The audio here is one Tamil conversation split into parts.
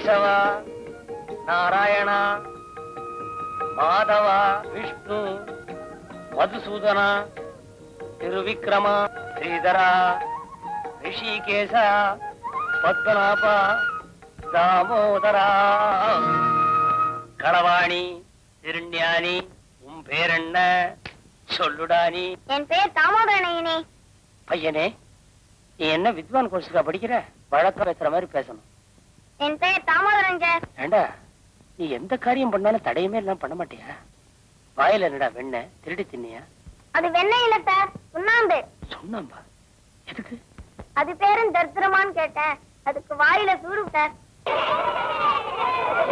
கேசவா, நாராயணா, மாதவா, விஷ்ணு, மதுசூதனா, திருவிக்ரமா, ஸ்ரீதரா, ரிஷிகேசா, பத்மநாபா, தாமோதரா. களவாணி, திருஞானி, உன் பேர் என்ன சொல்லுடானி? என் பேர் தாமோதரனே. பையனே, நீ என்ன வித்வான் கோர்ஸுக்கா படிக்கிற? வழக்க பேசுற மாதிரி பேசணும். என் பேர் தாமோதரன் சார். ஏண்டா, நீ எந்த காரியம் பண்ணாலும் தடையுமே எல்லாம் பண்ண மாட்டியா? வாயில என்னடா வெண்ண திருடி தின்னியா? அது வெண்ணெய் இல்ல சார், சுண்ணாம்பு. சுண்ணாம்பா? எதுக்கு? அது பேரும் தரித்திரமான்னு கேட்டேன், அதுக்கு வாயில சூடு சார்.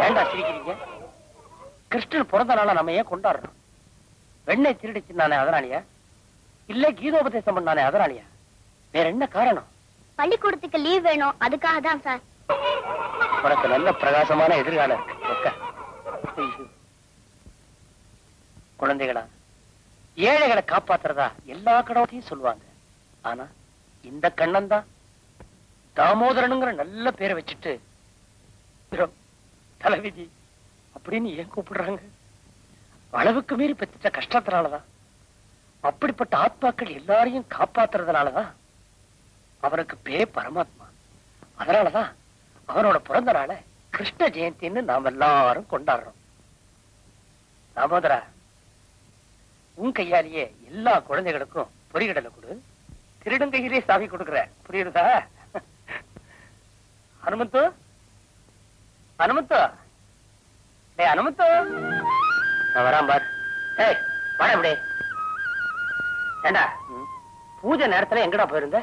ஏண்டா சிரிக்கிறீங்க? கிருஷ்ணன் பிறந்த நாள நம்ம ஏன் கொண்டாடுறோம்? வெண்ணெய் திருடி தின்னானே அதனாலயா? இல்ல கீதோபதேசம் பண்ணானே அதனாலயா? வேற என்ன காரணம்? பள்ளிக்கூடத்துக்கு லீவ் வேணும், அதுக்காக தான் சார். உனக்கு நல்ல பிரகாசமான எதிர்காலம் இருக்கு. குழந்தைகளா, ஏழைகளை காப்பாத்துறதா எல்லா கடவுளையும் சொல்லுவாங்க. ஆனா இந்த கண்ணன் தான் தாமோதரனுங்கிற நல்ல பேரை வச்சுட்டு தலைவிதி அப்படின்னு ஏன் கூப்பிடுறாங்க? அளவுக்கு மீறி பெற்ற கஷ்டத்தினாலதான், அப்படிப்பட்ட ஆத்மாக்கள் எல்லாரையும் காப்பாத்துறதுனாலதான் அவனுக்கு பேர் பரமாத்மா. அதனாலதான் அவனோட பிறந்த நாள கிருஷ்ண ஜெயந்தின்னு நாம் எல்லாரும் கொண்டாடுறோம். தாமோதரா, உன் கையாலேயே எல்லா குழந்தைகளுக்கும் பொறிகடலை கொடு. திருடுங்கையிலே சாவி கொடுக்குற, புரியுதா? அனுமந்தோ, அனுமந்தோ, டேய் அனுமந்தோ, நான் வரான் பார். ஏய் வாடா இப்படி. ஏண்டா, பூஜை நேரத்துல எங்கடா போயிருந்த?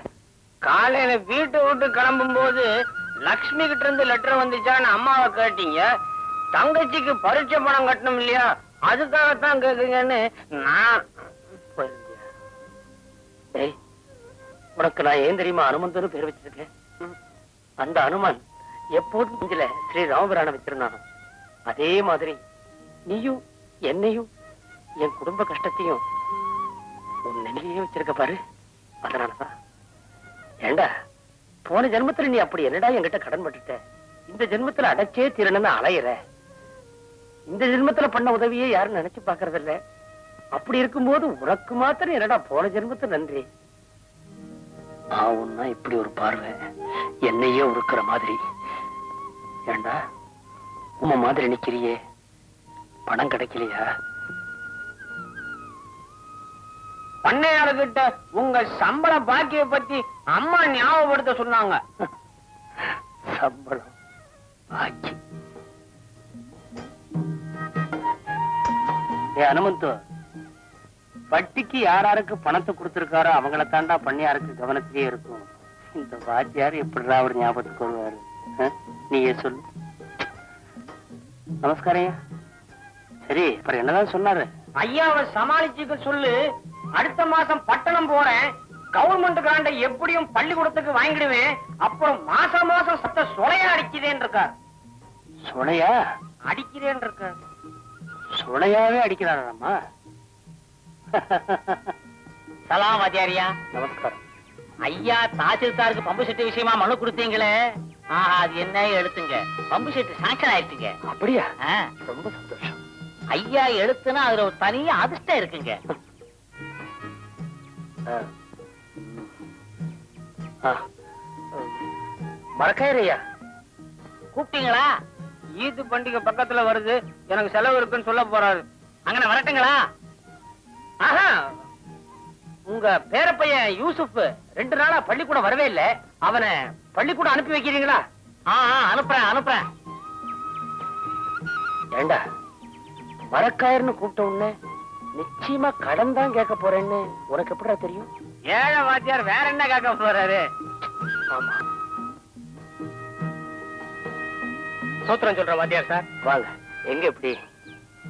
காலையில வீட்டை விட்டு கிளம்பும் போது லக்ஷ்மி கிட்ட இருந்து லெட்டர் வந்துச்சான்னு அம்மாவை கேட்டீங்க. தங்கச்சிக்கு பரீட்சை பணம் கட்டணும் இல்லையா, அதுக்காகத்தான் கேக்குங்கன்னு நான். உனக்கு நான் ஏன் தெரியுமா அனுமந்தன்னு பேர் வச்சிருக்கேன்? அந்த அனுமன் எப்போதும் நெஞ்சில ஸ்ரீ ராமபிரான வச்சிருந்தானோ அதே மாதிரி நீயும் என்னையும் என் குடும்ப கஷ்டத்தையும் உன் நெஞ்சிலேயே வச்சிருக்க பாரு. அதனாலதான். ஏண்டா, போன ஜென்மத்துல நீ அப்படி என்னடா என்கிட்ட கடன் பட்டுட்ட? இந்த ஜென்மத்துல அடைச்சே தீரணும்னு அலையிற. இந்த ஜென்மத்துல பண்ண உதவியே யாரும் நினைச்சு பாக்குறது இல்ல. அப்படி இருக்கும்போது உனக்கு மாத்திரம் என்னடா போன ஜென்மத்துல நன்றி? ஆவுன்னா இப்படி ஒரு பார்வை என்னையே உருக்குற மாதிரி. ஏண்டா, உம்ம மாதிரி நிக்கிறியே, பணம் கிடைக்கலையா? பண்ணையாளர்கிட்ட உங்க சம்பள பாக்கிய பத்தி அம்மா ஞாபகப்படுத்த சொன்னாங்க. சம்பளம் பாக்கி? அனுமந்தோ, வட்டிக்கு யாராருக்கு பணத்தை கொடுத்திருக்காரோ அவங்கள தாண்டா பண்ணையாருக்கு கவனத்திலேயே இருக்கும். இந்த வாத்தியார் எப்படிடா அவர் ஞாபகத்துக்கு வருவாரு? நீயே சொல்லு. நமஸ்காரம். சரி, அப்புறம் என்னதான் சொன்னாரு? ஐயாவை சமாளிச்சுக்க சொல்லு. அடுத்த மாசம் பட்டணம் போறேன், கவர்மெண்ட் கிராண்ட எப்படியும் பள்ளிக்கூடத்துக்கு வாங்கிடுவேன். அப்புறம் மாசம் மாசம் சத்த சொலையா அடிக்கிறேன் இருக்கார். சொலையா அடிக்கிறேன் இருக்கார்? சொலையாவே அடிக்கிறாராமா? சலாம் வாத்தியாரியா. நமஸ்காரம். ஐயா தாசில்தாருக்கு பம்பு செட்டு விஷயமா மனு கொடுத்தீங்களே, அது என்ன எழுத்துங்க? பம்பு செட்டு சாங்ஷன் ஆயிடுச்சுங்க. அப்படியா? ரொம்ப சந்தோஷம். ஐயா எழுத்துனா அதுல ஒரு தனி அதிர்ஷ்டம் இருக்குங்க. மறக்கையா கூப்பிட்டீங்களா? ஈது பண்டிகை பக்கத்துல வருது, எனக்கு செலவு இருக்குன்னு சொல்ல போறாரு. அங்க வரட்டுங்களா? ஆஹா, உங்க பேரப்பையன் யூசுப் 2 நாளா பள்ளிக்கூடம் வரவே இல்லை. அவனை பள்ளிக்கூடம் அனுப்பி வைக்கிறீங்களா? அனுப்புறேன் அனுப்புறேன். ஏண்டா, மரக்காயர்னு கூப்பிட்ட உடனே நிச்சயமா கடன் தான் கேட்க போறேன்னு உனக்கு எப்படா தெரியும்? ஏழை வாத்தியார் வேற என்ன கேட்க போறாரு? ஆமா, சூத்திரம் சொல்ற வாத்தியார் சார். வாங்க. எங்க? எப்படி?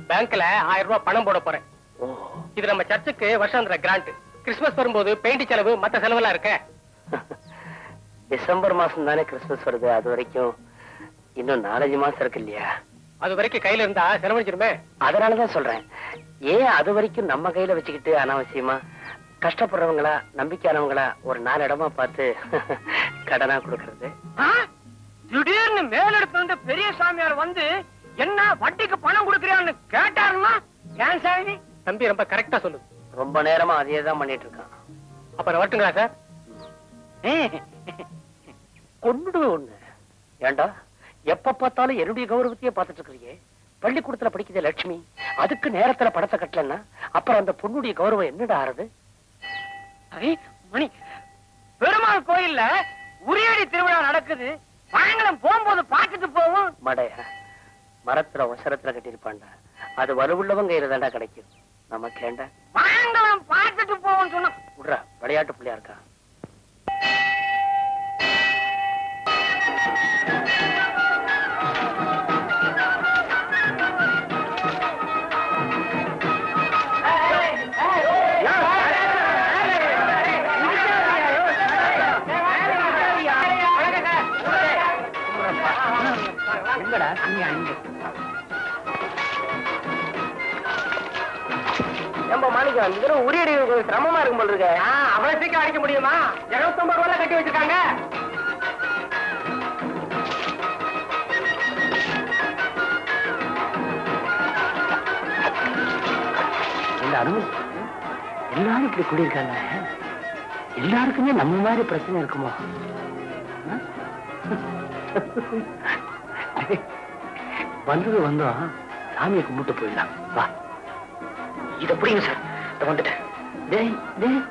பேங்க்ல 1000 ரூபாய் பணம் போட போறேன். இது நம்ம சர்ச்சுக்கு வருஷாந்திர கிராண்ட். கிறிஸ்துமஸ் வரும்போது பெயிண்ட் செலவு மத்த செலவெல்லாம் இருக்க. டிசம்பர் மாசம் தானே கிறிஸ்துமஸ் வருது, அது வரைக்கும் இன்னும் 4-5 மாசம் இருக்கு இல்லையா? அது வரைக்கும் கையில இருந்தா செலவழிச்சிருமே. அதனாலதான் சொல்றேன், ஏன் அது வரைக்கும் நம்ம கையில வச்சுக்கிட்டு அனாவசியமா கஷ்டப்படுறவங்களா நம்பிக்கையானவங்களா ஒரு 4 இடமா பார்த்து கடனா கொடுக்கறது. திடீர்னு மேலிடத்துல இருந்து பெரிய சாமியார் வந்து என்ன வட்டிக்கு பணம் கொடுக்கறியான்னு கேட்டாருன்னா ஏன் சாமி தம்பி ரொம்ப கரெக்டா சொல்லு. ரொம்ப நேரமா அதே தான் பண்ணிட்டு இருக்கான். அப்புறம் வரட்டுங்களா சார்? கொன்னுடுவேன் ஒண்ணு. ஏண்டா எப்ப பார்த்தாலும் என்னுடைய கௌரவத்தையே பார்த்துட்டு இருக்கிறீங்க. பள்ளிக்கூடத்துல படிக்குது லட்சுமி, அதுக்கு நேரத்துல படத்தை கட்டலன்னா அப்புறம் அந்த பொண்ணுடைய கௌரவம் என்னடா ஆறுது? மணி, பெருமாள் கோயில்ல உரியடி திருவிழா நடக்குது, பழங்களும் போகும்போது பார்த்துட்டு போவோம். மடைய மரத்துல ஒசரத்துல கட்டியிருப்பான்டா, அது வலுவுள்ளவங்க கையில தாண்டா கிடைக்கும். நமக்கு ஏண்டா பழங்களும் பார்த்துட்டு போவோம் சொன்ன விடுறா, விளையாட்டு பிள்ளையா இருக்கா. எங்கடா நம்ம மாணிக்கம் இந்த உரியடி சிரமமா இருக்கும் போல இருக்க. அவ்வளவு சீக்கிரம் அடிக்க முடியுமா? 250 ரூபாய் கட்டி வச்சிருக்காங்க. எல்லாரும் இப்படி கூடியிருக்காங்க. எல்லாருக்குமே நம்ம மாதிரி பிரச்சனை இருக்குமோ? வந்தது வந்தோம், சாமியை கும்பிட்டு போயிடலாம். வா, இத புரியுங்க சார். இத வந்துட்டேன். டேய் டேய்,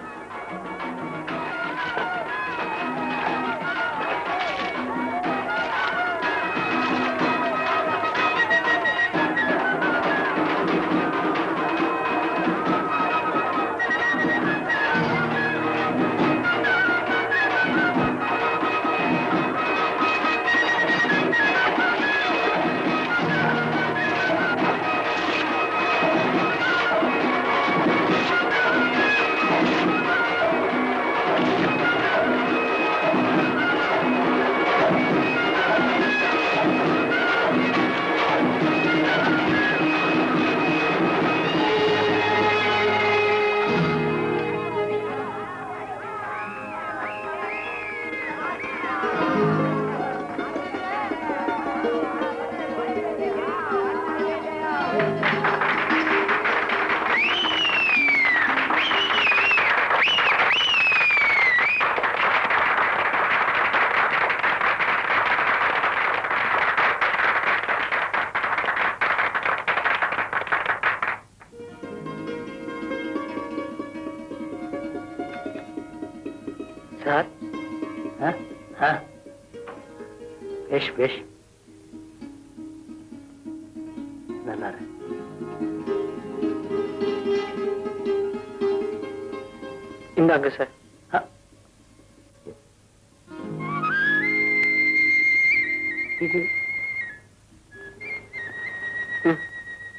சார். பேஷ் பேஷ், நல்லா இரு. இந்தாங்க சார். இது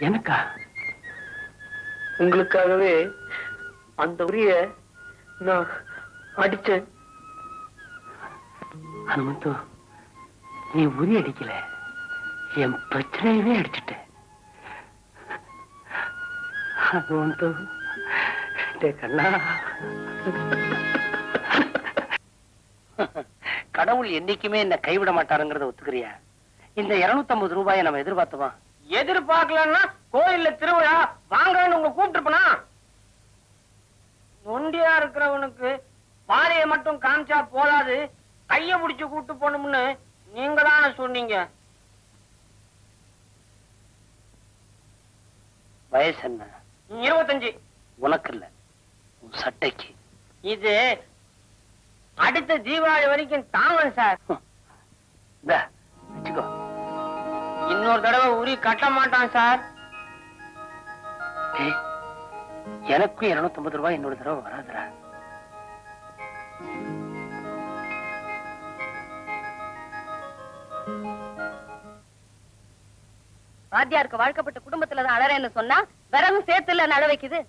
எனக்கா? உங்களுக்காகவே அந்த உரிய நான் அடிச்சேன். ஹனுமந்தோ, நீ உரி அடிக்கல, என் பிரச்சனையவே அடிச்சுட்ட. ஹனுமந்தோ, கண்ணா, கடவுள் என்னைக்குமே என்ன கைவிட மாட்டாருங்கிறத ஒத்துக்கிறியா? இந்த 250 ரூபாயை நம்ம எதிர்பார்த்தோமா? எதிர்பார்க்கலன்னா கோயில்ல திருவிழா வாங்கன்னு உங்க கூப்பிட்டுருப்பனா? நொண்டியா இருக்கிறவனுக்கு பாதையை மட்டும் காமிச்சா போதாது, கைய பிடிச்சு கூட்டு போகணும்னு நீங்க தானே சொன்னீங்க. வயசு என்ன? 25. உனக்கு இல்ல, உன் சட்டைக்கு. இது அடுத்த தீபாவளி வரைக்கும் தாங்கும் சார். இந்தா, வச்சுக்கோ. இன்னொரு தடவை உரி கட்ட மாட்டான் சார். ஏய், எனக்கும் 250 ரூபாய் இன்னொரு தடவை வராதுடா. வாத்தியாருக்கு வாழ்க்கப்பட்ட குடும்பத்துலதான் அழறேன்னு சொன்னா விறகும் சேர்த்து இல்ல அழ வைக்குது.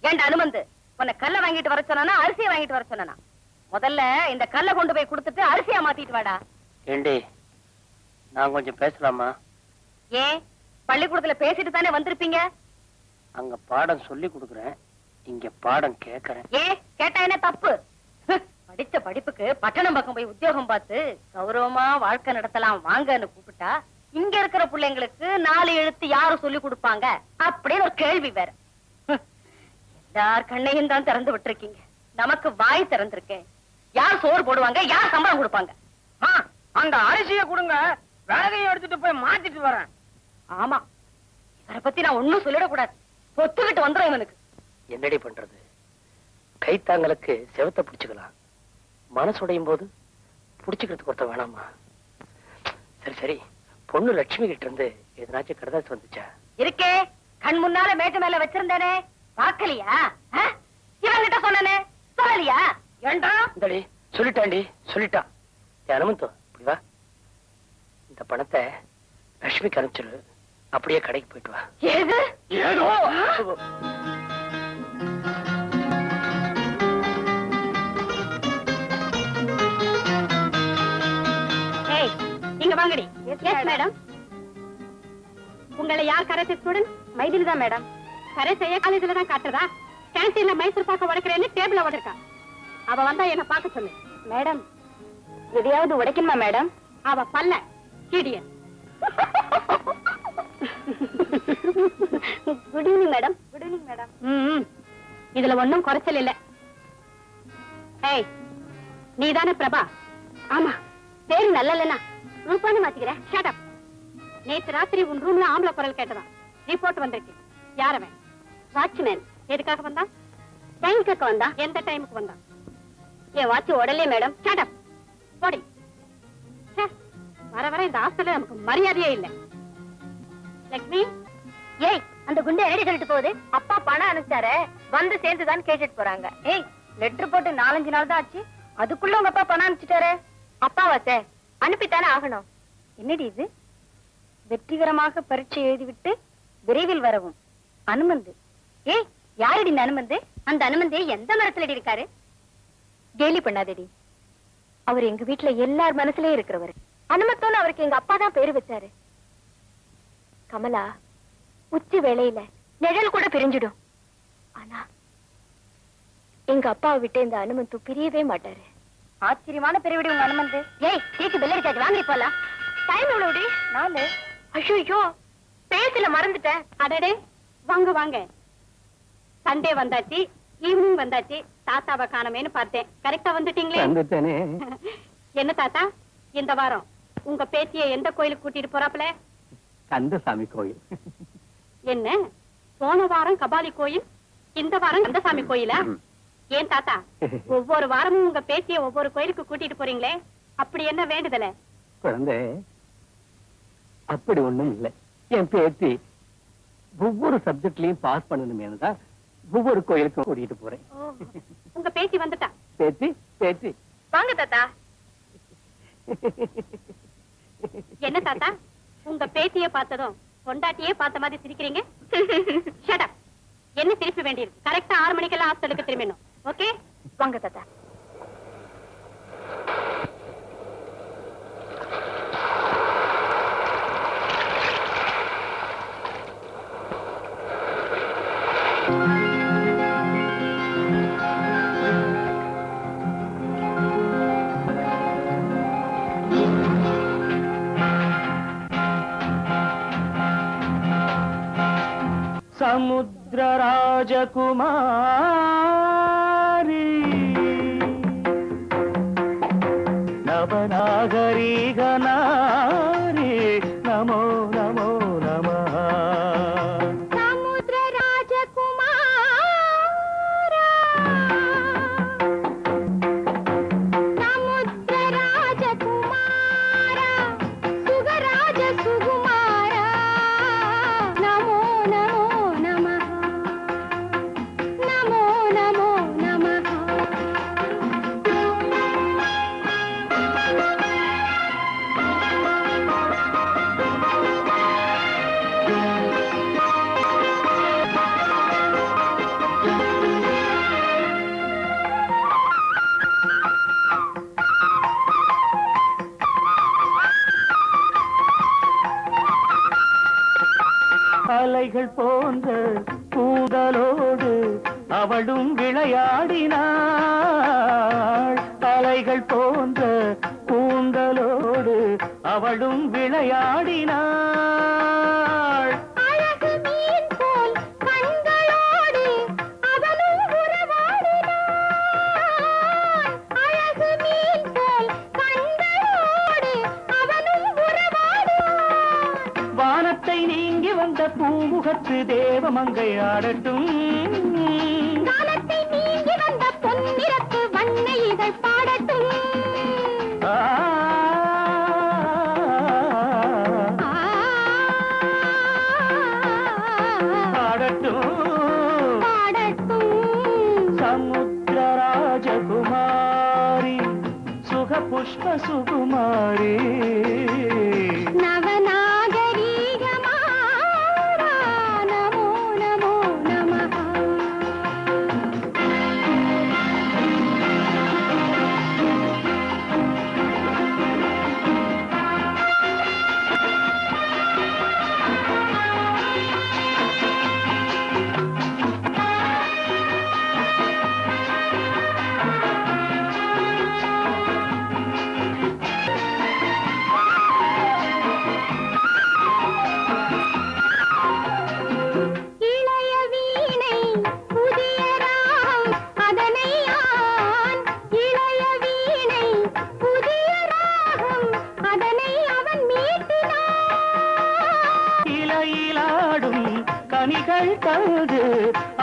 ஏண்டா அனுமந்து, உன்னை கல்ல வாங்கிட்டு வர சொன்னா அரிசியை வாங்கிட்டு வர சொன்னா? முதல்ல இந்த கல்ல கொண்டு போய் கொடுத்துட்டு அரிசியா மாத்திட்டு வாடா. ஏண்டி, நான் கொஞ்சம் பேசலாமா? ஏன், பள்ளிக்கூடத்துல பேசிட்டு தானே வந்திருப்பீங்க? அங்க பாடம் சொல்லி கொடுக்குறேன், இங்க பாடம் கேட்கறேன். ஏன் கேட்டா என்ன தப்பு? படிச்ச படிப்புக்கு பட்டணம் பக்கம் போய் உத்தியோகம் பார்த்து கௌரவமா வாழ்க்கை நடத்தலாம் வாங்கன்னு கூப்பிட்டா இங்க இருக்கிற பிள்ளைங்களுக்கு 4 எழுத்து யாரு சொல்லி கொடுப்பாங்க அப்படின்னு ஒரு கேள்வி வேற. எல்லார் கண்ணையும் தான் திறந்து விட்டுருக்கீங்க, நமக்கு வாய் திறந்திருக்கேன். யார் சோறு போடுவாங்க, யார் சம்பளம் கொடுப்பாங்க? அந்த அரிசியை கொடுங்க, வேலையை எடுத்துட்டு போய் மாத்திட்டு வரேன். ஆமா, இவரை பத்தி நான் ஒண்ணும் சொல்லிடக்கூடாது, பொத்துக்கிட்டு வந்துடும் இவனுக்கு. என்னடி பண்றது? கைத்தாங்களுக்கு செவத்த பிடிச்சுக்கலாம், மனசுடையும் போது பிடிச்சுக்கிறதுக்கு ஒருத்த வேணாமா? சரி சரி, பொண்ணு லட்சுமி கிட்ட இருந்து எதனாச்சும் கடுதாசி வந்துச்சா? இருக்கே, கண் முன்னால மேட்டு மேல வச்சிருந்தேனே, பாக்கலையா? இவன்கிட்ட சொன்னனே, சொல்லலையா? ஏண்டா இந்தடி சொல்லிட்டாண்டி, சொல்லிட்டான். அனுமந்தோ இப்படி வா, இந்த பணத்தை லட்சுமிக்கு அனுப்பிச்சிரு, அப்படியே கடைக்கு போயிட்டு வா. ஏது ஏதோ இங்க வாங்கடி. Yes madam. உங்களை யார் கராத்தே ஸ்டூடண்ட்? மைதிலி தான் மேடம். கராத்தே காலேஜ்ல தான் காட்டுறதா? கேன்டீன்ல மைசூர் பாக்க உடைக்கிறேன்னு டேபிள்ல உடைக்கா. அவ வந்தா என்ன பார்க்க சொல்லு. மேடம், எதையாவது உடைக்கணுமா மேடம்? அவ பல்ல கீடியன். Good evening madam. Good evening madam. இதுல ஒண்ணும் குறைச்சல் இல்ல. ஏய், நீதானே பிரபா? ஆமா. பேரு நல்ல இல்லனா ரூபான்னு மாத்திக்கிறேன். Shut up. நேத்து ராத்திரி உன் ரூம்ல ஆம்பளை குரல் கேட்டதா ரிப்போர்ட் வந்திருக்கு. யாரவன்? வாட்ச்மேன். எதுக்காக வந்தா? டைம் கேட்க வந்தா. எந்த டைமுக்கு வந்தா? என் வாட்ச் உடலே மேடம். Shut up. போடி. வர வர இந்த ஹாஸ்டல்ல நமக்கு மரியாதையே இல்ல. லட்சுமி, ஏய், அந்த குண்டை என்னடி சொல்லிட்டு போகுது? அப்பா பணம் அனுப்பிச்சாரு, வந்து சேர்ந்துதான் கேட்டுட்டு போறாங்க. ஏய், லெட்டர் போட்டு 4-5 நாள் தான் ஆச்சு, அதுக்குள்ள உங்க அப்பா பணம் அனுப்பிச்சிட்டாரு. அப்பாவாச்சே, அனுப்பித்தானே ஆகணும். என்னடி இது? வெற்றிகரமாக பரீட்சை எழுதிவிட்டு விரைவில் வரவும் அனுமந்து. ஏய், யாரடி இந்த அனுமந்து? அந்த அனுமந்து எந்த மரத்துல இருக்காரு? கேலி பண்ணாதடி, அவர் எங்க வீட்டுல எல்லார் மனசுலயும் இருக்கிறவர். அனுமத்தோன்னு அவருக்கு எங்க அப்பா தான் பேரு வச்சாரு. கமலா, உச்சி வேளையில நிழல் கூட பிரிஞ்சிடும், ஆனா எங்க அப்பாவை விட்டு இந்த அனுமந்து பிரியவே மாட்டாரு. ஆச்சரியமான பெருவிடி உங்க அனுமந்து. ஏய், சீக்கு பெல் அடிச்சாச்சு, வாங்கி போலாம். டைம் எவ்வளவுடி? 4. ஐயோ, பேசல மறந்துட்டேன். அடடே, வாங்க வாங்க. சண்டே வந்தாச்சு, ஈவினிங் வந்தாச்சு, தாத்தாவை காணமேன்னு பார்த்தேன். கரெக்டா வந்துட்டீங்களே. என்ன தாத்தா, இந்த வாரம் உங்க பேத்திய எந்த கோயிலுக்கு கூட்டிட்டு போறாப்ல? கந்தசாமி கோயில். என்ன, போன வாரம் கபாலி கோயில், இந்த வாரம் கந்தசாமி கோயிலா? ஏன் தாத்தா, ஒவ்வொரு வாரமும் உங்க பேத்திய ஒவ்வொரு கோயிலுக்கு கூட்டிட்டு போறீங்களே, அப்படி என்ன வேண்டுதல? குழந்தை, அப்படி ஒண்ணும் இல்லை. என் பேத்தி ஒவ்வொரு சப்ஜெக்ட்லயும் பாஸ் பண்ணணுமேனுதான் ஒவ்வொரு கோயிலுக்கும் கூட்டிட்டு போறேன். உங்க பேத்தி வந்துட்டா? பேத்தி பேத்தி வாங்க தாத்தா. என்ன தாத்தா, உங்க பேத்திய பார்த்ததும் பொண்டாட்டியே பார்த்த மாதிரி சிரிக்கிறீங்க? Shut up. என்ன சிரிப்பு வேண்டியிருக்கு? கரெக்டா 6 மணிக்கெல்லாம் ஹாஸ்டலுக்கு திரும்பணும். ஓகே, வாங்க தாத்தா. சமுத்திர ராஜகுமாரி நவநாகரீக நாரி நமோ நமோ நமः. சமுத்திர ராஜகுமார சமுத்திர ராஜகுமார சுகராஜ சுகுமார நமோ நமோ நமः நமோ நமோ நமः. அலைகள் போன்ற கூந்தலோடு அவள் அவளும் விளையாடினாள் அலைகள் போன்ற கூந்தலோடு அவளும் விளையாடினாள் அழகு மீன் போல் கண்களோடு அவனும் உறவாடினான். அழகு மீன் போல் கண்களோடு அவனும் உறவாடினான். வானத்தை நீங்கி வந்த பூமுகத்து தேவமங்கை ஆடட்டும் காலத்தை நீங்கி வந்த பொன்னிறத்து வண்ண இதழ் பாடட்டும். ஆ, ஆடட்டும் பாடட்டும். சமுத்திர ராஜகுமாரி சுகபுஷ்ப சுகுமாரி நவநாகரீகமாரா நமோ நமோ நமः. இளைய வீணை புதிய ராகம் அதனை ஆன். இளைய வீணை புதிய ராகம் அதனை அவன் மீட்டினான். இலையிலாடும் கனிகள் தந்து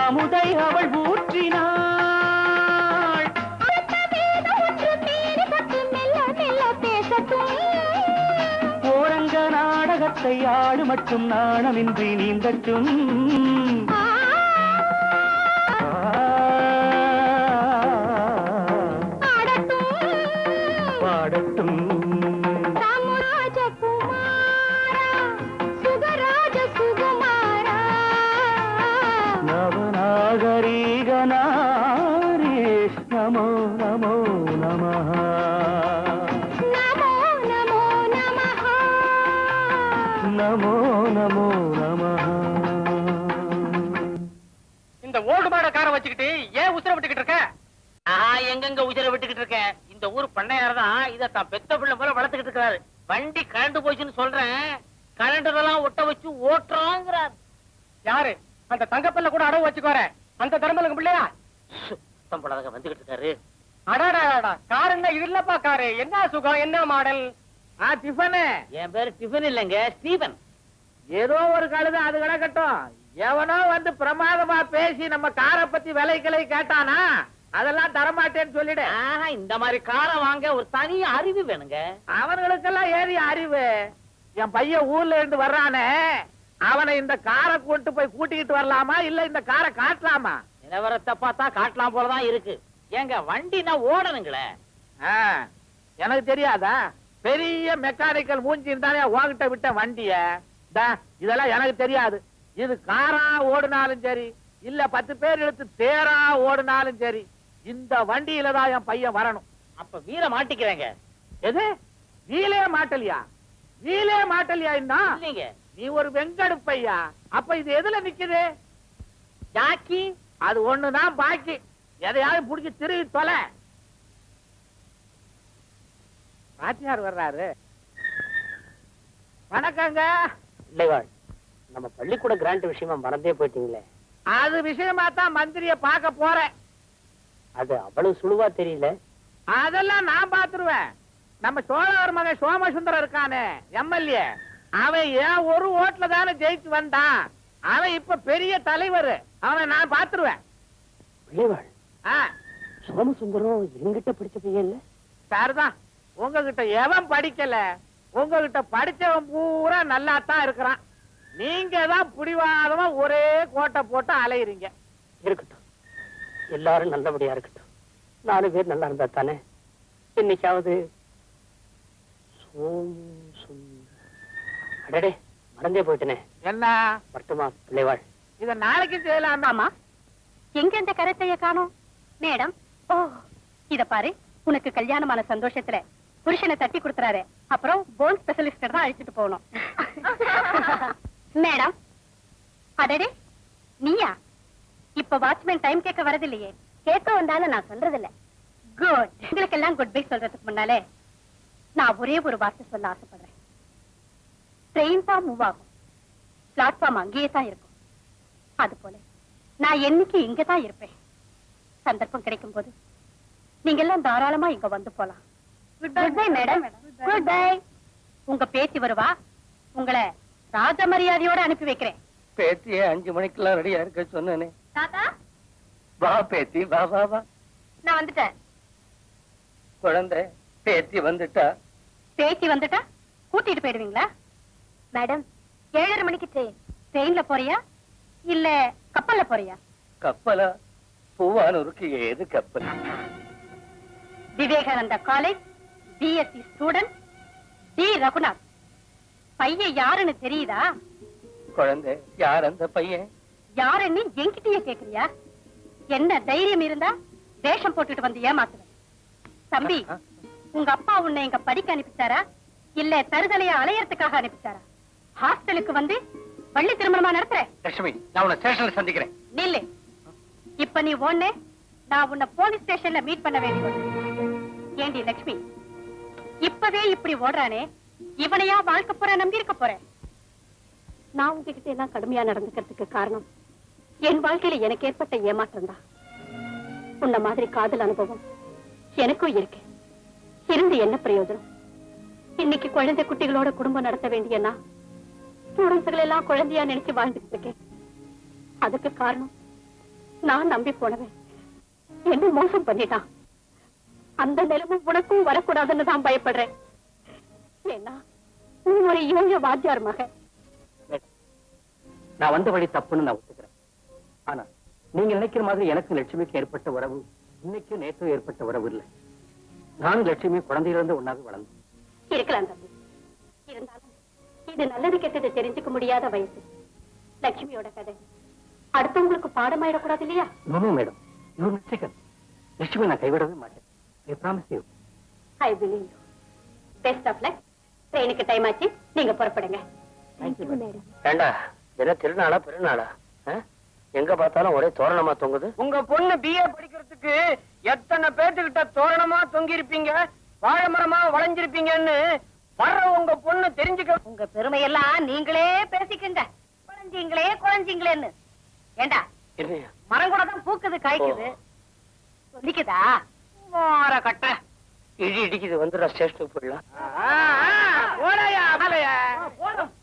அமுதை அவள் ஊற்றினாள் அடுத்த வேதம் ஒன்று தேடி பட்டு மெல்ல மெல்ல பேசட்டும். ஓரங்க நாடகத்தை ஆடு மட்டும் நாணமின்றி நீந்தட்டும் ஆ, ஆடட்டும். பாடட்டும் ராமராஜகுமாரா சுகராஜ சுகுமாரா. நவநாகரீக நாரி நமோ நமோ நமः நமோ நமோ நமः. நமோ நமோ நமः இந்த ஓடு மாட காரை வச்சுக்கிட்டு ஏன் உசுர விட்டுக்கிட்டு இருக்க? நான் எங்கெங்க உசுர விட்டுக்கிட்டு இருக்கேன்? இந்த ஊர் பண்ணையார் தான் இத தான் பெத்த பிள்ளை போல வளர்த்துக்கிட்டு இருக்காரு. வண்டி கரண்ட் போச்சுன்னு சொல்றேன், கரண்டெல்லாம் ஒட்ட வச்சு ஓட்டுறாங்கிறார். யாரு? அந்த தங்கப்பல்ல கூட அடவு வச்சுக்கோற அந்த தர்மலுக்கு பிள்ளையா? சுத்தம் போடாதங்க வந்துகிட்டு இருக்காரு. அடாடா கார் என்ன இது இல்லப்பா காரு. என்ன சுகம், என்ன மாடல்? டிஃபனு. என் பேரு டிஃபன் இல்லைங்க, ஸ்டீபன். ஏதோ ஒரு கழுதை அது கிடக்கட்டும். எவனோ வந்து பிரமாதமா பேசி நம்ம காரை பத்தி விலைகளை கேட்டானா அதெல்லாம் தரமாட்டேன்னு சொல்லிடு. இந்த மாதிரி காரை வாங்க ஒரு தனி அறிவு வேணுங்க. அவர்களுக்கெல்லாம் ஏறிய அறிவு. என் பையன் ஊர்ல இருந்து வர்றானே, அவனை இந்த காரை கொண்டு போய் கூட்டிக்கிட்டு வரலாமா இல்ல இந்த காரை காட்டலாமா? நிலவரத்தை பார்த்தா காட்டலாம் போலதான் இருக்கு. ஏங்க வண்டினா ஓடணுங்களே. எனக்கு தெரியாதா? பெரிய மெக்கானிக்கல் மூஞ்சி இருந்தானே உன்கிட்ட விட்ட வண்டிய. இதெல்லாம் எனக்கு தெரியாது. இது காரா ஓடுனாலும் சரி இல்ல 10 பேர் எடுத்து தேரா ஓடுனாலும் சரி இந்த வண்டியில தான் என் பையன் வரணும். அப்ப வீல மாட்டிக்கிறேங்க. எது வீலே மாட்டலியா? வீலே மாட்டலியா? இல்லைங்க, நீ ஒரு வெங்கடுப்பையா. அப்ப இது எதுல நிக்குது? ஜாக்கி. அது ஒண்ணுதான் பாக்கி. எதையாவது புடிச்சு திருவி தொலை. பாத்தியார் வர்றாரு. வணக்கங்க. இல்லைவாள், நம்ம பள்ளிக்கூட கிராண்ட் விஷயமா மறந்தே போயிட்டீங்களே. அது விஷயமா தான் மந்திரிய பார்க்க போறேன். அது அவ்வளவு சுழுவா தெரியல. அதெல்லாம் நான் பாத்துருவேன். நம்ம சோழவர் மகன் சோமசுந்தரம் இருக்கானே எம்எல்ஏ, அவன் ஏன் ஒரு ஓட்டுல தானே ஜெயிச்சு வந்தான். அவன் இப்ப பெரிய தலைவர். அவனை நான் பாத்துருவேன். இல்லைவாள், சோமசுந்தரம் எங்கிட்ட படிச்ச பையன் இல்ல? சரிதான். உங்ககிட்ட எவன் படிக்கல? உங்ககிட்ட படிச்சவன் பூரா நல்லா தான் இருக்கிறான். நீங்க தான் புடிவாதமா ஒரே கோட்டை போட்டு அலையுறீங்க. இருக்கட்டும், எல்லாரும் நல்லபடியா இருக்கட்டும். 4 பேர் நல்லா இருந்தா தானே. இன்னைக்காவது அடடே மறந்தே போயிட்டனே. என்ன வருத்தமா பிள்ளைவாள்? இத நாளைக்கு செய்யலாமா? எங்க இந்த கருத்தைய காணோம்? மேடம், ஓ இத பாரு, உனக்கு கல்யாணமான சந்தோஷத்துல புருஷனை தட்டி கொடுத்துறாரு. அப்புறம் போன் ஸ்பெஷலிஸ்ட் தான் அழைச்சிட்டு போகணும். மேடம், அடடே நீயா? இப்ப வாட்ச்மேன் டைம் கேட்க வரதில்லையே. கேட்க வந்தாலும் நான் சொல்றதில்ல. குட். உங்களுக்கு எல்லாம் குட் பை சொல்றதுக்கு முன்னாலே நான் ஒரே ஒரு வார்த்தை சொல்ல ஆசைப்படுறேன். ட்ரெயின் தான் மூவ் ஆகும், பிளாட்ஃபார்ம் அங்கேயே தான் இருக்கும். அது போல நான் என்னைக்கு இங்கதான் இருப்பேன். சந்தர்ப்பம் கிடைக்கும் போது நீங்க எல்லாம் தாராளமா இங்க வந்து போலாம். Good bye madam. Good bye. உங்க பேத்தி வருவா, உங்களை ராஜ மரியாதையோட அனுப்பி வைக்கிறேன். பேத்தியே 5 மணிக்கெல்லாம் ரெடியா இருக்க சொன்னேனே. தாத்தா வா பேத்தி, வா வா வா. நான் வந்துட்டேன். குழந்தை, பேத்தி வந்துட்டா. பேத்தி வந்துட்டா கூட்டிட்டு போயிடுவீங்களா? மேடம் 7:30 மணிக்கு ட்ரெயின். ட்ரெயின்ல போறியா இல்ல கப்பல்ல போறியா? கப்பலா? பூவானூருக்கு ஏது கப்பல்? Vivekananda college BSc student D Raghunath. பையன் யாருன்னு தெரியுதா? குழந்தை, யார் அந்த பையன்? யாருன்னு என்கிட்டயே கேக்குறியா? என்ன தைரியம் இருந்தா வேஷம் போட்டுட்டு வந்து ஏமாத்துவேன். தம்பி, உங்க அப்பா உன்னை இங்க படிக்க அனுப்பிச்சாரா இல்ல தருதலைய அலையறதுக்காக அனுப்பிச்சாரா? ஹாஸ்டலுக்கு வந்து பள்ளி திருமணமா நடத்துற? லட்சுமி, நான் உன்னை ஸ்டேஷன்ல சந்திக்கிறேன். நில்லு. இப்ப நீ ஒண்ணு, நான் உன்னை போலீஸ் ஸ்டேஷன்ல மீட் பண்ண வேண்டியது. ஏண்டி லட்சுமி, இப்பவே இப்படி ஓடுறானே, இவனையா வாழ்க்கை பூரா நம்பி இருக்க போறேன்? நான் உங்ககிட்ட எல்லாம் கடுமையா நடந்துக்கிறதுக்கு காரணம் என் வாழ்க்கையில எனக்கு ஏற்பட்ட ஏமாற்றம் தான். உன்ன மாதிரி காதல் அனுபவம் எனக்கும் இருக்கு. இருந்து என்ன பிரயோஜனம்? இன்னைக்கு குழந்தை குட்டிகளோட குடும்பம் நடத்த வேண்டிய நான் ஸ்டூடெண்ட்ஸ்களை எல்லாம் குழந்தையா நினைச்சு வாழ்ந்துட்டு இருக்கேன். அதுக்கு காரணம் நான் நம்பி போனவன் என்ன மோசம் பண்ணிட்டான். அந்த நிலைமை உனக்கும் வரக்கூடாதுன்னு தான் பயப்படுறேன். ஏன்னா நீ ஒரு இளைய வாத்தியார் மகன். நான் வந்த வழி தப்புன்னு நான் ஒத்துக்கிறேன். ஆனா நீங்க நினைக்கிற மாதிரி எனக்கு லட்சுமிக்கு ஏற்பட்ட உறவு இன்னைக்கு நேற்று ஏற்பட்ட உறவு இல்லை. நானும் லட்சுமி குழந்தையிலிருந்து ஒன்னாக வளர்ந்தோம். இருக்கலாம் தம்பி. இருந்தாலும் இது நல்லது கெட்டது தெரிஞ்சுக்க முடியாத வயசு. லட்சுமியோட கதை அடுத்தவங்களுக்கு பாடமாயிடக்கூடாது இல்லையா? No madam, you mistaken. Lakshmi நான் கைவிடவே மாட்டேன். I promise you. I believe you. Best of luck. ட்ரெயினுக்கு டைம் ஆச்சு, நீங்க புறப்படுங்க. Thank you madam. ஏண்டா, என்ன திருநாளா பெருநாளா? எங்க பார்த்தாலும் ஒரே தோரணமா தொங்குது. உங்க பொண்ணு பிஏ படிக்கிறதுக்கு எத்தனை பேத்துக்கிட்ட தோரணமா தொங்கி இருப்பீங்க, வாழை மரமா வளைஞ்சிருப்பீங்கன்னு வர்ற உங்க பொண்ணு தெரிஞ்சுக்க. உங்க பெருமையெல்லாம் நீங்களே பேசிக்கங்க. குழஞ்சிங்களே குழஞ்சிங்களேன்னு. ஏண்டா, இல்லையா? மரம் கூட தான் பூக்குது காய்க்குது. சொல்லிக்குதா? மாற கட்ட இடி இடிக்குது, வந்துடா ஸ்டேஷனுக்கு போயிடலாம். ஓடாயா அமலையா ஓடுறேன்.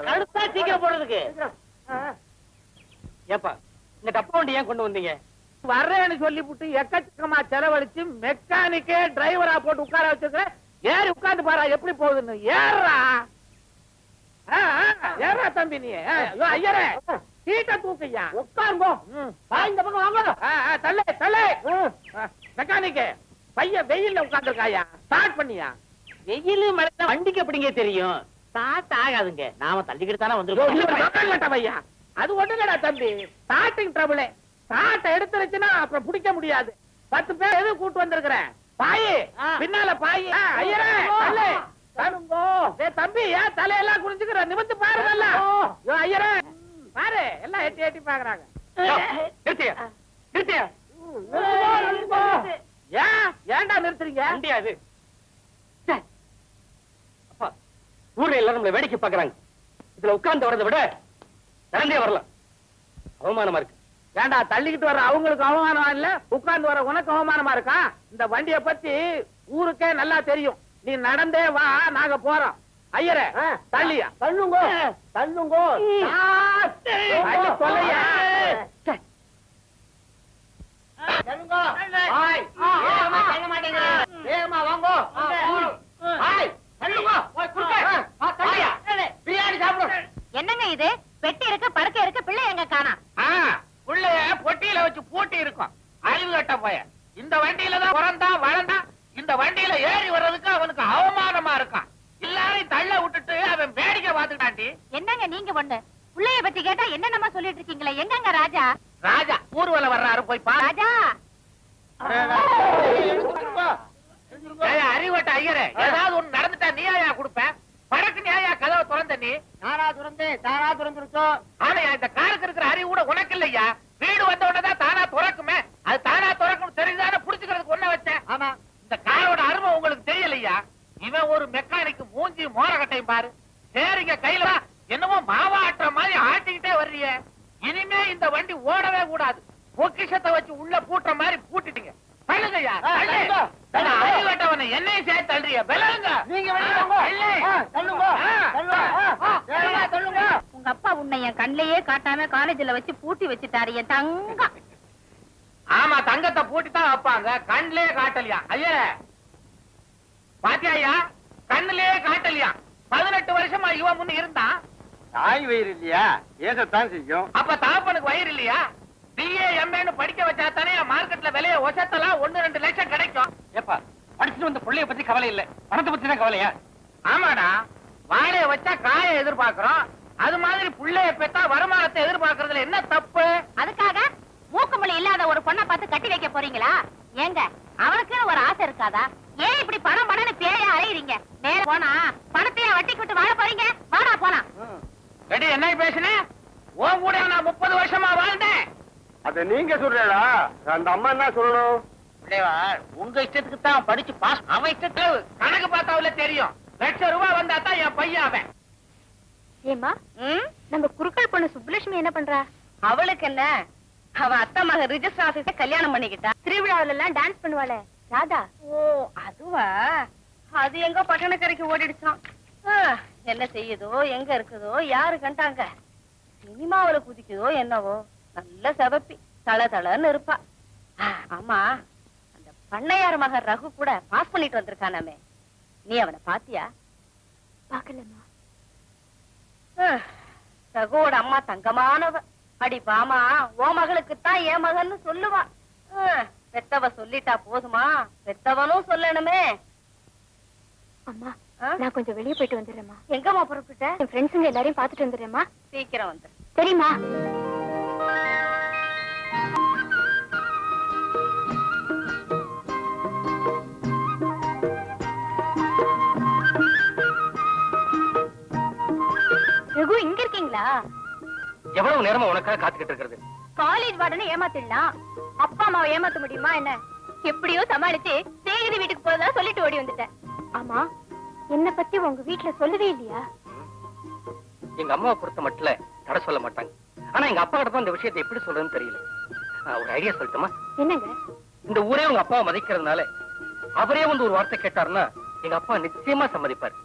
கழுத்தா சீக்கிரம் போடுறதுக்கு. ஏப்பா, இந்த டப்பா வண்டி ஏன் கொண்டு வந்தீங்க? வர்றேன்னு சொல்லிவிட்டு எக்கச்சக்கமா செலவழிச்சு மெக்கானிக்கே டிரைவரா போட்டு உட்கார வச்சிருக்க. ஏறி உட்கார்ந்து பாரா எப்படி போகுதுன்னு. ஏறா ஏறா தம்பி நீ. ஐயரே, சீட்டை தூக்கையா, உட்காருங்கோ. இந்த பக்கம் வாங்க. தள்ளு தள்ளு. மெக்கானிக்கு பையன் வெயில்ல உட்கார்ந்துருக்காயா, ஸ்டார்ட் பண்ணியா? வெயில் மழை வண்டிக்கு எப்படிங்க தெரியும்? ஸ்டார்ட் ஆகாதுங்க, நாம தள்ளிக்கிட்டு தானே வந்துருக்கோம். பையா, அது ஒண்ணுங்கடா தம்பி, ஸ்டார்டிங் ட்ரபிள். ஸ்டார்ட் எடுத்துருச்சுன்னா அப்புறம் பிடிக்க முடியாது. 10 பேர் எது கூட்டு வந்திருக்கிறேன். பாயி பின்னால பாயி. ஐயரே தம்பி, ஏன் தலையெல்லாம் குடிச்சுக்கிற? நிமிந்து பாருங்கல்ல. ஐயரே பாரு, எல்லாம் எட்டி எட்டி பாக்குறாங்க. ஏன்டா நிறுத்துறீங்க? முடியாது. ஊர்ல எல்லாரும் நம்மளை வேடிக்கை பாக்குறாங்க. இதுல உட்கார்ந்து வரதை விட நடந்தே வரலாம். அவமானமா இருக்கு. ஏண்டா, தள்ளிக்கிட்டு வர அவங்களுக்கு அவமானமா இல்ல, உட்கார்ந்து வர உனக்கு அவமானமா இருக்கா? இந்த வண்டிய பத்தி ஊருக்கே நல்லா தெரியும். நீ நடந்தே வா, நாங்க போறோம். ஐயரே தள்ளியா? தள்ளுங்கோ தள்ளுங்கோ. சொல்லையா? வேகமா வாங்கோ. பிரியாணி சாப்பிடும். என்னங்க இது? பெட்டி இருக்கு, படுக்கை இருக்கு, பிள்ளை எங்க காணா? புள்ளைய பொட்டியில வச்சு பூட்டி இருக்கும். அறிவு கட்ட போய இந்த வண்டியில தான் பிறந்தா வளர்ந்தா. இந்த வண்டியில ஏறி வர்றதுக்கு அவனுக்கு அவமானமா இருக்கான். எல்லாரையும் தள்ள விட்டுட்டு அவன் வேடிக்கை பார்த்துட்டாண்டி. என்னங்க நீங்க ஒண்ணு, பிள்ளைய பத்தி கேட்டா என்னென்னமா சொல்லிட்டு இருக்கீங்களே? எங்கங்க ராஜா? ராஜா ஊர்வலம் வர்றாரு, போய் பா. ராஜா அறிவட்ட ஐயரே, ஏதாவது ஒண்ணு நடந்துட்டா நீ ஆயா கொடுப்ப? படக்கு நீ ஆயா கதவை திறந்த? நீ தானா துறந்துருச்சோ. ஆனையா, இந்த காருக்கு இருக்கிற அறிவு கூட உனக்கு இல்லையா? வீடு வந்த உடனே தானா துறக்குமே, அது தானா துறக்கும் தெரிஞ்சானே புடிச்சுக்கிறதுக்கு ஒண்ண வச்சேன். ஆமா, இந்த காரோட அருமை உங்களுக்கு தெரியலையா? இவன் ஒரு மெக்கானிக், மூஞ்சி மோரகட்டையும் பாரு. சரிங்க, கையில வா. என்னமோ மாவா ஆட்டுற மாதிரி ஆட்டிக்கிட்டே வர்றிய. இனிமே இந்த வண்டி ஓடவே கூடாது. பொக்கிஷத்தை வச்சு உள்ள பூட்டுற மாதிரி பூட்டிட்டீங்க. தள்ளுங்கய்யா, அறிவட்டவனை என்னையும் சேர்த்து தள்ளுறிய. விலகுங்க. நீங்க உங்க அப்பா உன்னை என் கண்ணிலேயே காட்டாம காலேஜ்ல வச்சு பூட்டி வச்சுட்டாரு என் தங்கம். ஆமா, தங்கத்தை பூட்டித்தான் வைப்பாங்க, கண்ணிலே காட்டலையா? ஐயா பாத்தியா, கண்ணிலே காட்டலையா? 18 வருஷமா இவன் முன்ன இருந்தான். தாய் வயிறு இல்லையா, ஏசத்தான் செய்யும். அப்ப தாப்பனுக்கு வயிறு இல்லையா? BA MA படிக்க வச்சா தானே மார்க்கெட்ல விலைய ஒசத்தலாம் 1-2 லட்சம் கிடைக்கும். ஏப்பா, படிச்சுட்டு வந்த புள்ளைய பத்தி கவலை இல்ல, பணத்தை பத்தி தான் கவலையா? ஆமாடா, வாழைய வச்சா காய எதிர்பார்க்கிறோம். அது மாதிரி புள்ளைய பெத்தா வருமானத்தை எதிர்பார்க்கறதுல என்ன தப்பு? அதுக்காக மூக்குமொழி இல்லாத ஒரு பொண்ணை பார்த்து கட்டி வைக்க போறீங்களா? ஏங்க, அவனுக்கு ஒரு ஆசை இருக்காதா? ஏன் இப்படி பணம் பணம்னு பேய அலையுறீங்க? நேர போனா பணத்தையே வட்டிக்கு விட்டு வாழ போறீங்க. வாடா போலாம். ரெடி, என்ன பேசுனேன்? உன் கூட நான் 30 வருஷமா வாழ்ந்தேன். அத நீங்க சொல்றா, அந்த அம்மா என்ன சொல்லணும்? உங்க இஷ்டத்துக்கு தான் படிச்சு பாஸ். அவன் இஷ்டத்துக்கு கணக்கு பார்த்தாவில தெரியும். ₹1,00,000 வந்தா தான் என் பையன் அவன். ஏமா நம்ம குறுக்கள் பொண்ணு சுப்புலட்சுமி என்ன பண்றா? அவளுக்கு என்ன, அவ அத்தை மக ரிஜிஸ்டர் ஆபீஸ கல்யாணம் பண்ணிக்கிட்டா. திருவிழாவில எல்லாம் டான்ஸ் பண்ணுவாளே ராதா. ஓ, அதுவா? அது எங்க பட்டணக்கரைக்கு ஓடிடுச்சான். என்ன செய்யுதோ, எங்க இருக்குதோ, யாரு கண்டாங்க? சினிமாவுல குதிக்குதோ என்னவோ. நல்ல செவப்பி, தள தளன்னு இருப்பா. ஆமா, அந்த பண்ணையார் மகன் ரகு கூட பாஸ் பண்ணிட்டு வந்திருக்கானாமே, நீ அவனை பாத்தியா? பாக்கலமா. ரகுவோட அம்மா தங்கமானவ. அடி பாமா, ஓ மகளுக்குத்தான் என் மகன்னு சொல்லுவா. பெத்தவ சொல்லிட்டா போதுமா, பெத்தவனும் சொல்லணுமே. அம்மா, நான் கொஞ்சம் வெளியே போயிட்டு வந்துடுறேம்மா. எங்கம்மா புறப்பட்ட? என் ஃப்ரெண்ட்ஸுங்க எல்லாரையும் பாத்துட்டு வந்துடுறேம்மா. சீக்கிரம் வந்து. சரிம்மா. ரகு, இங்க இருக்கீங்களா? எவ்வளவு நேரமா உனக்காக காத்துக்கிட்டு இருக்கிறது? காலேஜ் வார்டனை ஏமாத்திடலாம், அப்பா அம்மாவை ஏமாத்த முடியுமா என்ன? எப்படியோ சமாளிச்சு சேகரி வீட்டுக்கு போறதா சொல்லிட்டு ஓடி வந்துட்டேன். ஆமா, என்ன பத்தி உங்க வீட்டுல சொல்லவே இல்லையா? எங்க அம்மாவை பொறுத்த மட்டும் தடை சொல்ல மாட்டாங்க. ஆனா எங்க அப்பா கிட்ட இந்த விஷயத்தை எப்படி சொல்றதுன்னு தெரியல. ஒரு ஐடியா சொல்லட்டுமா? என்னங்க? இந்த ஊரே உங்க அப்பாவை மதிக்கிறதுனால அவரே வந்து ஒரு வார்த்தை கேட்டாருன்னா எங்க அப்பா நிச்சயமா சம்மதிப்பார்.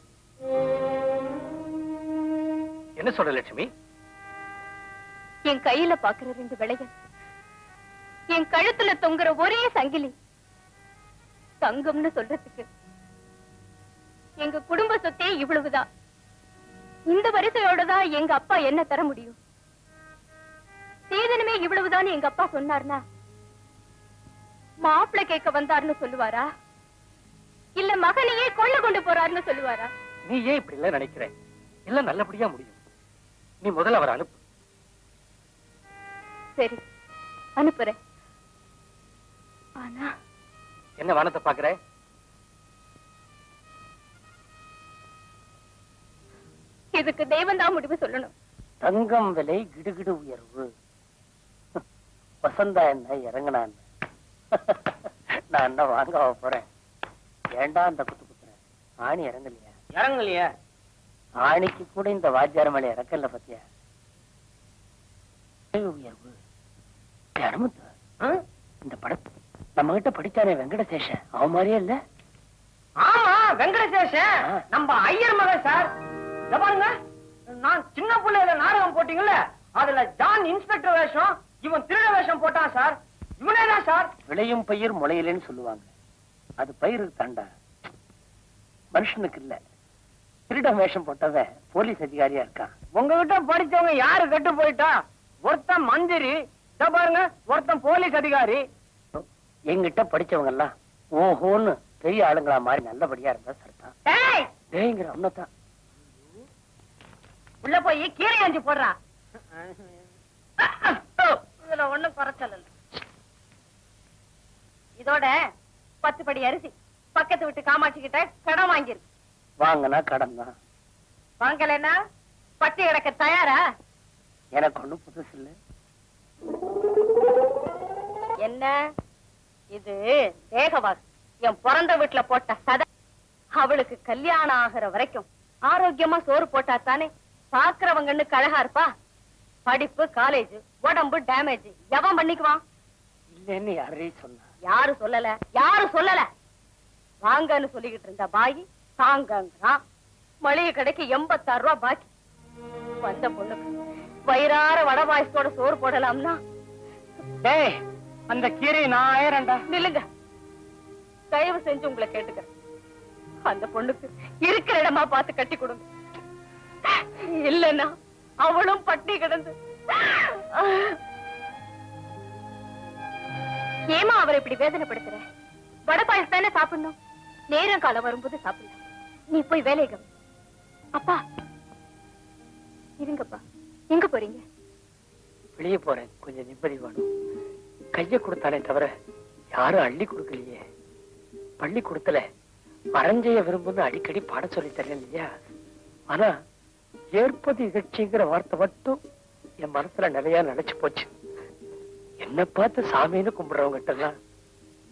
என்ன சொல்ற லட்சுமி? என் கையில பாக்குற 2 விளைகள், என் கழுத்துல தொங்குற ஒரே சங்கிலி தங்கம்னு சொல்றதுக்கு எங்க குடும்ப சொத்தே இவ்வளவுதான். இந்த வரிசையோடதான் எங்க அப்பா என்ன தர முடியும்? சீதனமே இவ்வளவுதான் எங்க அப்பா சொன்னார்னா மாப்பிள்ளை கேட்க வந்தாருன்னு சொல்லுவாரா, இல்ல மகனையே கொள்ள கொண்டு போறாருன்னு சொல்லுவாரா? நீ ஏன் இப்படி எல்லாம் நினைக்கிற? எல்லாம் நல்லபடியா முடியும். நீ முதல்ல அவரை அனுப்பு. சரி, அனுப்புறேன். ஆனா என்ன வானத்தை பாக்குற? இதுக்கு தெய்வம் தான் முடிவு சொல்லணும். தங்கம் விலை கிடுகிடு உயர்வு. வசந்தா என்ன இறங்கினா என்ன? நான் என்ன வாங்க போறேன்? ஏண்டா அந்த குத்து குத்துறேன்? ஆணி இறங்கலையா? இறங்கலையா? ஆணிக்கு கூட இந்த வாத்தியார மேல இறக்கல பத்தியா? உயர்வு. இந்த படத்தை நம்ம கிட்ட படிச்சானே வெங்கடசேஷன், அவன் மாதிரியே இல்ல? ஆமா, வெங்கடசேஷன் நம்ம ஐயர் மகன் சார். பாருங்க, நான் சின்ன பிள்ளையில நாடகம் போட்டீங்கல்ல, அதுல ஜான் இன்ஸ்பெக்டர் வேஷம், இவன் திருட வேஷம் போட்டான் சார். இவனேதான் சார். விளையும் பயிர் முளையிலேன்னு சொல்லுவாங்க. அது பயிருக்கு தாண்டா, மனுஷனுக்கு இல்ல. திருடம் வேஷம் போட்டவன் போலீஸ் அதிகாரியா இருக்கான். உங்ககிட்ட படிச்சவங்க யாரு கெட்டு போயிட்டா? ஒருத்தன் மந்திரி, பாருங்க, ஒருத்தன் போலீஸ் அதிகாரி. எங்கிட்ட படிச்சவங்க எல்லாம் ஓஹோன்னு பெரிய ஆளுங்களா மாதிரி நல்லபடியா இருந்தா சரிதான். டேய்ங்கிற அண்ணத்தான் உள்ள போய் கீரை ஆஞ்சி போடுறா. இதுல ஒண்ணும் குறைச்சல் இல்ல. இதோட 10 படி அரிசி பக்கத்து விட்டு காமாட்சி கிட்ட கடன் வாங்கிருக்கு. வாங்கினா கடன் தான், வாங்கலன்னா பட்டி கிடக்க தயாரா? எனக்கு ஒண்ணும் புதுசு இல்ல. என்ன இது? தேகவாஸ் என் பிறந்த வீட்டுல போட்ட சதை. அவளுக்கு கல்யாணம் ஆகிற வரைக்கும் ஆரோக்கியமா சோறு போட்டா தானே பாக்குறவங்கன்னு அழகா இருப்பா. படிப்பு காலேஜ் உடம்பு டேமேஜ் எவன் பண்ணிக்குவான்? இல்லன்னு யாரே சொன்னா? யாரும் சொல்லல. வாங்கன்னு சொல்லிக்கிட்டு இருந்த பாயி தாங்கங்கிறான். மளிகை கடைக்கு 86 ரூபாய் பாக்கி. வந்த பொண்ணுக்கு வயிறார வட பாயசத்தோட சோறு போடலாம்னா டேய், அந்த கீரை நான் ஆயிரண்டா. நில்லுங்க, தயவு செஞ்சு உங்களை கேட்டுக்க. அந்த பொண்ணுக்கு இருக்கிற இடமா பார்த்து கட்டி கொடுங்க. இல்லன்னா அவளும் பட்டி கிடந்து. ஏமா அவரை இப்படி வேதனைப்படுத்துற? வட பாயசம் தானே சாப்பிடணும். நேரம் காலம் வரும்போது சாப்பிடலாம். நீ போய் வேலைக்கு. அப்பா இருங்கப்பா. எங்க போறீங்க? வெளியே போறேன். கொஞ்சம் நிம்மதி வேணும். கைய கொடுத்தாலே தவிர யாரும் அள்ளி கொடுக்கலையே. பள்ளி கொடுத்தல பரஞ்செய்ய விரும்புன்னு அடிக்கடி பாட சொல்லி தரேன் இல்லையா? ஆனா ஏற்பது இகழ்ச்சிங்கிற வார்த்தை மட்டும் என் மனசுல நிறைய நினைச்சு போச்சு. என்ன பார்த்து சாமின்னு கும்பிடுறவங்கிட்ட எல்லாம்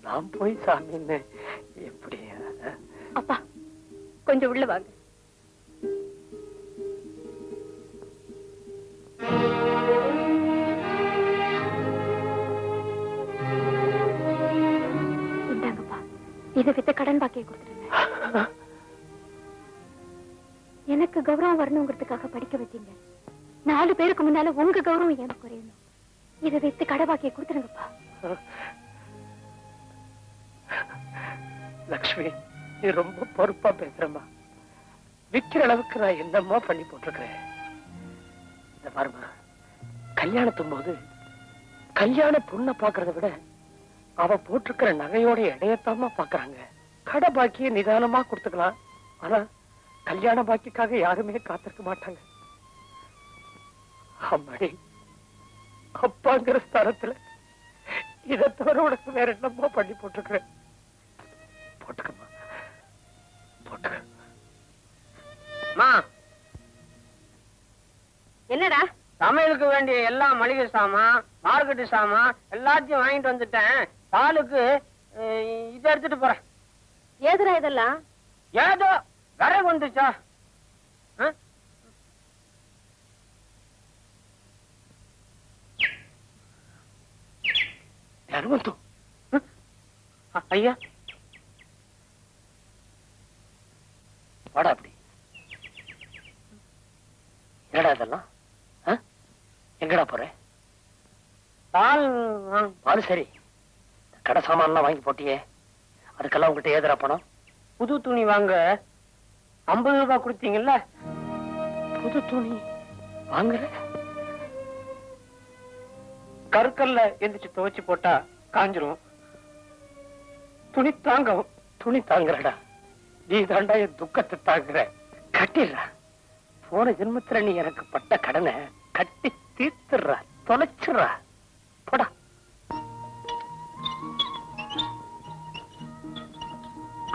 நான் போய் சாமின்னு எப்படி? அப்பா கொஞ்சம் உள்ள வாங்க. இந்தாங்கப்பா, இதை வித்த கடன் பாக்கியை கொடுத்துருங்க. எனக்கு கௌரவம் வரணுங்கிறதுக்காக படிக்க வச்சீங்க. 4 பேருக்கு முன்னால உங்க கௌரவம் எனக்கு குறையணும். இதை வித்து கடை பாக்கியை கொடுத்துருங்கப்பா. லக்ஷ்மி, நீ ரொம்ப பொறுப்பா பேசுறமா. விக்கிற அளவுக்கு நான் என்னம்மா பண்ணி போட்டிருக்கிறேன். இந்த பாருமா, கல்யாணத்தும் போது கல்யாண பொண்ணை பாக்குறத விட அவ போட்டிருக்கிற நகையோட இடையத்தாமா பாக்குறாங்க. கடை பாக்கிய நிதானமா கொடுத்துக்கலாம். ஆனா கல்யாண பாக்கிக்காக யாருமே காத்திருக்க மாட்டாங்க. அம்மாடி, அப்பாங்கிற ஸ்தானத்துல இதை தவிர உனக்கு வேற என்னமோ பண்ணி போட்டிருக்கிறேன். போட்டுக்கம்மா, போட்டுக்க. என்னடா? சமையலுக்கு வேண்டிய எல்லா மளிகை சாமான், மார்க்கெட்டு சாமான் எல்லாத்தையும் வாங்கிட்டு வந்துட்டேன். பாலுக்கு இதை எடுத்துட்டு போறேன். ஏதுரா இதெல்லாம்? ஏதோ விறகு வந்துச்சா? ஐயா வாடா அப்படி. என்னடா இதெல்லாம்? எங்கடா போற? பால் பால் சரி, கடை சாமான்லாம் வாங்கி போட்டியே, அதுக்கெல்லாம் உங்ககிட்ட ஏதுரா பணம்? புது துணி வாங்க 50 ரூபாய் கொடுத்தீங்கல்ல. புது துணி வாங்குற? கருக்கல்ல எந்திரிச்சு துவைச்சு போட்டா காஞ்சிரும். துணி தாங்கும். துணி தாங்குறடா. நீ தாண்டா என் துக்கத்தை தாங்குற. கட்டிடுறா. போன ஜென்மத்துல நீ எனக்கு பட்ட கடனை கட்டி தீர்த்துடுறா, தொலைச்சிடுறா. போடா.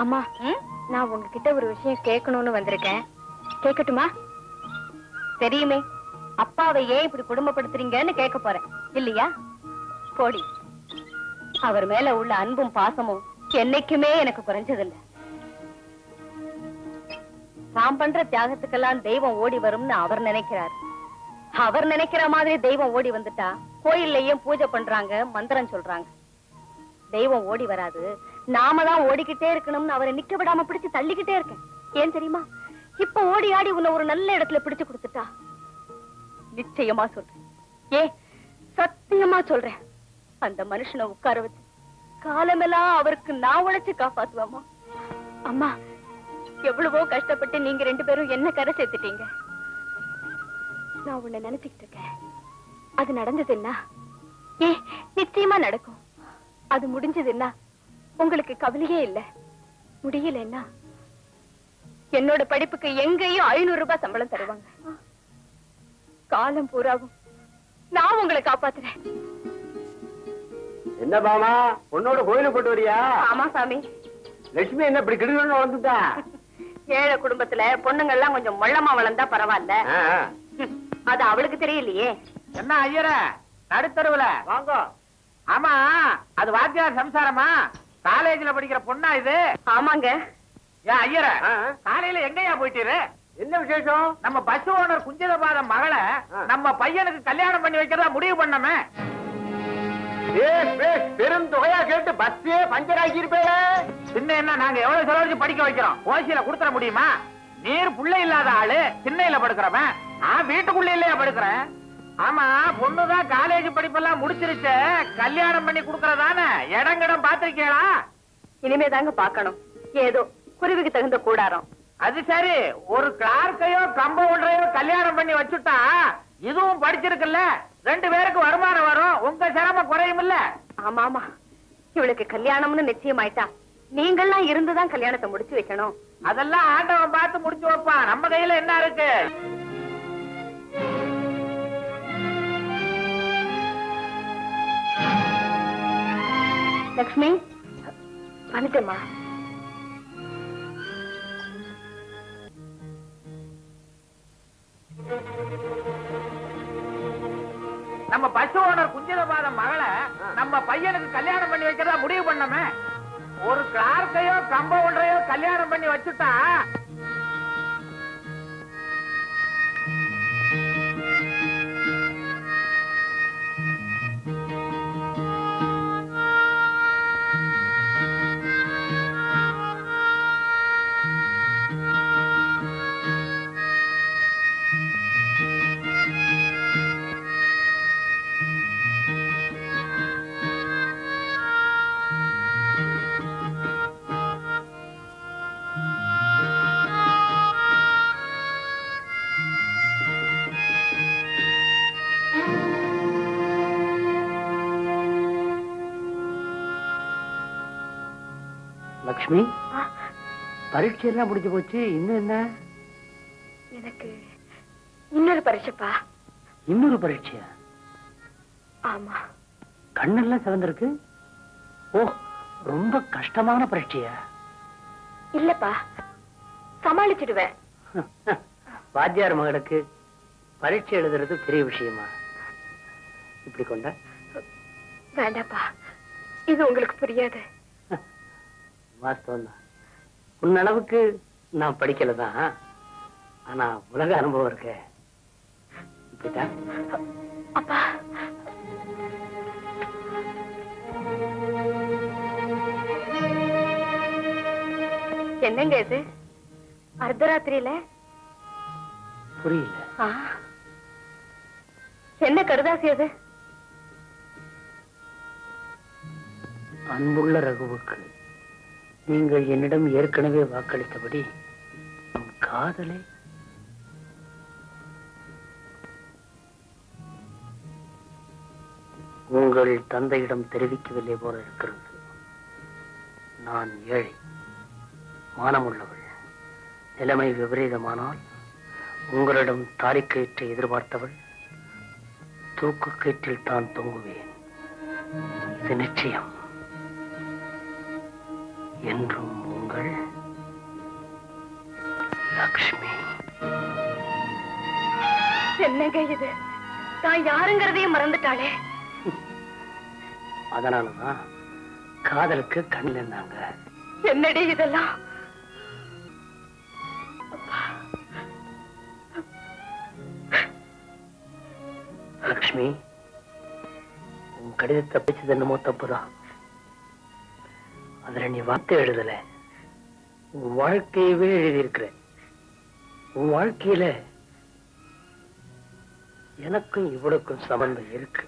அம்மா, நான் உங்ககிட்ட ஒரு விஷயம் கேட்கணும்னு வந்திருக்கேன். கேட்கட்டுமா? தெரியுமே, அப்பாவை ஏன் இப்படி குடும்பப்படுத்துறீங்கன்னு கேட்க போறேன் இல்லையா? போடி. அவர் மேல உள்ள அன்பும் பாசமும் என்னைக்குமே எனக்கு குறைஞ்சதில்லை. தாம் பண்ற தியாகத்துக்கெல்லாம் தெய்வம் ஓடி வரும்னு அவர் நினைக்கிறார். அவர் நினைக்கிற மாதிரி தெய்வம் ஓடி வந்துட்டா கோயில்லையும் பூஜை பண்றாங்க, மந்திரம் சொல்றாங்க. தெய்வம் ஓடி வராது, நாம தான் ஓடிக்கிட்டே இருக்கணும்னு அவரை நிக்க விடாம பிடிச்சு தள்ளிக்கிட்டே இருக்கேன். ஏன் தெரியுமா? இப்ப ஓடி ஆடி உன்னை ஒரு நல்ல இடத்துல பிடிச்சு கொடுத்துட்டா நிச்சயமா சொல்றேன், சத்தியமா சொல்றேன், அந்த மனுஷனை உட்கார வச்சு காலமெல்லாம் அவருக்கு நான் உழைச்சு காப்பாத்துவாமா. அம்மா, எவ்வளவோ கஷ்டப்பட்டு நீங்க 2 பேரும் என்ன கரை சேர்த்துட்டீங்க. நான் உன்னை நினைச்சுக்கிட்டு இருக்கேன். அது நடந்ததுன்னா நிச்சயமா நடக்கும். அது முடிஞ்சதுன்னா உங்களுக்கு கவலையே இல்ல. முடியலன்னா என்னோட படிப்புக்கு எங்கேயும் 500 ரூபாய் சம்பளம் தருவாங்க. காலம் பூராவும் நான் உங்களை காப்பாத்துறேன். என்ன பாமா, உன்னோட கோயிலுக்கு போட்டு வரியா? ஆமா சாமி. லட்சுமி என்ன இப்படி கிடுகிடுன்னு வளர்ந்துட்டா? ஏழை குடும்பத்துல பொண்ணுங்க எல்லாம் கொஞ்சம் மொள்ளமா வளர்ந்தா பரவாயில்ல. அது அவளுக்கு தெரியலையே. என்ன ஐயர நடுத்தருவுல வாங்க. ஆமா, அது வாத்தியார் சம்சாரமா? காலேஜ்ல படிக்கிற பொண்ணா இது? ஆமாங்க. ஏன் ஐயர காலையில எங்கயா போயிட்டீரு? என்ன விசேஷம்? நம்ம பஸ் ஓனர் குஞ்சிதபாதம் மகளை நம்ம பையனுக்கு கல்யாணம் பண்ணி வைக்கிறதா முடிவு பண்ணமே. பெரும் தொகையா கேட்டு பஸ்ஸே பஞ்சர் ஆகி இருப்பேன். சின்ன என்ன நாங்க எவ்வளவு செலவழிச்சு படிக்க வைக்கிறோம்? ஓசியில கொடுத்துட முடியுமா? நீர் புள்ள இல்லாத ஆளு திண்ணையில படுக்கிறவன், நான் வீட்டுக்குள்ள இல்லையா படுக்கிறேன்? ஆமா, பொண்ணுதான் காலேஜ் படிப்பெல்லாம் முடிச்சிருச்சு, கல்யாணம் பண்ணி குடுக்கறதானே இடங்கிடம் பாத்திருக்கீங்களா? இனிமே தாங்க பாக்கணும். ஏதோ குருவிக்கு தகுந்த கூடாரம். அது சரி, ஒரு கிளார்க்கையோ கம்பவுண்டரையோ கல்யாணம் பண்ணி வச்சுட்டா இதுவும் படிச்சிருக்குல்ல, 2 பேருக்கு வருமானம் வரும், உங்க சிரமம் குறையும் இல்ல? ஆமா ஆமா, இவளுக்கு கல்யாணம்னு நிச்சயமாயிட்டா நீங்கள்லாம் இருந்துதான் கல்யாணத்தை முடிச்சு வைக்கணும். அதெல்லாம் ஆண்டவன் பார்த்து முடிச்சு வைப்பான், நம்ம கையில என்ன இருக்கு? லக்ஷ்மி வந்துட்டேம்மா. நம்ம பஸ் ஓனர் குஞ்சிதபாதம் மகளை நம்ம பையனுக்கு கல்யாணம் பண்ணி வைக்கிறதா முடிவு பண்ணமே. ஒரு கிளார்க்கையோ கம்பவுண்டரையோ கல்யாணம் பண்ணி வச்சுட்டா லக்ஷ்மி, பரீட்சை எல்லாம் முடிஞ்சு போச்சு, இன்னும் என்ன? எனக்கு இன்னொரு பரீட்சைப்பா. இன்னொரு பரீட்சையா? ஆமா. கண்ணெல்லாம் சிவந்திருக்கு. ஓ, ரொம்ப கஷ்டமான பரீட்சையா? இல்லப்பா, சமாளிச்சிடுவேன். வாத்தியார் மகளுக்கு பரீட்சை எழுதுறது பெரிய விஷயமா? இப்படி கொண்ட வேண்டாப்பா, இது உங்களுக்கு புரியாது. வாஸ்தவம் தான். உன்னளவுக்கு நான் படிக்கலதான், ஆனா உலக அனுபவம் இருக்க. இப்படிதான். அப்பா, என்னங்க இது அர்த்தராத்திரியில? புரியல. என்ன கடுதாசி அது? அன்புள்ள ரகுவுக்கு நீங்கள் என்னிடம் ஏற்கனவே வாக்களித்தபடி நம் காதலை உங்கள் தந்தையிடம் தெரிவிக்கவில்லை போல இருக்கிறது. நான் ஏழை, மானமுள்ளவள். நிலைமை விபரீதமானால் உங்களிடம் தாலிக்கயிற்றை எதிர்பார்த்தவள் தூக்கு கயிற்றில் தான் தொங்குவேன். இது நிச்சயம். என்றும் உங்கள் லக்ஷ்மி. என்னங்க இது? தான் யாருங்கிறதையும் மறந்துட்டாளே. அதனாலதான் காதலுக்கு கண்ணில் இருந்தாங்க. என்னடி இதெல்லாம்? லக்ஷ்மி, உன் கடிதத்தை பிடிச்சது என்னமோ தப்புதான். அதுல நீ வார்த்தை எழுதல, உன் வாழ்க்கையவே எழுதியிருக்கிற. உன் வாழ்க்கையில எனக்கும் இவளுக்கும் சம்பந்தம் இருக்கு.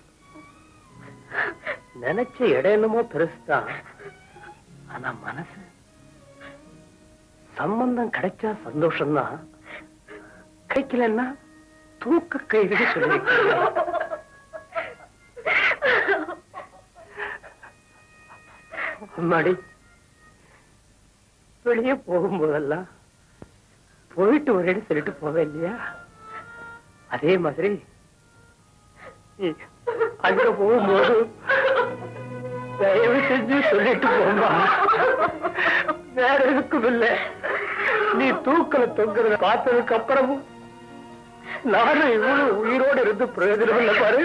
நினைச்ச இடம் என்னமோ பெருசுதான், ஆனா மனசு சம்பந்தம் கிடைச்சா சந்தோஷம்தான், கிடைக்கலன்னா தூக்க கைது சொல்லி. அம்மாடி, வெளியே போகும்போதெல்லாம் போயிட்டு வரேன்னு சொல்லிட்டு போவேன் இல்லையா? அதே மாதிரி அங்க போகும்போது தயவு செஞ்சு சொல்லிட்டு போமா. வேற எதுக்கும் இல்லை, நீ தூக்கல தொங்குறத பார்த்ததுக்கு அப்புறமும் நானும் இவனும் உயிரோடு இருந்து பிரயோஜனம் இல்ல பாரு.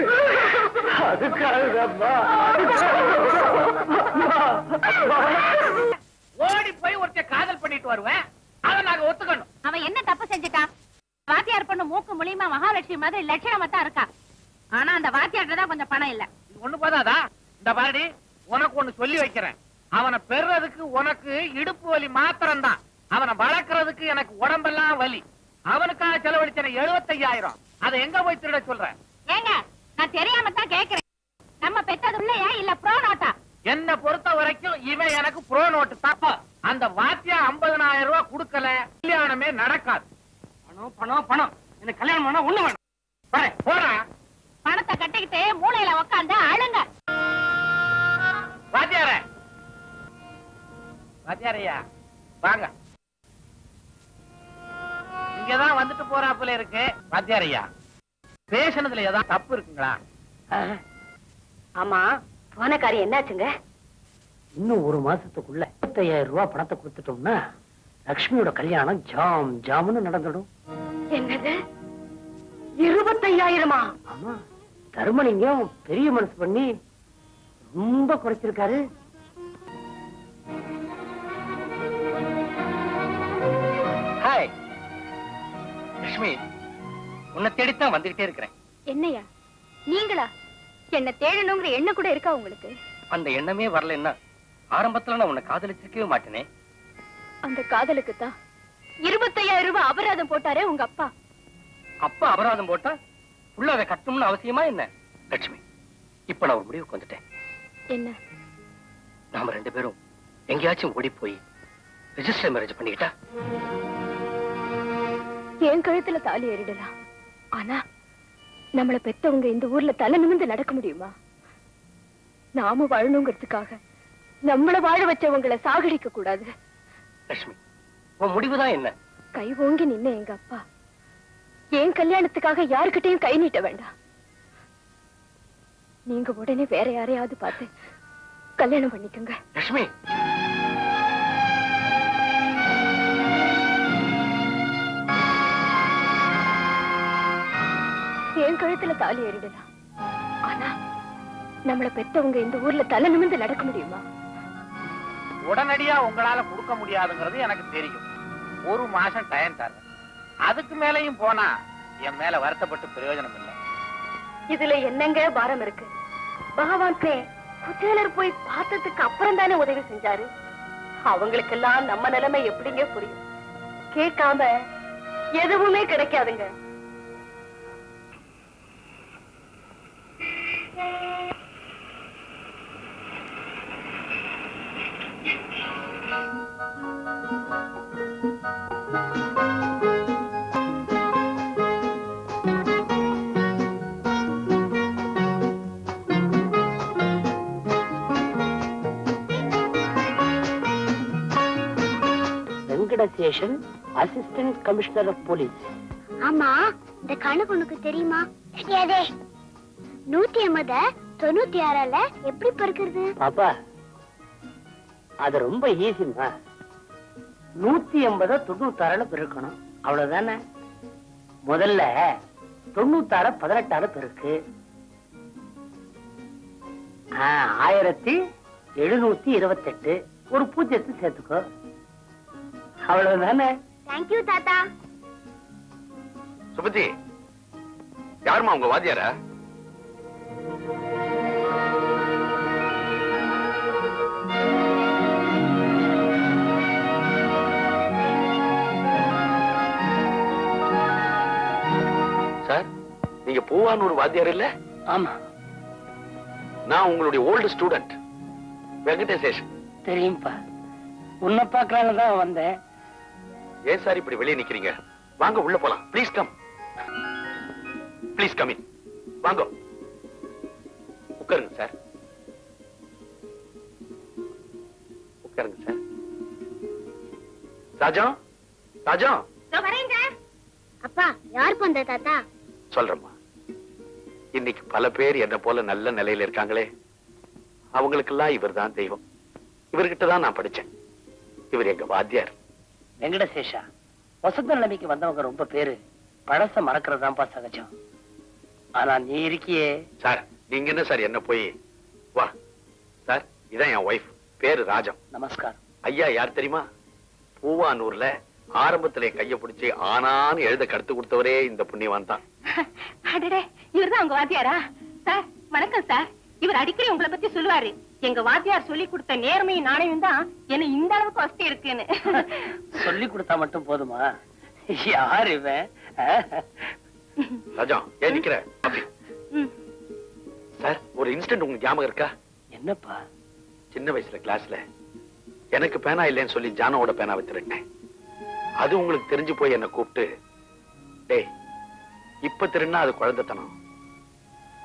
அதுக்காகதாம்மா. ஓடி போய் ஒருத்த காதல் பண்ணிட்டு வருவேன், அதை நாங்க ஒத்துக்கணும். அவன் என்ன தப்பு செஞ்சுட்டான்? வாத்தியார் பொண்ணு மூக்கு மூலியமா மகாலட்சுமி மாதிரி லட்சணமா தான் இருக்கா. ஆனா அந்த வாத்தியார்ட்ட தான் கொஞ்சம் பணம் இல்ல. இது ஒண்ணு போதாதா? இந்த பாரடி, உனக்கு ஒண்ணு சொல்லி வைக்கிறேன். அவனை பெறுறதுக்கு உனக்கு இடுப்பு வலி மாத்திரம் தான். அவனை வளர்க்கறதுக்கு எனக்கு உடம்பெல்லாம் வலி. அவனுக்காக செலவழிச்சன 75,000. அதை எங்க போய் திருட சொல்ற? ஏங்க, நான் தெரியாம தான் கேக்குறேன். நம்ம பெத்தது இல்லையா இல்ல ப்ரோ நோட்டா? என்ன பொறுத்த வரைக்கும் இவன் எனக்கு ப்ரோ நோட்டு தப்ப. அந்த வாத்தியா 50,000 ரூபாய் கொடுக்கல, கல்யாணமே நடக்காது. பணம் பணம் பணம். எனக்கு கல்யாணம் பண்ணா ஒண்ணு வேணும். போடா பணத்தை கட்டிக்கிட்டு மூளையில உக்காந்து அழுங்க. வாத்தியார, வாத்தியாரையா வாங்க. இங்கதான் வந்துட்டு போறாப்புல இருக்கு. வாத்தியாரையா, பேசினதுல ஏதாவது தப்பு இருக்குங்களா? ஆமா, போன காரியம் என்னாச்சுங்க? இன்னும் ஒரு மாசத்துக்குள்ள 25,000 ரூபாய் பணத்தை கொடுத்துட்டோம்னா லட்சுமியோட கல்யாணம் ஜாம் ஜாமுன்னு நடந்துடும். என்னது, 25,000? ஆமா, தர்மலிங்கம் பெரிய மனசு பண்ணி ரொம்ப குறைச்சிருக்காரு. ஹாய் லட்சுமி, உன்னை தேடித்தான் வந்துகிட்டே இருக்கிறேன். என்னையா நீங்களா? என்ன தேடணுங்கிற எண்ணம் கூட இருக்கா உங்களுக்கு? அந்த எண்ணமே வரலன்னா ஆரம்பத்துல நான் உன்னை காதலிச்சிருக்கவே மாட்டேனே. அந்த காதலுக்கு தான் 25,000 ரூபாய் அபராதம் போட்டாரே உங்க அப்பா. அப்பா அபராதம் போட்டா உள்ள அதை கட்டணும்னு அவசியமா என்ன? லட்சுமி, இப்ப நான் ஒரு முடிவுக்கு வந்துட்டேன். என்ன? நாம 2 பேரும் எங்கேயாச்சும் ஓடி போய் ரெஜிஸ்டர் மேரேஜ் பண்ணிக்கிட்டா? என் கழுத்துல தாலி ஏறிடலாம். ஆனா நம்மள பெத்தவங்க இந்த ஊர்ல தலை நிமிர்ந்து நடக்க முடியுமா? நாம வாழணுங்கிறதுக்காக நம்மள வாழ வச்சவங்களை சாகடிக்க கூடாது. லட்சுமி, உன் முடிவுதான் என்ன? கை ஓங்கி நின்ன எங்க அப்பா என் கல்யாணத்துக்காக யாருக்கிட்டையும் கை நீட்ட வேண்டாம். நீங்க உடனே வேற யாரையாவது பார்த்து கல்யாணம் பண்ணிக்கோங்க. லட்சுமி, என் கழுத்துல தாலி ஏறிடலாம். ஆனா நம்மள பெத்தவங்க இந்த ஊர்ல தலை நிமிர்ந்து நடக்க முடியுமா? உடனடியா உங்களால கொடுக்க முடியாதுங்கிறது எனக்கு தெரியும். 1 மாசம் டைம் தரேன். அதுக்கு மேலையும் போனா என் மேல வருத்தப்பட்டு பிரயோஜனம் இல்லை. இதுல என்னங்க பாரம் இருக்கு? பகவான் குச்சேலர் போய் பார்த்ததுக்கு அப்புறம் தானே உதவி செஞ்சாரு. அவங்களுக்கெல்லாம் நம்ம நிலைமை எப்படிங்க புரியும்? கேட்காம எதுவுமே கிடைக்காதுங்க. வெங்கடசேஷன், அசிஸ்டன்ட் கமிஷனர் ஆஃப் போலீஸ். ஆமா, இந்த கணக்கு உனக்கு தெரியுமா? தெரியாதே. 180 96 எப்படி பெருக்கிறது? பாப்பா, அது ரொம்ப ஈஸிமா. 180 96 பெருக்கணும், அவ்வளவுதானே. முதல்ல 96 18 பெருக்கு. 1728 ஒரு பூஜ்ஜியத்தை சேர்த்துக்கோ, அவ்வளவுதானே. தேங்க்யூ தாத்தா. சுபதி, யாருமா உங்க வாத்தியாரா? சார், நீங்க பூவான் ஒரு வாத்தியார் இல்ல? ஆமா, நான் உங்களுடைய ஓல்டு ஸ்டூடெண்ட் வெங்கடேசேஷன். தெரியும்பா, உன்னை பார்க்கலான்னு தான் வந்தேன். ஏன் சார் இப்படி வெளியே நிக்கிறீங்க? வாங்க உள்ள போலாம். Please come. Please come in. வாங்க உட்காருங்க சார். உட்காருங்க சார். ராஜா, ராஜா. அப்பா, யார் பண்ற தாத்தா? சொல்றேம்மா, இன்னைக்கு பல பேர் என்ன போல நல்ல நிலையில இருக்காங்களே, அவங்களுக்கெல்லாம் இவர் தான் தெய்வம். இவர்கிட்ட தான் நான் படிச்சேன். இவர் எங்க வாத்தியார். வெங்கடசேஷா, வசந்த நிலைமைக்கு வந்தவங்க ரொம்ப பேரு பழச மறக்கிறதுதான்ப்பா சகஜம். ஆனா நீ இருக்கியே. சார் நீங்க என்ன சார் என்ன போய் வா சார், இதான் என் ஒய்ஃப், பேரு ராஜம். நமஸ்காரம். ஐயா யார் தெரியுமா? பூவானூர்ல ஆரம்பத்துல என் கைய பிடிச்சி ஆனான்னு எழுத கடுத்து கொடுத்தவரே இந்த புண்ணியவான் தான். அடடே, இவர்தான் உங்க வாத்தியாரா? சார் வணக்கம் சார். இவர் அடிக்கடி உங்களை பத்தி சொல்லுவாரு. எங்க வாத்தியார் சொல்லி கொடுத்த நேர்மையும் நாணயம் தான் என்ன இந்த அளவுக்கு வசதி இருக்குன்னு. சொல்லி கொடுத்தா மட்டும் போதுமா? யார் இவன்? ராஜா ஏன் நிக்கிற? சார் ஒரு இன்சிடென்ட் உங்களுக்கு ஞாபகம் இருக்கா? என்னப்பா? சின்ன வயசுல கிளாஸ்ல எனக்கு பேனா இல்லைன்னு சொல்லி ஜானோட பேனா திருட்டேன். அது உங்களுக்கு தெரிஞ்சு போய் என்ன கூப்பிட்டு, டேய் இப்ப திருன்னா அது குழந்தைத்தனம்,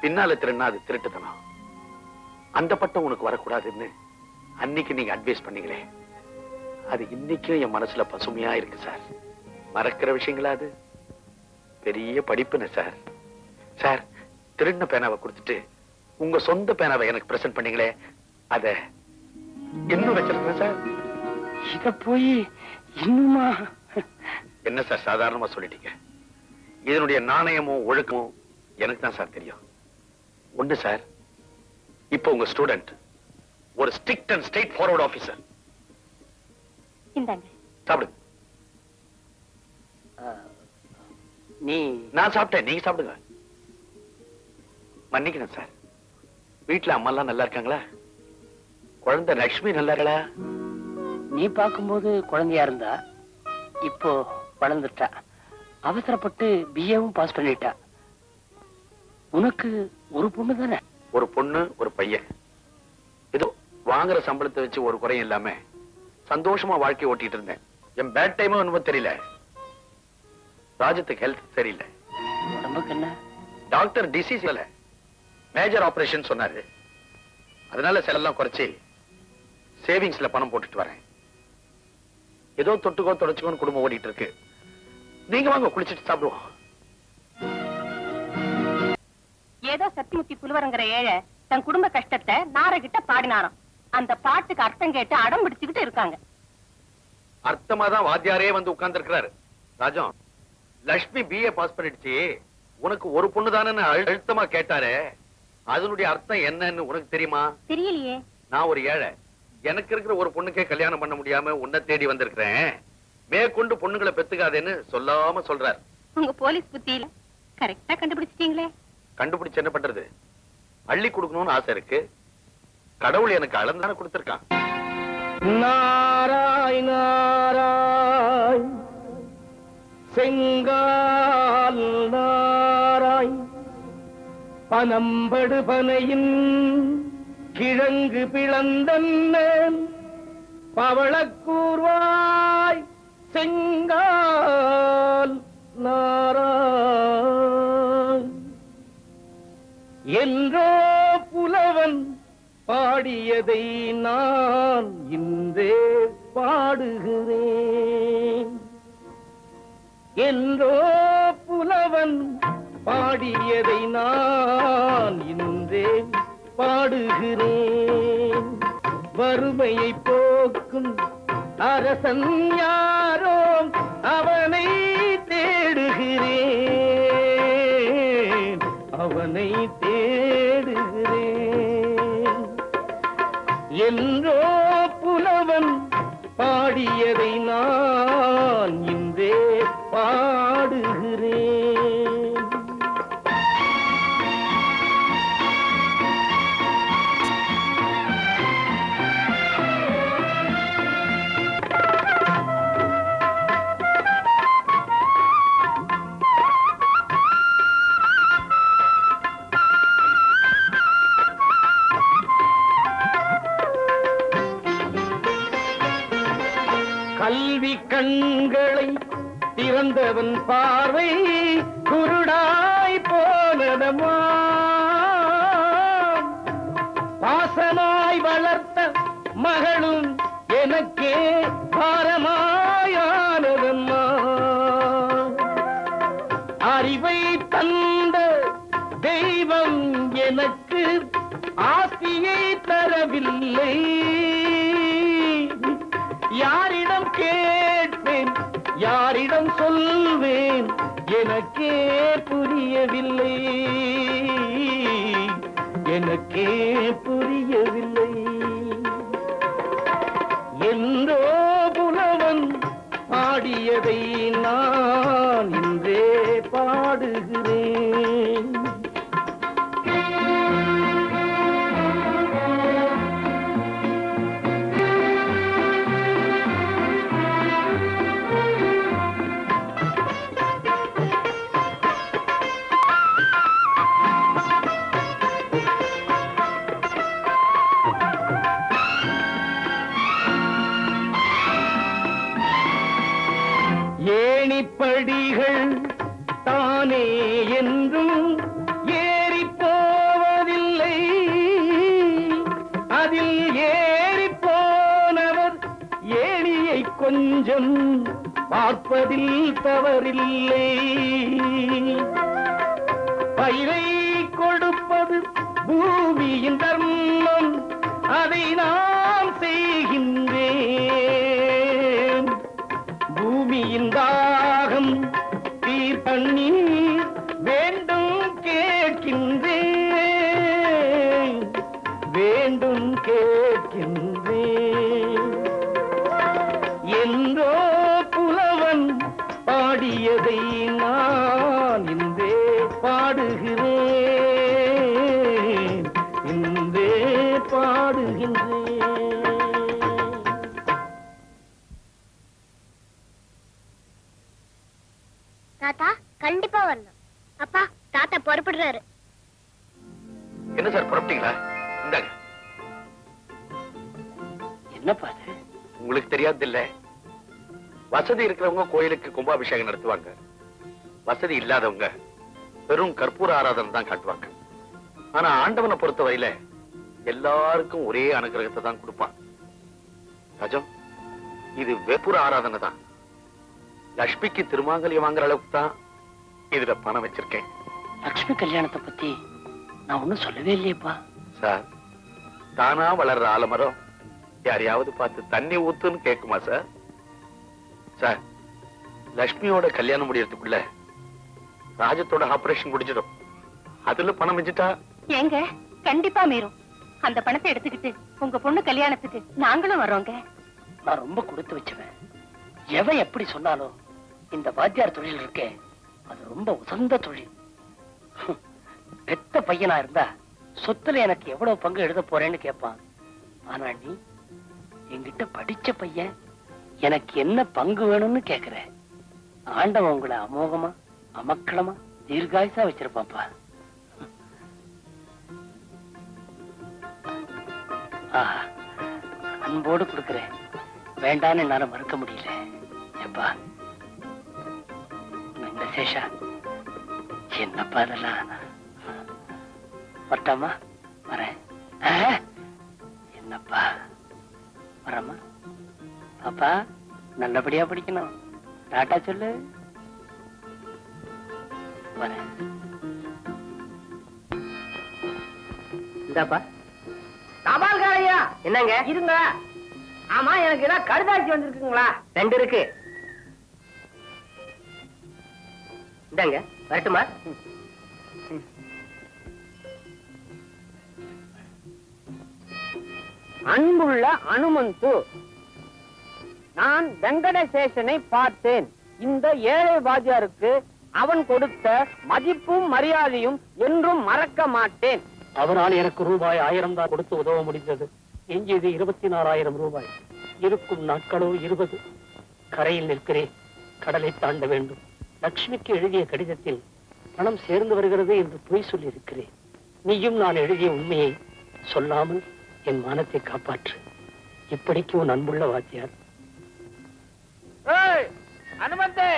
பின்னால திருன்னா அது திருட்டுத்தனம், அந்த பட்டம் உனக்கு வரக்கூடாதுன்னு அன்னைக்கு நீங்க அட்வைஸ் பண்ணீங்களே, அது இன்னைக்கும் என் மனசுல பசுமையா இருக்கு சார். மறக்கிற விஷயங்களா அது? பெரிய படிப்புன்னு சார். சார் திருண்ண பேனாவை கொடுத்துட்டு உங்க சொந்த பேனாவை எனக்கு பிரசன்ட் பண்ணீங்களே, அத இன்னும் வச்சிருக்கேன் சார். இத போய் இன்னுமா? என்ன சார் சாதாரணமா சொல்லிட்டீங்க? இதனுடைய நாணயமும் ஒழுக்கமும் எனக்கு தான் சார் தெரியும். ஒண்ணு சார், இப்ப உங்க ஸ்டூடெண்ட் ஒரு strict and straight forward officer. இந்தாங்க சாப்பிடுங்க. நீ? நான் சாப்பிட்டேன், நீங்க சாப்பிடுங்க. மன்னிக்கணும் சார். வீட்டுல அம்மா எல்லாம் நல்லா இருக்காங்களா? குழந்தை லட்சுமி நல்லா இருக்கா? நீ பார்க்கும்போது குழந்தையா இருந்தா, இப்போ வளர்ந்துட்டா. அவசரப்பட்டு பிஏவும் பாஸ் பண்ணிட்டா. உனக்கு ஒரு பொண்ணு தானே? ஒரு பொண்ணு ஒரு பையன். ஏதோ வாங்குற சம்பளத்தை வச்சு ஒரு குறையும் இல்லாம சந்தோஷமா வாழ்க்கை ஓட்டிட்டு இருந்தேன். என் பேட் டைமும் ஒண்ணும் தெரியல. ராஜத்துக்கு ஹெல்த் சரியில்லை. உடம்புக்கு என்ன? டாக்டர் டிசீஸ் இல்ல, மேஜர் ஆபரேஷன் சொன்னாரு. அதனால செலெல்லாம் குறைச்சி சேவிங்ஸ்ல பணம் போட்டுட்டு வரேன். ஏதோ தொட்டுக்கோ தொடச்சுக்கோன்னு குடும்பம் ஓடிட்டு இருக்கு. நீங்க வாங்க குளிச்சுட்டு சாப்பிடுவோம். ஏதோ சத்திமுத்தி புலுவரங்கிற ஏழை தன் குடும்ப கஷ்டத்தை நாரகிட்ட பாடினாராம். அந்த பாட்டுக்கு அர்த்தம் கேட்டு அடம் பிடிச்சுக்கிட்டு இருக்காங்க. அர்த்தமா தான் வாத்தியாரே வந்து உட்கார்ந்து இருக்கிறாரு. ராஜம், லட்சுமி பிஏ பாஸ் பண்ணிடுச்சு, உனக்கு ஒரு பொண்ணு தானே அழுத்தமா கேட்டாரு. அதனுடைய அர்த்தம் என்னன்னு உனக்கு தெரியுமா? தெரியலையே. நான் ஒரு ஏழை, எனக்கு இருக்கிற ஒரு பொண்ணுக்கே கல்யாணம் பண்ண முடியாம உன்னை தேடி வந்திருக்கிறேன். மேற்கொண்டு பொண்ணுங்களை பெத்துக்காதேன்னு சொல்லாம சொல்றாரு. உங்க போலீஸ் புத்தியில கரெக்டா கண்டுபிடிச்சிட்டீங்களே. கண்டுபிடிச்சு என்ன பண்றது? அள்ளி கொடுக்கணும்னு ஆசை இருக்கு. கடவுள் எனக்கு அளந்தானே கொடுத்திருக்கான். நாராய் நாராய் செங்கால் நாராய் பனம்படு பனையின் கிழங்கு பிளந்தன்னேன் பவளக்கூர்வாய் செங்கால் நாராய் என்றோ புலவன் பாடியதை நான் இன்றே பாடுகிறேன். என்றோ புலவன் பாடியதை நான் இன்றே பாடுகிறேன். வறுமையை போக்கும் அரசன் யாரோ அவனை தேடுகிறேன், அவனை தேடுகிறேன். என்றோ புலவன் பாடியதை நான் இன்றே பாடுகிறேன். கல்வி கண்களை திறந்தவன் பார்வை குருடாய் போனதமா, பாசனாய் வளர்த்த மகளும் எனக்கே பாரமாயானதம்மா. அறிவை தந்த தெய்வம் எனக்கு ஆஸ்தியை தரவில்லை. யாரிடம் கேட்பேன் சொல்வேன் எனக்கே புரியவில்லை, எனக்கே புரியவில்லை. என்றோ புலவன் பாடியதை நான் இன்றே பாடுகிறேன். ஏணிப்படிகள் தானே என்றும் ஏறி போவதில்லை, அதில் ஏறி போனவர் ஏணியை கொஞ்சம் பார்ப்பதில் தவறில்லை. பயிரை கொடுப்பது பூமியின் தர்மம், அதை நான் செய்கின்றேன். பூமியின் தாகம் தீர் தண்ணீர் வேண்டும் கேட்கின்றேன், வேண்டும் கேட்கின்றேன். என்றோ புலவன் பாடியதை நான் இன்றே பாடுகிறேன், இன்றே பாடுகின்றேன். தாத்தா கண்டிப்பா வரணும். அப்பா தாத்தா புறப்படுறாரு. என்ன சார் புறப்பட்டீங்களா? இந்தாங்க. என்னப்பா அது? உங்களுக்கு தெரியாது இல்ல, வசதி இருக்கிறவங்க கோயிலுக்கு கும்பாபிஷேகம் நடத்துவாங்க, வசதி இல்லாதவங்க வெறும் கற்பூர ஆராதனை தான் காட்டுவாங்க. ஆனா ஆண்டவனை பொறுத்த வரையில எல்லாருக்கும் ஒரே அனுகிரகத்தை தான் கொடுப்பான். ராஜம், இது வெப்புற ஆராதனை தான். லட்சுமிக்கு திருமாங்கல்யம் வாங்குற அளவுக்கு தான் இதுல பணம் வச்சிருக்கேன். லட்சுமி கல்யாணத்தை பத்தி நான் ஒண்ணும் சொல்லவே இல்லையப்பா. சார், தானா வளர்ற ஆலமரம் யாரையாவது பார்த்து தண்ணி ஊத்துன்னு கேக்குமா சார்? சார், லட்சுமியோட கல்யாணம் முடியறதுக்குள்ள ராஜத்தோட ஆபரேஷன் முடிஞ்சிடும். அதுல பணம் வச்சுட்டா ஏங்க கண்டிப்பா மீறும். அந்த பணத்தை எடுத்துக்கிட்டு உங்க பொண்ணு கல்யாணத்துக்கு நாங்களும் வரோங்க. நான் ரொம்ப கொடுத்து வச்சுவேன். எவன் எப்படி சொன்னாலும் இந்த வாத்தியார் தொழில் இருக்கே, அது ரொம்ப உசந்த தொழில். பெத்த பையனா இருந்தா சொத்துல எனக்கு எவ்வளவு பங்கு எழுத போறேன்னு கேட்பான். ஆனா நீ என்கிட்ட படிச்ச பையன், எனக்கு என்ன பங்கு வேணும்னு கேக்குற. ஆண்டவன் உங்களை அமோகமா அமக்களமா தீர்காயுசா வச்சிருப்பாப்பா. அன்போடு கொடுக்கிறேன், வேண்டான்னு என்னால மறுக்க முடியல. ஏப்பா இந்த சேஷா, என்னப்பா அதெல்லாம்? வரட்டாமா? வரேன். என்னப்பா வரமா? பாப்பா நல்லபடியா படிக்கணும். டாட்டா சொல்லு. வரேன். இந்தாப்பா தபால்காரையா என்னங்க? இருங்க. ஆமா, எனக்கு ஏதாவது கடுதாசி வந்திருக்குங்களா? 2 இருக்கு. இந்தாங்க, வரட்டுமா? அன்புள்ள அனுமந்து, நான் வெங்கடசேஷனை பார்த்தேன். இந்த ஏழை வாத்தியாருக்கு அவன் கொடுத்த மதிப்பும் மரியாதையும் என்றும் மறக்க மாட்டேன். அவரால் எனக்கு ரூபாய் 1000 தான் கொடுத்து உதவ முடிந்தது. எஞ்சியது 24,000 ரூபாய். இருக்கும் நாட்களோ 20. கரையில் நிற்கிறேன், கடலை தாண்ட வேண்டும். லட்சுமிக்கு எழுதிய கடிதத்தில் பணம் சேர்ந்து வருகிறது என்று பொய் சொல்லி இருக்கிறேன். நீயும் நான் எழுதிய உண்மையை சொல்லாமல் என் மானத்தை காப்பாற்று. இப்படிக்கு உன் அன்புள்ள வாத்தியார். அனுமந்தே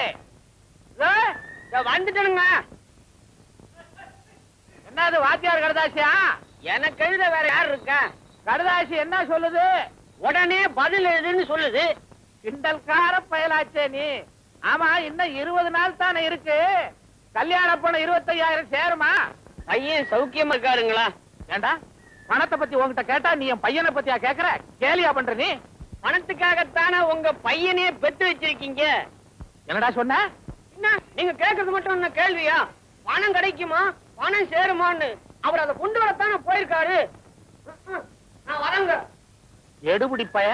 வந்துட்டனுங்க. என்னது வாத்தியார் கடுதாசியா? எனக்கு எழுத வேற யார் இருக்கா? கடுதாசி என்ன சொல்லுது? உடனே பதில் எழுதுன்னு சொல்லுது. கிண்டல்கார பயலாச்சே நீ. ஆமா, இன்னும் 20 நாள் தானே இருக்கு. கல்யாண பணம் 25,000 சேருமா? பையன் சௌக்கியமா இருக்காருங்களா? ஏண்டா, பணத்தை பத்தி உங்ககிட்ட கேட்டா நீ என் பையனை பத்தியா கேக்குற? கேலியா பண்ற நீ? பணத்துக்காகத்தானே உங்க பையனே பெத்து வச்சிருக்கீங்க. என்னடா சொன்ன? என்ன நீங்க கேக்குறது மட்டும் என்ன கேள்வியா? பணம் கிடைக்குமா, பணம் சேருமான்னு அவர் அதை கொண்டு வரத்தானே போயிருக்காரு. நான் வரங்க. எடுபடி பய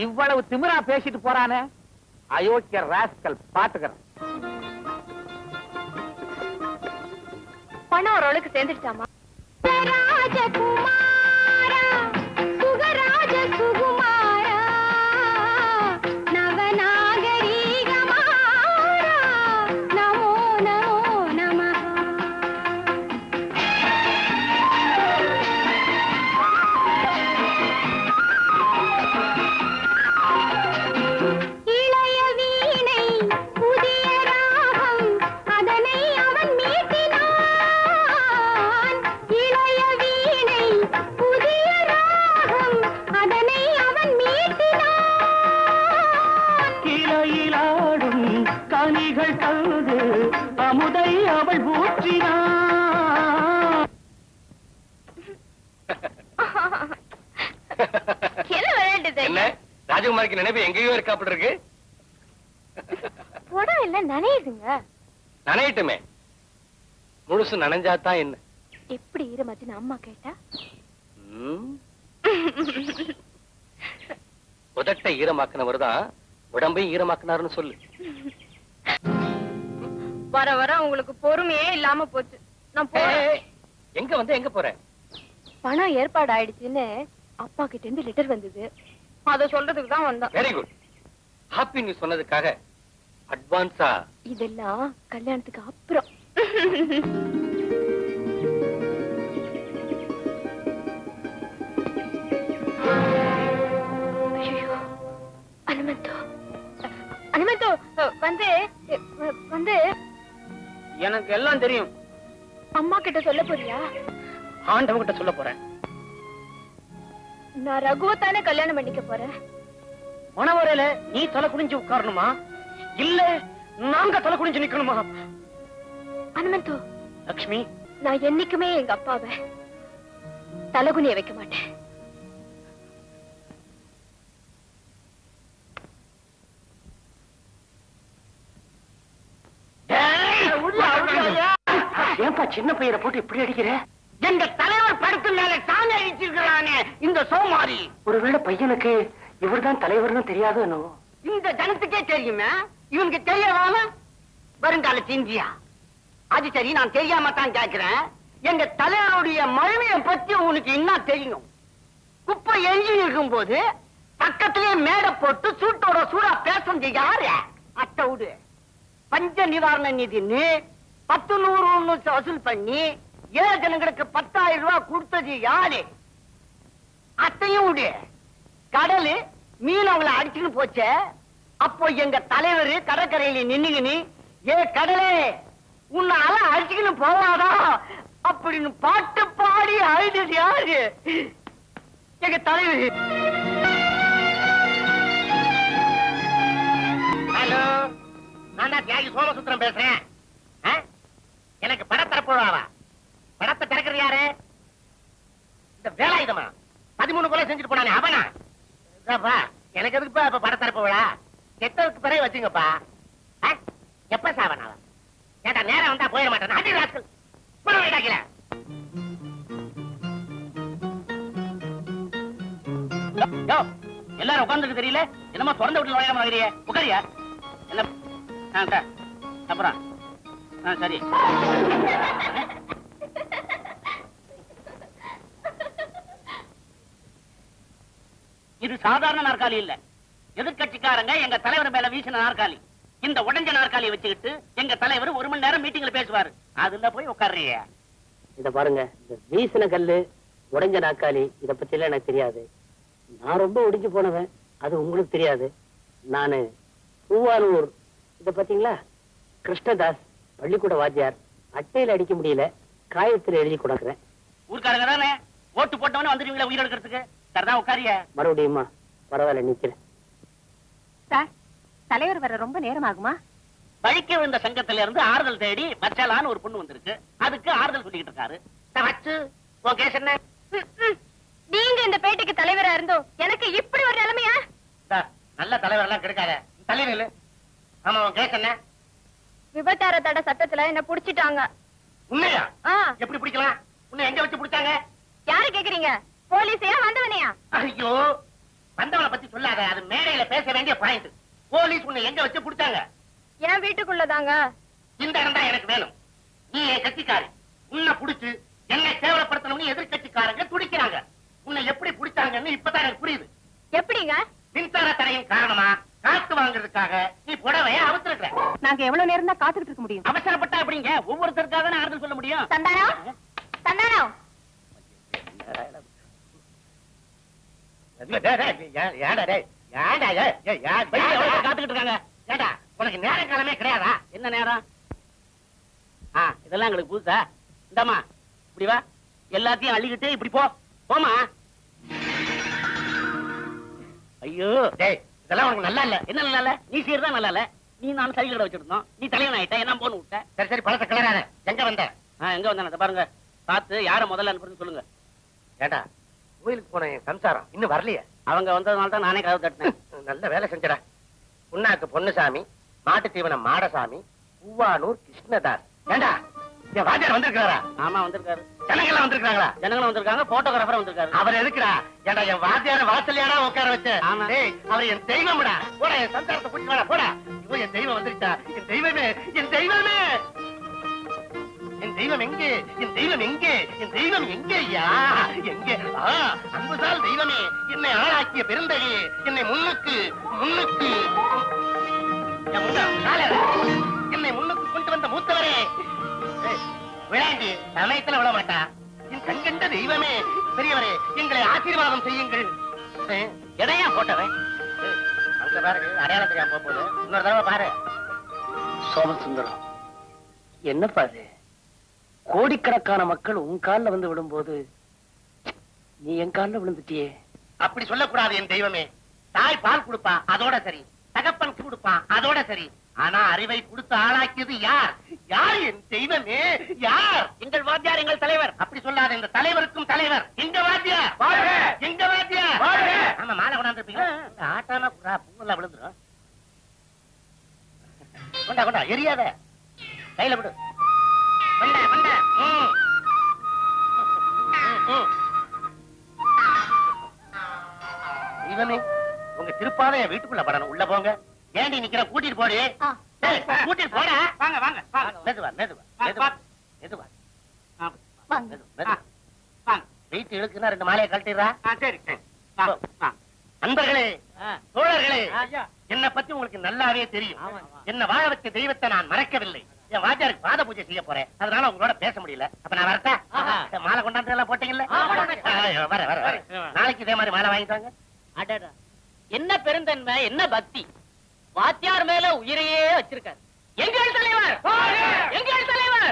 இவ்வளவு திமிரா பேசிட்டு போறானே, அயோக்கிய ராஸ்கல், பாத்துக்கிறேன். பணம் ஓரளவுக்கு சேர்ந்துட்டாமா? கனிகள் தந்து அமுதை அவள் ஊற்றினாள். என்ன விளையாட்டு என்ன ராஜகுமாரிக்கு நினைப்பு எங்கேயோ இருக்காப்பட இருக்கு. உடம்பு இல்ல நனையுதுங்க. நனையட்டுமே, முழுசு நனைஞ்சாதான் என்ன? எப்படி ஈரமாச்சுன்னு அம்மா கேட்டா உதட்ட ஈரமாக்கினவர் தான் உடம்பையும் ஈரமாக்கினாருன்னு சொல்லு. வர வர உங்களுக்கு பொறுமையே இல்லாம போச்சு. நான் போறேன். எங்க வந்து எங்க போற? பணம் ஏற்பாடு ஆயிடுச்சுன்னு அப்பா கிட்ட இருந்து லெட்டர் வந்தது, அத சொல்றதுக்கு தான் வந்தேன். Very good. ஹாப்பி நியூஸ் சொன்னதுக்காக அட்வான்ஸா. இதெல்லாம் கல்யாணத்துக்கு அப்புறம். அனுமந்தோ அனுமந்தோ வந்து வந்து எனக்கு எல்லாம் தெரியும். அம்மா கிட்ட சொல்ல போறியா? ஆண்டவ கிட்ட சொல்ல போறேன். நான் ரகுவத்தானே கல்யாணம் பண்ணிக்க போறேன். மணவரையில நீ தலை குனிஞ்சு உட்காரணுமா, இல்ல நாங்க தலை குனிஞ்சு நிக்கணுமா? அனுமந்தோ, லக்ஷ்மி, நான் என்னைக்குமே எங்க அப்பாவை தலகுனிய வைக்க மாட்டேன். ஏன்பா சின்ன பையனை போட்டு இப்படி அடிக்கிற? எங்க தலைவர் படத்து மேல சாமி அடிச்சிருக்கிறானே இந்த சோமாரி. ஒருவேளை பையனுக்கு இவர்தான் தலைவர்னு தெரியாதோ என்னவோ? இந்த ஜனத்துக்கே தெரியுமே, இவனுக்கு தெரியவாம வருங்கால சிந்தியா. அது சரி, நான் தெரியாம தான் கேட்கிறேன். எங்க தலைவருடைய மனைவியை பத்தி உனக்கு என்ன தெரியும்? குப்பை எஞ்சி இருக்கும் போது பக்கத்திலேயே மேடை போட்டு சூட்டோட சூடா பேசுறது யாரு? அத்தை விடு. பஞ்ச நிவாரண நிதின்னு 10,100 வசூல் பண்ணி ஏழை ஜனங்களுக்கு 10,000 ரூபாய் கொடுத்தது யாரு? அத்தையும் விடு. கடலு மீன் அவங்களை அடிச்சுன்னு போச்சே, அப்போ எங்க தலைவர் கடற்கரையில நின்னுகின்னு ஏ கடலே உன்னால அடிச்சுக்கின்னு போவாதா அப்படின்னு பாட்டு பாடி அழுது யாரு? எங்க தலைவர். ஹலோ, நான் தான் தியாகி சோமசுத்திரம் பேசுறேன். எனக்கு படம் தரப்போவாவா? படத்தை திறக்கிறது யாரு? இந்த வேலாயுதமா 13 கொலை செஞ்சுட்டு போனானே அவனா? எனக்கு எதுக்குப்பா இப்ப படம் தரப்போவா? செத்ததுக்கு பிறகு வச்சுங்கப்பா. எப்ப சாவனா? கேட்டா நேரம் வந்தா போயிட மாட்டேன். அடி ராஸ்கல், பணம் வேண்டாக்கல. எல்லாரும் உட்கார்ந்துருக்கு தெரியல, என்னமா திறந்த வீட்டுல நுழையாம ஆகிறிய? உட்காரியா? என்ன அப்புறம் சரி. இது சாதாரண நாற்காலி இல்ல, எதிர்கட்சிக்காரங்க எங்க தலைவர் மேல வீசின நாற்காலி. இந்த உடைஞ்ச நாற்காலியை வச்சுக்கிட்டு எங்க தலைவர் 1 மணி நேரம் மீட்டிங்ல பேசுவாரு. அதுல போய் உட்கார்றிய. இத பாருங்க, இந்த வீசின கல்லு, உடைஞ்ச நாற்காலி, இத பத்தி எல்லாம் எனக்கு தெரியாது. நான் ரொம்ப ஒடிஞ்சு போனவன், அது உங்களுக்கு தெரியாது. நானு பூவானூர், இத பாத்தீங்களா, கிருஷ்ணதாஸ் பள்ளிக்கூட வாத்தியார். அட்டையில அடிக்க முடியல, காயத்துல எழுதி கொடுக்குறேன். ஊர்க்காரங்க தானே ஓட்டு போட்டவனே வந்துருவீங்களா உயிர் எடுக்கிறதுக்கு? சரிதான், உட்காரிய. மறுபடியுமா? பரவாயில்ல, நிக்கிறேன். சார், தலைவர் வர ரொம்ப நேரம் ஆகுமா? பழிக்க விழுந்த சங்கத்துல இருந்து ஆறுதல் தேடி வச்சாலான்னு ஒரு பொண்ணு வந்திருக்கு. அதுக்கு ஆறுதல் சொல்லிக்கிட்டு இருக்காரு. வச்சு உன் கேஸ் என்ன? நீங்க இந்த பேட்டைக்கு தலைவரா இருந்தோ எனக்கு இப்படி ஒரு நிலைமையா? நல்ல தலைவர் எல்லாம் கிடைக்காத தலைவர். ஆமா உன் கேஸ் என்ன? விபச்சார தடை சட்டத்துல என்ன புடிச்சிட்டாங்க. உண்மையா? ஆ, எப்படி பிடிக்கலாம்? உன்னை எங்க வச்சு பிடிச்சாங்க? யாரு கேக்குறீங்க? போலீஸையா வந்தவனையா? ஐயோ, வந்தவனை பத்தி சொல்லாத. அது மேடையில பேச வேண்டிய பாயிண்ட். போலீஸ் உன்னை எங்க வச்சு பிடிச்சாங்க? என் வீட்டுக்குள்ளதாங்க. இந்த இடம் தான் எனக்கு வேணும். நீ என் கட்சிக்காரி. உன்னை புடிச்சு என்னை கேவலப்படுத்தணும்னு எதிர்கட்சிக்காரங்க துடிக்கிறாங்க. உன்னை எப்படி பிடிச்சாங்கன்னு இப்பதான் எனக்கு புரியுது. எப்படிங்க? மின்சார தடையின் காரணமா காத்து வாங்குறதுக்காக நீ புடவைய அவசரத்துல. நாங்க எவ்வளவு நேரம் தான் காத்துக்கிட்டு இருக்க முடியும்? அவசரப்பட்டா எப்படிங்க? ஒவ்வொருத்தருக்காக நான் ஆறுதல் சொல்ல முடியும். சந்தானம், சந்தானம். காத்துக்கிட்டு இருக்காங்க. ஏண்டா உனக்கு நேரம் காலமே கிடையாதா? என்ன நேரம்? இதெல்லாம் எங்களுக்கு புதுசா. இந்தாமா இப்படி வா. எல்லாத்தையும் அள்ளிக்கிட்டு இப்படி போ. போமா. ஐயோ டேய், இதெல்லாம் உனக்கு நல்லா இல்ல. என்ன நல்லா இல்ல? நீ செய்யறதா நல்லா இல்ல. நீ நானும் சைக்கிள் கடை வச்சிருந்தோம். நீ தலைவன் ஆயிட்ட. என்ன போன்னு விட்ட. சரி சரி, பழத்தை கிளறாத. எங்க வந்த? எங்க வந்தானே பாருங்க. பார்த்து யார முதல்ல அனுப்புறதுன்னு சொல்லுங்க. ஏண்டா கோயிலுக்கு போன என் சம்சாரம் இன்னும் வரலையே? அவங்க வந்ததுனால தான் நானே கதவு தட்டினேன். நல்ல வேலை செஞ்சடா. புண்ணாக்கு பொன்னுசாமி, மாட்டு தீவனம் மாடசாமி, பூவானூர் கிருஷ்ணதாஸ். ஏண்டா என் வாத்தியார் வந்திருக்காரா? ஆமா வந்திருக்காரு. ஜனங்கள்லாம் வந்திருக்காங்களா? ஜனங்களும் வந்திருக்காங்க. போட்டோகிராஃபர் வந்திருக்காரு. அவர் எதுக்குடா? ஏண்டா என் வாத்தியார வாசல்லையாடா உட்கார வச்சு? அவர் என் தெய்வம்டா. போடா, என் சம்சாரத்தை கூட்டிட்டு வாடா. போடா. இப்போ என் தெய்வம் வந்துருச்சா? என் தெய்வமே, என் தெய்வமே, என் தெய்வம் எங்கே? என் தெய்வம் எங்கே? என் தெய்வம் எங்கே ஐயா? எங்கே? அன்புசால் தெய்வமே, என்னை ஆளாக்கிய பெருந்தகையே, என்னை முன்னுக்கு முன்னுக்கு என் முன்னா காலை என்னை முன்னுக்கு கொண்டு வந்த மூத்தவரே. விளையாண்டி சமயத்துல விட மாட்டா. என் கண்கண்ட தெய்வமே, பெரியவரே, எங்களை ஆசீர்வாதம் செய்யுங்கள். எதையா போட்டவன்? அங்க பாரு, அடையாளத்துக்கா போகுது. இன்னொரு தடவை பாரு. சோமசுந்தரம், என்ன பாரு, கோடிக்கணக்கான மக்கள் உன் கால்ல வந்து விடும்போது நீ என் கால்ல விழுந்துட்டியே. அப்படி சொல்லக்கூடாது என் தெய்வமே. தாய் பால் கொடுப்பா, அதோட சரி. தகப்பன் கொடுப்பான், அதோட சரி. ஆனா அறிவை கொடுத்து ஆளாக்கியது யார்? யார் என் தெய்வமே? யார்? எங்கள் வாத்தியார், எங்கள் தலைவர். அப்படி சொல்லாத. இந்த தலைவருக்கும் தலைவர் எங்க வாத்தியார். எங்க வாத்தியார். ஆமா, மாலை கொண்டாந்துருப்பீங்க. ஆட்டானா பூவெல்லாம் விழுந்துரும். கொண்டா கொண்டா, எரியாத. கையில விடு. கொண்டா கொண்டா. தெய்வமே, உங்க திருப்பாத என் வீட்டுக்குள்ள படணும். உள்ள போங்க. ஏண்டி நிக்கிற? கூட்டிட்டு போடி. கூட்டிட்டு போடா. வாங்க வாங்க வாங்க. மெதுவா மெதுவா மெதுவா மெதுவா மெதுவா. வெயிட் இழுக்குன்னா 2 மாலையை கழட்டிடுறா. சரி சரி. நண்பர்களே, தோழர்களே, என்னை பத்தி உங்களுக்கு நல்லாவே தெரியும். என்ன வாழ வச்ச தெய்வத்தை நான் மறக்கவில்லை. என் வாத்தியாருக்கு பாத பூஜை செய்ய போறேன். அதனால உங்களோட பேச முடியல. அப்ப நான் வரட்டா? மாலை கொண்டாந்து எல்லாம் போட்டீங்கல்ல? வர வர வர. நாளைக்கு இதே மாதிரி மாலை வாங்கிட்டாங்க. அடடா, என்ன பெருந்தன்மை, என்ன பக்தி! வாத்தியார் மேல உயிரையே வச்சிருக்காரு. எங்கள் தலைவர், எங்கள் தலைவர்.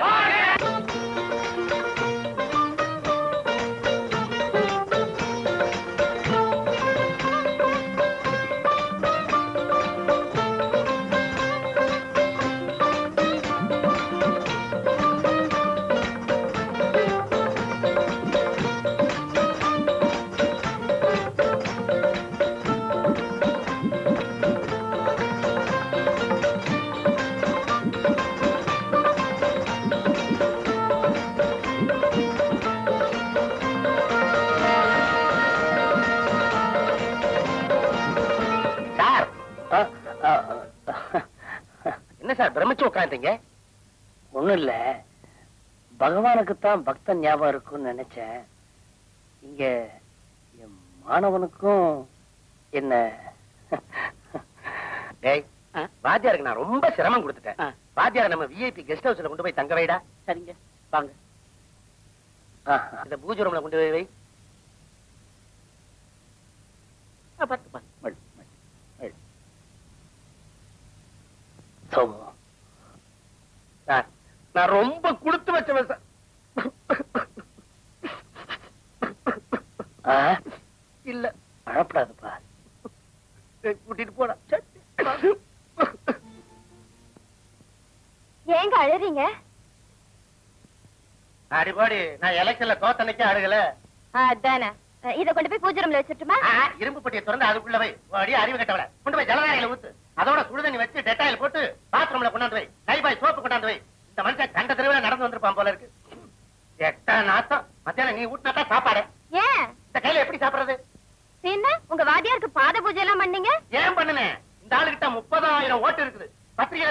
என்ன சார் பிரமிச்சு உட்காந்துங்க? ஒண்ணும் இல்ல, பகவானுக்குத்தான் பக்தன் ஞாபகம் இருக்கும்னு நினைச்சேன். இங்க என் மாணவனுக்கும் என்ன. டேய், வாத்தியாருக்கு நான் ரொம்ப சிரமம் கொடுத்துட்டேன். வாத்தியார நம்ம விஐபி கெஸ்ட் ஹவுஸ்ல கொண்டு போய் தங்க வைடா. சரிங்க, வாங்க. இந்த பூஜை ரூம்ல கொண்டு போய் வை. சோமு, நான் ரொம்ப கொடுத்து வச்சவன் சார். இல்ல, அழப்படாதுப்பா. கூட்டிட்டு போடா. ஏங்க அழறீங்க? அடிபாடி, நான் எலெக்ஷன்ல தோத்தனைக்கே அழுகல. அதானே. இத கொண்டு போய் பூஜை ரூம்ல வச்சிட்டுமா? இரும்பு பட்டியை திறந்து அதுக்குள்ள வை. அடி அறிவு கட்டவள கொண்டு போய் ஜலதாரையில ஊத்து. அதோட சுடுதண்ணி வச்சு டெட்டாயில் போட்டு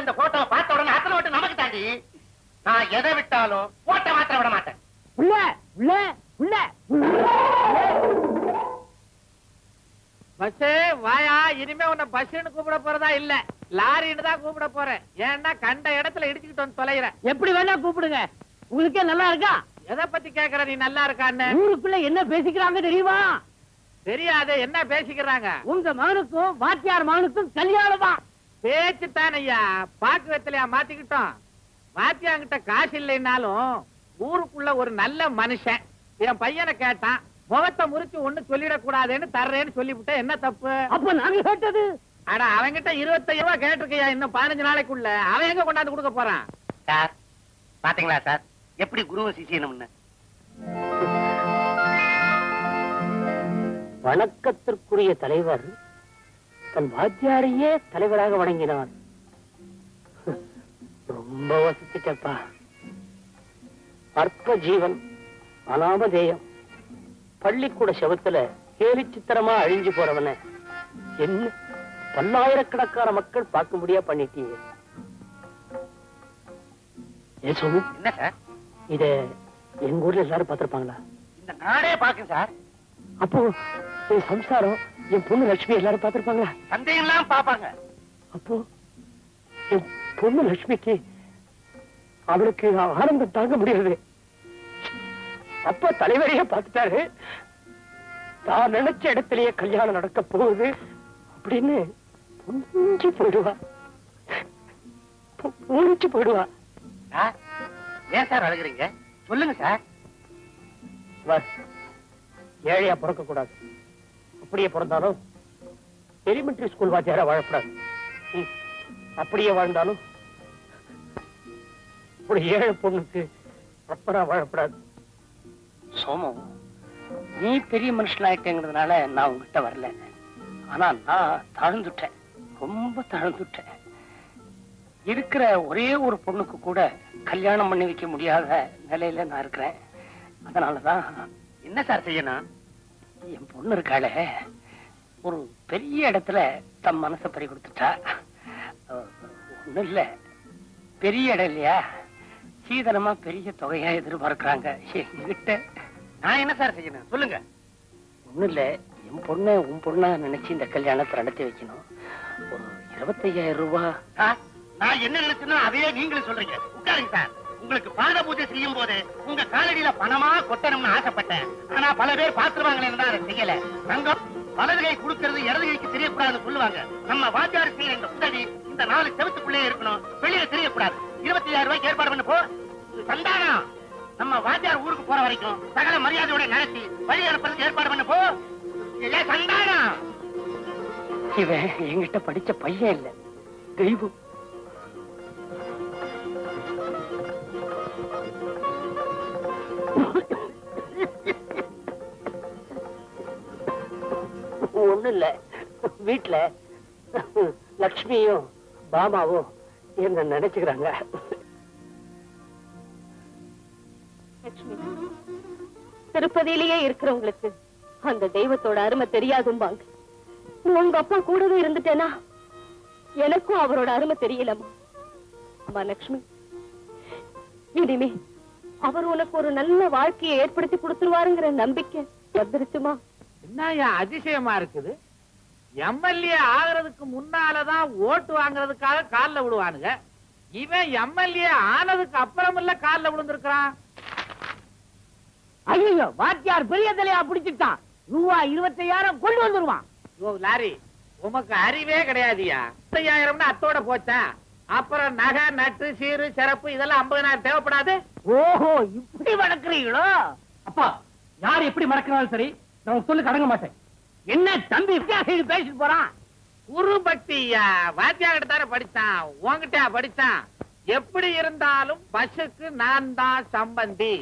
இந்த போட்டோ பார்த்த உடனே அத்தனை விட்டு நமக்கு தாண்டி. நான் எதை விட்டாலும் போட்டோ மாத்திரம் விட மாட்டேன். உள்ள உள்ள உள்ள பஸ் வாயா, இனிமே உன்னை பஸ்ன்னு கூப்பிட போறதா இல்ல, லாரின்னு தான் கூப்பிட போறேன். ஏன்னா கண்ட இடத்துல இடிச்சுக்கிட்டு வந்து தொலைகிறேன். எப்படி வேணா கூப்பிடுங்க, உங்களுக்கே நல்லா இருக்கா? எதை பத்தி கேக்குற நீ நல்லா இருக்கான்னு? ஊருக்குள்ள என்ன பேசிக்கிறாங்க தெரியுமா? தெரியாது. என்ன பேசிக்கிறாங்க? உங்க மகனுக்கும் வாத்தியார் மகனுக்கும் கல்யாணமா. பேச்சு தானையா, பாக்கு வெத்தலையா மாத்திக்கிட்டோம். வாத்தியாங்கிட்ட காசு இல்லைன்னாலும் ஊருக்குள்ள ஒரு நல்ல மனுஷன். என் பையனை கேட்டான், முகத்தை முறிச்சு ஒண்ணு சொல்லிடக்கூடாதுன்னு தர்றேன்னு சொல்லிவிட்டேன். என்ன தப்பு? அப்ப நாங்க கேட்டது. ஆனா அவங்கிட்ட 25 ரூபாய் கேட்டிருக்கையா, இன்னும் 15 நாளைக்குள்ள. அவன் எங்க கொண்டாந்து கொடுக்க போறான்? சார் பாத்தீங்களா சார், எப்படி குருவும் சிஷியனும்னு. வணக்கத்திற்குரிய தலைவர் தன் வாத்தியாரையே தலைவராக வணங்கினார். ரொம்ப வசிச்சிட்டப்பா. அற்ப ஜீவன், அனாமதேயம், பள்ளிக்கூட செவத்துல கேலி சித்திரமா அழிஞ்சு போறவன என்ன பல்லாயிரக்கணக்கான மக்கள் பார்க்க முடியா பண்ணிட்டீங்க. என்ன சார், இத எங்க ஊர்ல எல்லாரும் பாத்திருப்பாங்களா? இந்த நாடே பாக்கு சார். அப்போ என் சம்சாரம், என் பொண்ணு லட்சுமி எல்லாரும் பாத்திருப்பாங்களா? சந்தேகம் எல்லாம் பாப்பாங்க. அப்போ என் பொண்ணு லட்சுமிக்கு அவளுக்கு ஆனந்தம் தாங்க முடியாது. அப்ப தலைவரையே பார்த்துட்டாரு, தான் நினைச்ச இடத்திலேயே கல்யாணம் நடக்க போகுது அப்படின்னு புரிஞ்சு போயிடுவா. புரிஞ்சு போயிடுவா. ஏன் சார் அழுகுறீங்க? சொல்லுங்க சார். ஏழையா பிறக்க கூடாது, அப்படியே பிறந்தாலும் எலிமெண்டரி ஸ்கூல் வாத்தியாரா வாழக்கூடாது. அப்படியே வாழ்ந்தாலும் ஒரு ஏழை பொண்ணுக்கு அப்பரா வாழக்கூடாது. சோமு, நீ பெரிய மனுஷனாயிட்டேங்கிறதுனால நான் உங்ககிட்ட வரல. ஆனா நான் தாழ்ந்துட்டேன், ரொம்ப தாழ்ந்துட்டேன். இருக்கிற ஒரே ஒரு பொண்ணுக்கு கூட கல்யாணம் பண்ணி வைக்க முடியாத நிலையில நான் இருக்கிறேன். அதனாலதான் என்ன சார் செய்யணும்? என் பொண்ணு இருக்காளே, ஒரு பெரிய இடத்துல தம் மனசை பறி கொடுத்துட்டா. ஒண்ணும் இல்ல, பெரிய இடம் இல்லையா, சீதனமா பெரிய தொகையா எதிர்பார்க்கிறாங்க என்கிட்ட. நான் என்ன சார் செய்யணும் சொல்லுங்க. ஒண்ணும் இல்ல, என் பொண்ணை உன் பொண்ணா நினைச்சு இந்த கல்யாணத்தை நடத்தி வைக்கணும். ஒரு 25,000 ரூபாய். நான் என்ன நினைச்சேன்னா அதையே நீங்களும் சொல்றீங்க. உட்காருங்க சார். உங்களுக்கு பாத பூஜை செய்யும் போது உங்க காலடியில பணமா கொட்டணும்னு ஆசைப்பட்டேன். ஆனா பல பேர் பாத்துருவாங்களேன்னு தான் அதை செய்யல. தங்கம் வலது கை கொடுக்கறது இடது கைக்கு தெரியக்கூடாதுன்னு சொல்லுவாங்க. நம்ம வாத்தியார் செய்யற இந்த உதவி இந்த 4 செவத்துக்குள்ளே இருக்கணும், வெளியில தெரியக்கூடாது. 25,000 ரூபாய்க்கு ஏற்பாடு பண்ண போ. சந்தானம், நம்ம வாத்தியார் ஊருக்கு போற வரைக்கும் சகல மரியாதையோட நடத்தி வழி அனுப்புறதுக்கு ஏற்பாடு பண்ண போ. சந்தானம், இவன் என்கிட்ட படிச்ச பையன் இல்ல, தெய்வம். ஒண்ணு இல்ல, வீட்டுல லட்சுமியும் பாமாவும் என்ன நினைச்சுக்கிறாங்க. லட்சுமி, திருப்பதியிலேயே இருக்கிறவங்களுக்கு அந்த தெய்வத்தோட அருமை தெரியாதும்பாங்க. உங்க அப்பா கூடவே இருந்துட்டேனா எனக்கும் அவரோட அருமை தெரியலமா? அம்மா லட்சுமி, இனிமே அவர் உனக்கு ஒரு நல்ல வாழ்க்கையை ஏற்படுத்தி கொடுத்துருவாருங்கிற நம்பிக்கை வந்துருச்சுமா? என்ன அதிசயமா இருக்குது. எம்எல்ஏ ஆகிறதுக்கு முன்னாலதான் ஓட்டு வாங்குறதுக்காக கால்ல விடுவானுங்க. இவன் எம்எல்ஏ ஆனதுக்கு அப்புறம் இல்ல கால்ல விழுந்திருக்கான். ஐயோ, வாத்தியார் பெரிய தலையா பிடிச்சிட்டான். ரூபாய் 25,000 கொண்டு வந்துருவான். லாரி, உமக்கு அறிவே கிடையாதுயா. 25,000 அத்தோட போச்சா? அப்புறம் நகை நட்டு சீரு சிறப்பு இதெல்லாம் 50,000 தேவைப்படாது? ஓஹோ, இப்படி வளர்க்குறீங்களோ? அப்பா, யார் எப்படி மறக்கிறாலும் சரி, நான் சொல்லு கடங்க மாட்டேன். என்ன தம்பி வித்தியாசம் பேசிட்டு போறான்? குரு பக்தியா, வாத்தியார்கிட்ட தானே படிச்சான், உன்கிட்ட படிச்சான். எப்படி இருந்தாலும் பஸ்ஸுக்கு நான் தான் சம்பந்தி.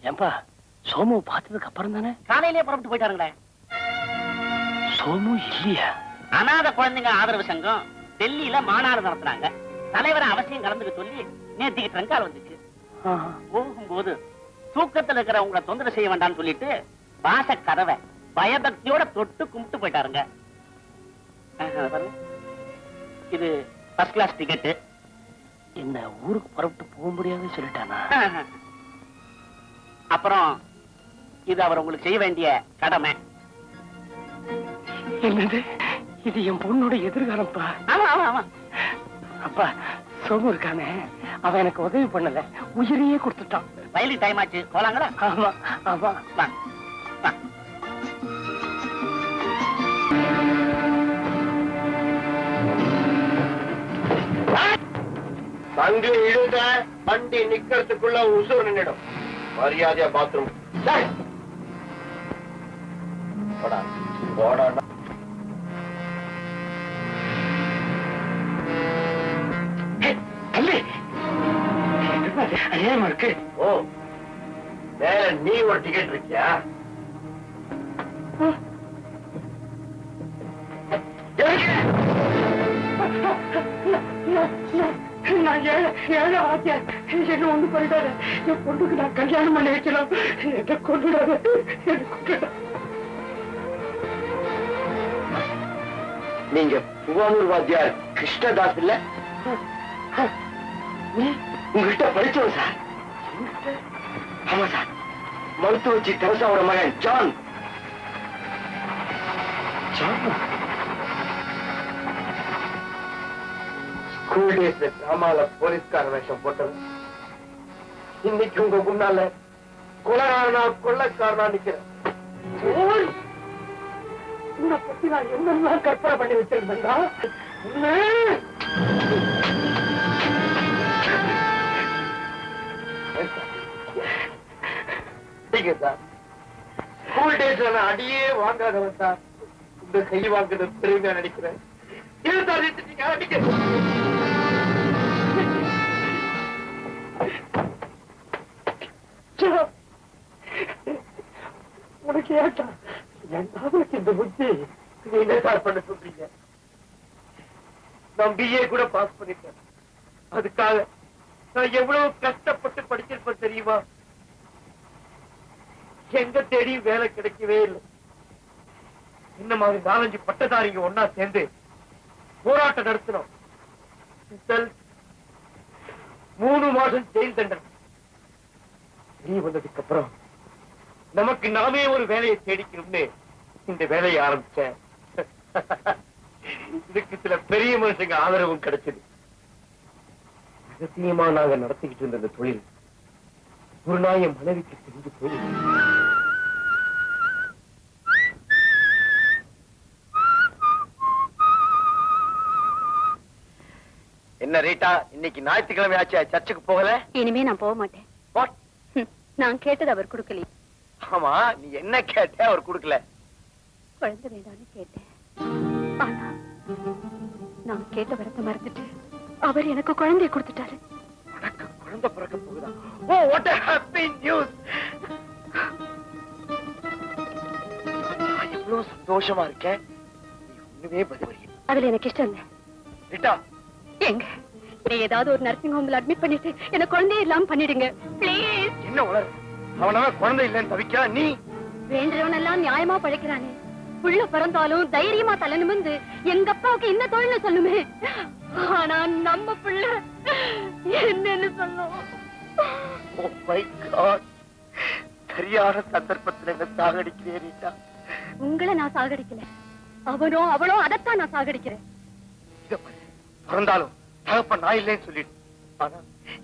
ஏன்பா, சோமு பார்த்ததுக்கு அப்புறம் தானே காலையிலேயே புறப்பட்டு போயிட்டாருங்களே. சோமு இல்லையா? அநாத குழந்தைங்க ஆதரவு சங்கம் டெல்லியில மாநாடு நடத்துறாங்க. தலைவரை அவசியம் கலந்துக்க சொல்லி நேத்திக்கு ட்ரங்கால் வந்துச்சு. போகும்போது தூக்கத்துல இருக்கிற உங்களை தொந்தரவு செய்ய வேண்டாம்னு சொல்லிட்டு வாச கதவை பயபக்தியோட தொட்டு கும்பிட்டு போயிட்டாருங்க. இது ஃபர்ஸ்ட் கிளாஸ் டிக்கெட். என்ன ஊருக்கு புறப்பட்டு போக முடியாதுன்னு சொல்லிட்டானா? அப்புறம் இது அவர் உங்களுக்கு செய்ய வேண்டிய கடமை. என்னது? இது என் பொண்ணோட எதிர்காலம்ப்பா. ஆமா ஆமா ஆமா. அப்பா சோமு இருக்கானே, அவன் எனக்கு உதவி பண்ணல, உயிரையே கொடுத்துட்டான். வயலி டைம் ஆச்சு, போலாங்களா? ஆமா ஆமா. வா, வா. அங்கு இழுங்க, வண்டி நிக்கிறதுக்குள்ள உசுர் நின்னுடும். மரியாதையா பாத்ரூம். போடா போடா. ஏமா இருக்கு? ஓ, வேற நீ ஒரு டிக்கெட் இருக்கியா? நான் ஏழை வாத்தியார். என்ன ஒண்ணு பண்ணிட்டாரு. என் பொண்ணுக்கு நான் கல்யாணம் பண்ணி வைக்கலாம். என்ன கொண்டுடாது. நீங்க புவானூர் வாத்தியார் கிருஷ்ணதாஸ் இல்ல? உங்ககிட்ட படிச்சோம் சார். ஆமா சார், மருத்துவச்சி தெரசாவோட மகன் ஜான். ஸ்கூல் டேஸ்ல டிராமால போலீஸ்கார வேஷம் போட்டது. இன்னைக்கு உங்க முன்னால கொலைகாரனா கொள்ளக்காரனா நிக்கிறேன். உன்னை பத்தி நான் என்னெல்லாம் கற்பனை பண்ணி வச்சிருந்தேன்டா. சார், ஸ்கூல் டேஸ்ல நான் அடியே வாங்காதவன் சார். இந்த கை வாங்குறது பெருமையா நினைக்கிறேன். உனக்கு ஏட்டா என் இந்த புத்தி நீ என்ன சார் பண்ண சொல்றீங்க? நான் பிஏ கூட பாஸ் பண்ணிட்டேன். அதுக்காக நான் எவ்வளவு கஷ்டப்பட்டு படிச்சிருப்பேன் தெரியுமா? எங்க தேடி வேலை கிடைக்கவே இல்லை. இந்த மாதிரி 4-5 பட்டதாரிங்க ஒன்னா சேர்ந்து போராட்டம் நடத்தினோம். 3 மாதம் ஜெயில் தண்டனை. நீ வந்ததுக்கு அப்புறம் நமக்கு நாமே ஒரு வேலையை தேடிக்கணும்னு இந்த வேலையை ஆரம்பிச்சேன். இதுக்கு சில பெரிய மனுஷங்க ஆதரவும் கிடைச்சது. ரகசியமா நாங்க நடத்திக்கிட்டு இருந்த இந்த தொழில் ஒரு நாள் என் மனைவிக்கு தெரிஞ்சு போய் என்ன ரீட்டா, இன்னைக்கு ஞாயிற்றுக்கிழமை ஆச்சு, சர்ச்சுக்கு போகல? இனிமே நான் போக மாட்டேன். நான் கேட்டது அவர் கொடுக்கலையே. ஆமா, நீ என்ன கேட்ட அவர் கொடுக்கல? குழந்தை வேண்டான்னு கேட்டேன். ஆனா நான் கேட்ட வரத்தை மறந்துட்டு அவர் எனக்கு குழந்தைய கொடுத்துட்டாரு. உனக்கு குழந்தை பிறக்க போகுதா? ஓ, வாட் a happy news! நான் இவ்வளவு சந்தோஷமா இருக்கேன். நீ ஒண்ணுமே பதில். அதுல எனக்கு இஷ்டம் இல்லை. ரீட்டா, எங்க நீ ஏதாவது ஒரு நர்சிங் ஹோம்ல அட்மிட் பண்ணிட்டு எனக்கு குழந்தைய இல்லாம பண்ணிடுங்க பிளீஸ். என்ன உளறு? அவனால குழந்தை இல்லைன்னு தவிக்கிறா நீ? வேண்டவன் எல்லாம் நியாயமா பழைக்கிறானே. புள்ள பிறந்தாலும் தைரியமா தலை நிமிந்து எங்க அப்பாவுக்கு இந்த தொழில சொல்லுமே. ஆனா நம்ம புள்ள என்னன்னு சொல்லும்? Oh my God! சரியான சந்தர்ப்பத்தில் என்ன சாகடிக்கிறேன் ரீட்டா. உங்களை நான் சாகடிக்கல, அவனோ அவளோ அதைத்தான் நான் சாகடிக்கிறேன். பிறந்தாலும் தகப்பன் நான் இல்லைன்னு சொல்லிட்டு, ஆனா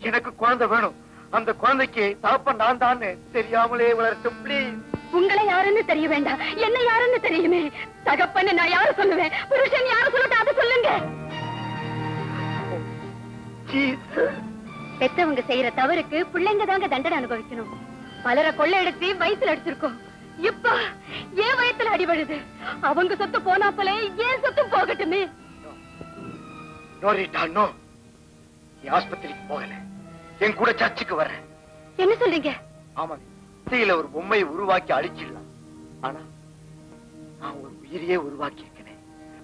எனக்கு குழந்தை வேணும். அந்த குழந்தைக்கு தகப்பன் நான் தான் தெரியாமலே வளரட்டும் ப்ளீஸ். உங்களை யாருன்னு தெரிய வேண்டாம், என்ன யாருன்னு தெரியுமே. தகப்பன்னு நான் யாரு சொல்லுவேன், புருஷன் யாரு சொல்லட்டும் அதை சொல்லுங்க. பெத்தவங்க செய்யற தவறுக்கு பிள்ளைங்க தாங்க தண்டனை அனுபவிக்கணும். பலரை கொள்ளையடிச்சு வயித்துல அடிச்சிருக்கோம். இப்ப ஏன் வயத்துல அடிபடுது? அவங்க சொத்து போனா போல ஏன் சொத்து போகட்டுமே. ஆஸ்பத்திரிக்கு போகல, என் கூட சர்ச்சுக்கு வர்றேன். என்ன சொல்றீங்க? ஆமா, ஒரு பொம்மையை உருவாக்கி அழிச்சிடலாம். ஆனா நான் ஒரு உயிரையே உருவாக்கி இருக்கிறேன்.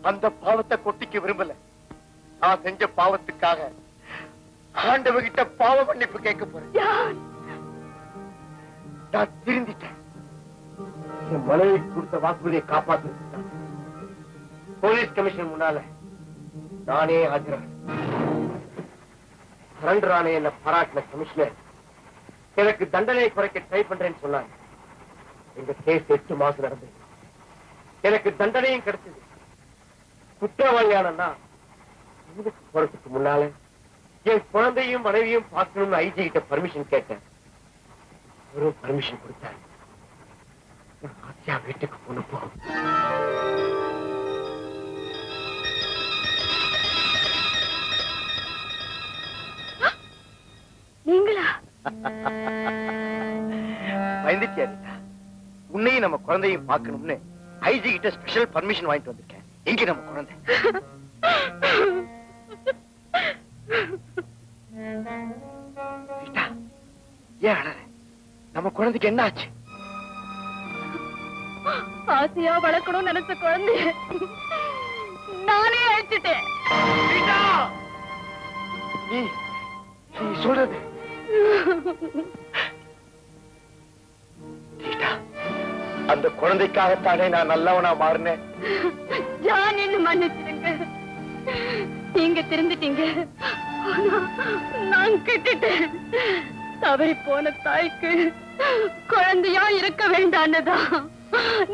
அந்த பாவத்தை கொட்டிக்க விரும்பல. நான் செஞ்ச பாவத்துக்காக ஆண்டவகிட்ட பாவ மன்னிப்பு கேட்க போறேன். நான் திருந்திட்டேன். என் மனைவி கொடுத்த வாக்குறுதியை காப்பாற்ற போலீஸ் கமிஷன் முன்னால நானே ஆஜராக சரண்டர் ஆன என்ன பாராட்டின கமிஷனர் எனக்கு தண்டனை குறைக்க ட்ரை பண்றேன்னு சொன்னாங்க. எங்க கேஸ் 8 மாசம் நடந்தது. எனக்கு தண்டனையும் கிடைச்சது. குற்றவாளியானா போறதுக்கு முன்னால என் குழந்தையும் மனைவியும் பார்க்கணும்னு ஐஜி கிட்ட பர்மிஷன் கேட்டேன். ஒரு பர்மிஷன் கொடுத்தாரு. ஆசியா வீட்டுக்கு போனப்போ நீங்களா? பயந்துட்டியா? உன்னையும் நம்ம குழந்தையும் பார்க்கணும்னு ஐஜி கிட்ட ஸ்பெஷல் பர்மிஷன் வாங்கிட்டு வந்திருக்கேன். எங்க நம்ம குழந்தை? ஏன் அழற? நம்ம குழந்தைக்கு என்ன ஆச்சு? ஆசையா வளர்க்கணும்னு நினைச்ச குழந்தைய நானே அழைச்சிட்டேன். நீ சொல்றது அந்த குழந்தைக்காகத்தானே நான் நல்லவனா மாறினேன். ஜான், என்ன மன்னிச்சிடுங்க. நீங்க திருந்துட்டீங்க. ஆனா நான் கெட்டுட்டேன். தவறி போன தாய்க்கு குழந்தையா இருக்க வேண்டான்னுதான்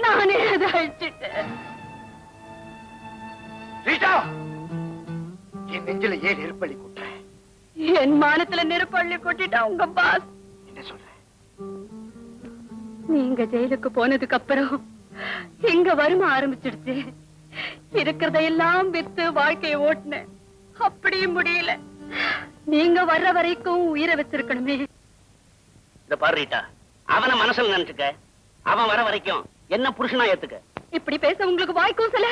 நானே அதை அழிச்சிட்டேன். என் நெஞ்சில ஏன் நெருப்பள்ளி கொட்டுற? என் மானத்துல நெருப்பள்ளி கொட்டிட்டா உங்க பாஸ். என்ன சொல்ற? நீங்க ஜெயிலுக்கு போனதுக்கு அப்புறம் எங்க வறுமை ஆரம்பிச்சிடுச்சு. இருக்கிறதையெல்லாம் வித்து வாழ்க்கையை ஓட்டுனேன். அப்படியும் முடியல. நீங்க வர்ற வரைக்கும் உயிரை வச்சிருக்கணுமே. இத பாரு ரீட்டா, அவன மனசுல நினைச்சுக்க. அவன் வர வரைக்கும் என்ன புருஷனா ஏத்துக்க. இப்படி பேச உங்களுக்கு வாய்க்கும் சில.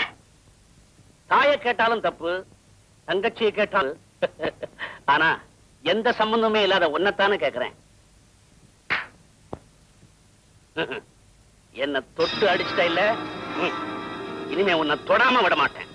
தாயை கேட்டாலும் தப்பு, தங்கச்சியை கேட்டாலும். ஆனா எந்த சம்பந்தமே இல்லாத ஒன்னத்தானே கேக்குறேன். என்ன தொட்டு அடிச்சுட்ட இல்ல, இனிமே உன்னை தொடாம விட மாட்டேன்.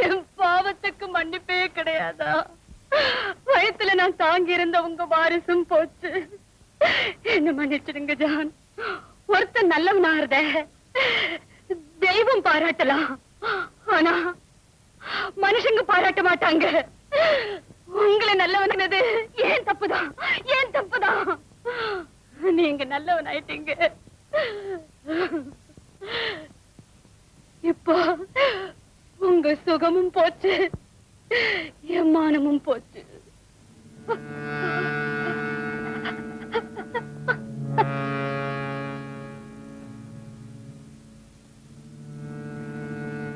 என் பாவத்துக்கு மன்னிப்பே கிடையாதா? வயத்துல நான் தாங்கி இருந்த உங்க வாரிசும் போச்சு. என்ன மன்னிச்சிடுங்க ஜான். ஒருத்தன் நல்லவனா இருந்த தெய்வம் பாராட்டலாம், ஆனா மனுஷங்க பாராட்ட மாட்டாங்க. உங்களை நல்லவனது ஏன் தப்புதான், ஏன் தப்புதான். நீங்க நல்லவன் ஆயிட்டீங்க. இப்போ உங்க சுகமும் போச்சு, என் மானமும் போச்சு.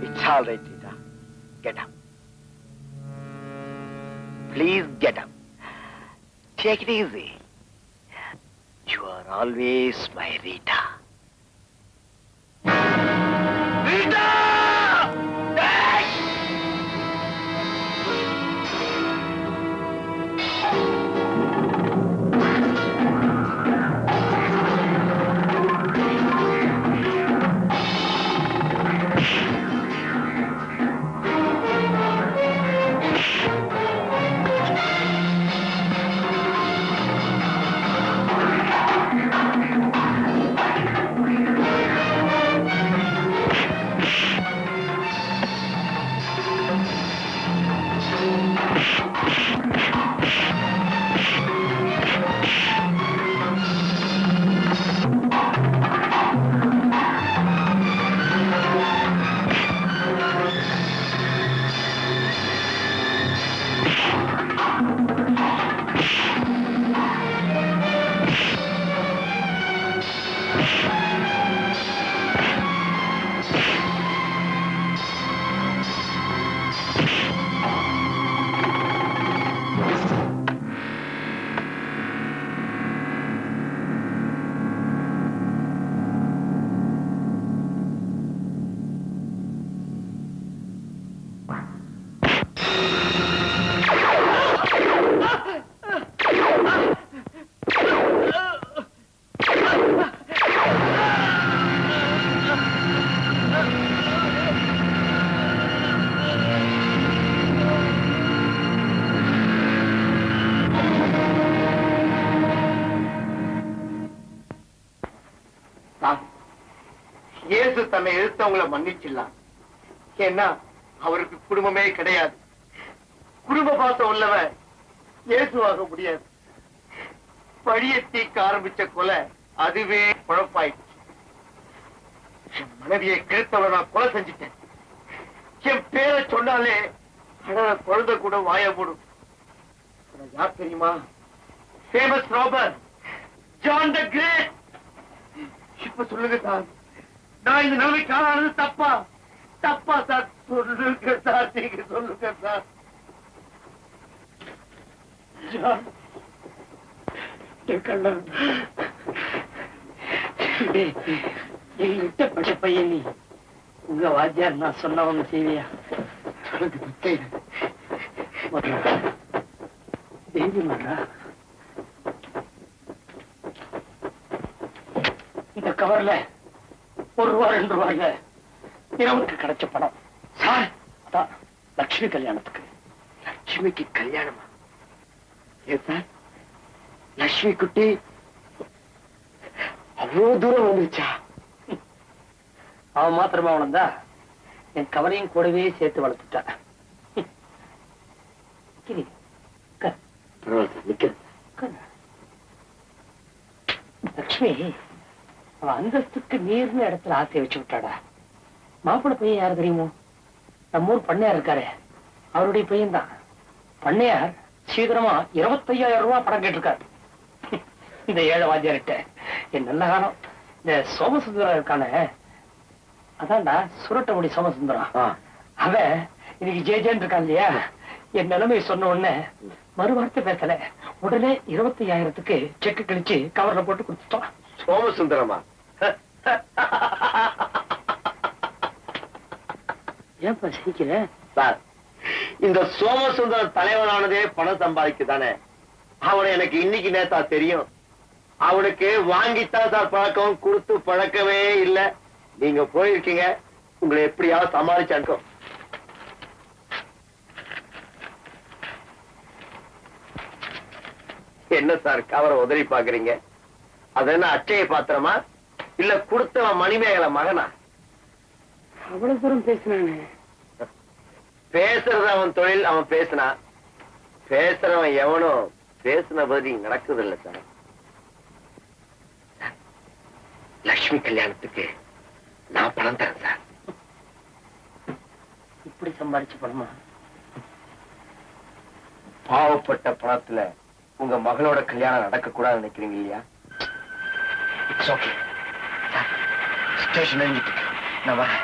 It's all right, Rita. Get up. Please get up. Take it easy. You are always my Rita. Rita! Hey! தன்னை எதிர்த்தவங்களை மன்னிச்சிடலாம். ஏன்னா அவருக்கு குடும்பமே கிடையாது. குடும்ப பாசம் உள்ளவன் இயேசுவாக முடியாது. பழியை தீக்க ஆரம்பிச்ச கொலை அதுவே குழப்பாயிடுச்சு. என் மனைவியை கெடுத்தவளை நான் கொலை செஞ்சுட்டேன். என் பேரை சொன்னாலே குழந்தை கூட வாய போடும். யார் தெரியுமா? Famous robber John the great. இப்ப சொல்லுங்க சார், நான் இந்த நிலைமைக்கு ஆளானது தப்பா? தப்பா சார்? சொல்லுங்க சார், நீங்க சொல்லுங்க சார். எங்கிட்ட பட்ட பையன் நீ, உங்க வாத்தியார் நான் சொன்னவங்க செய்வியா? இந்த கவர்ல ₹1 ₹2 இரவுக்கு கிடைச்ச பணம் சார். அதான் லட்சுமி கல்யாணத்துக்கு. லட்சுமிக்கு கல்யாணமா? ஏன் சார், லட்சுமி குட்டி அவ்வளவு தூரம் வந்துருச்சா? அவன் மாத்திரமா வளர்ந்தா என் கவலையும் கூடவே சேர்த்து வளர்த்துட்டான். லட்சுமி அவன் அந்தஸ்துக்கு மீறின இடத்துல ஆசை வச்சு விட்டாடா. மாப்பிள்ளை பையன் யாரு தெரியுமோ? நம்ம ஊர் பண்ணையார் இருக்காரு, அவருடைய பையன் தான். பண்ணையார் சீக்கிரமா ₹25,000 பணம் கேட்டிருக்காரு. இந்த ஏழை வாத்தியார்கிட்ட என் நல்ல காலம். இந்த சோமசுந்தரம் இருக்கான, அதான்டா சுரட்டமுடி சோமசுந்தரம், அவன் இன்னைக்கு ஜேஜேன்னு இருக்கான் இல்லையா? என் நிலைமை சொன்ன உடனே மறுவார்த்தை பேசல, உடனே 25,000க்கு செக்கு கழிச்சு கவர்ல போட்டு கொடுத்துட்டான். சோமசுந்தரமா? ஏன்பா சிரிக்கிற? சார், இந்த சோமசுந்தரம் தலைவனானதே பணம் சம்பாதிக்குதானே. அவனை எனக்கு இன்னைக்கு நேத்தா தெரியும். அவனுக்கு வாங்கித்தான் சார் பழக்கம், கொடுத்து பழக்கமே இல்ல. நீங்க போயிருக்கீங்க, உங்களை எப்படியாவது சமாளிச்சு அனுப்பும். என்ன சார் கவரை உதறி பாக்குறீங்க? அது என்ன அச்சய பாத்திரமா, இல்ல கொடுத்தவன் மணிமேகலை மகனா? அவ்வளவு தூரம் பேசினாங்க. பேசுறது அவன் தொழில், அவன் பேசினா. பேசுறவன் எவனும் பேசின பதி நடக்குது இல்ல சார். லட்சுமி கல்யாணத்துக்கு நான் பணம் தரேன் சார். இப்படி சம்பாதிச்சு பணமா? பாவப்பட்ட பணத்துல உங்க மகளோட கல்யாணம் நடக்க கூடாது நினைக்கிறீங்க இல்லையா? It's okay sir. ஸ்டேஷன் எழுதிட்டு நான் வரேன்.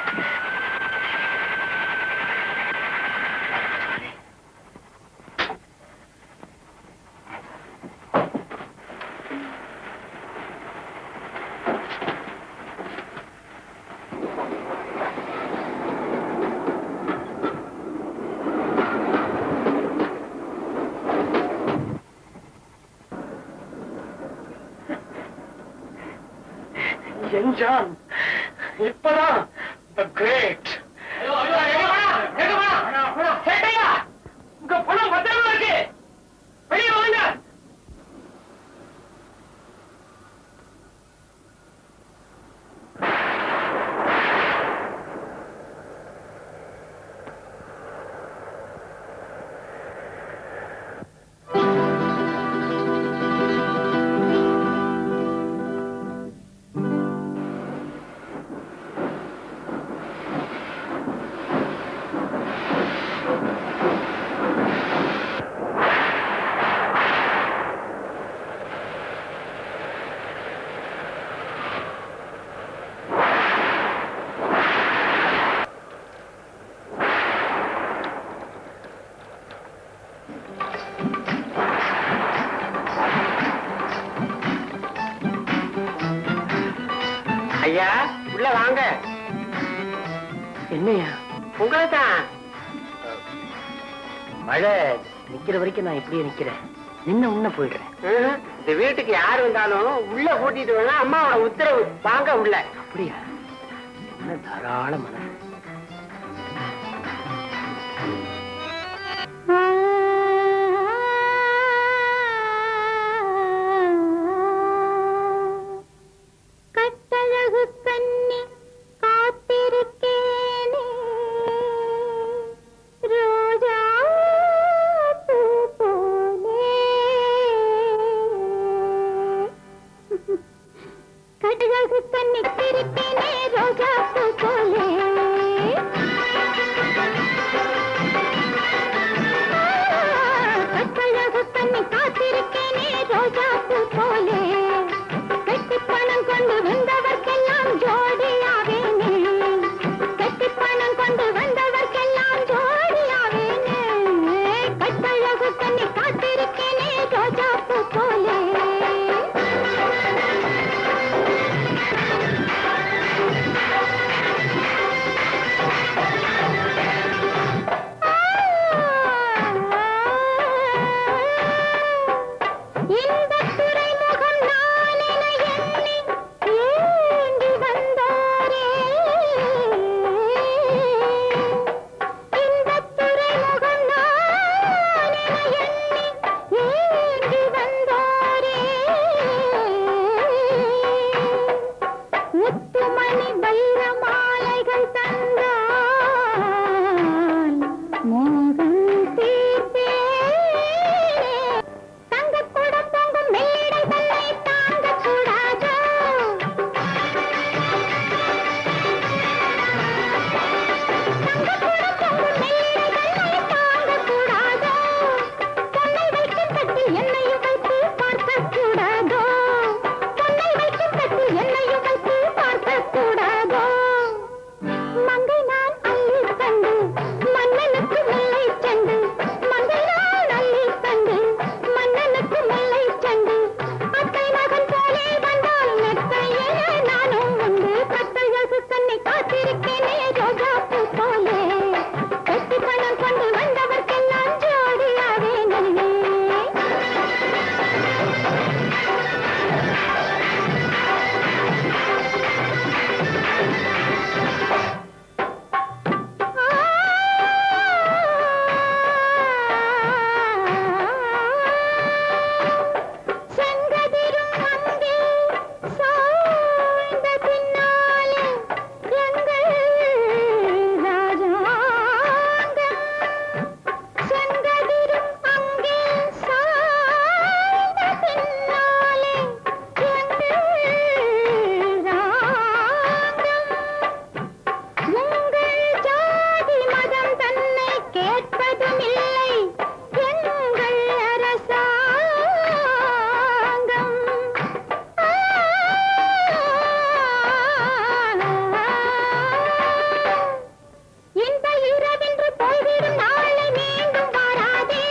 John, இப்பதான் the great. உங்க பணம் பத்திரமா இருக்கு, வெளியே வாங்க. ஐயா உள்ள வாங்க. என்னையா? உங்களை தான். மழை நிக்கிற வரைக்கும் நான் இப்படியே நிக்கிறேன், நின்ன உன்ன போயிடுறேன். இந்த வீட்டுக்கு யார் வந்தாலும் உள்ள கூட்டிட்டு வேணா, அம்மாவோட உத்தரவு. வாங்க உள்ள. அப்படியா? என்ன தாராள மனசு. கட்டழகு கண்ணி காத்து கேட்பதும் இல்லை எங்கள் அரசாங்கம். இந்த இரவென்று போய்விடும் நாளை மீண்டும் வராதே.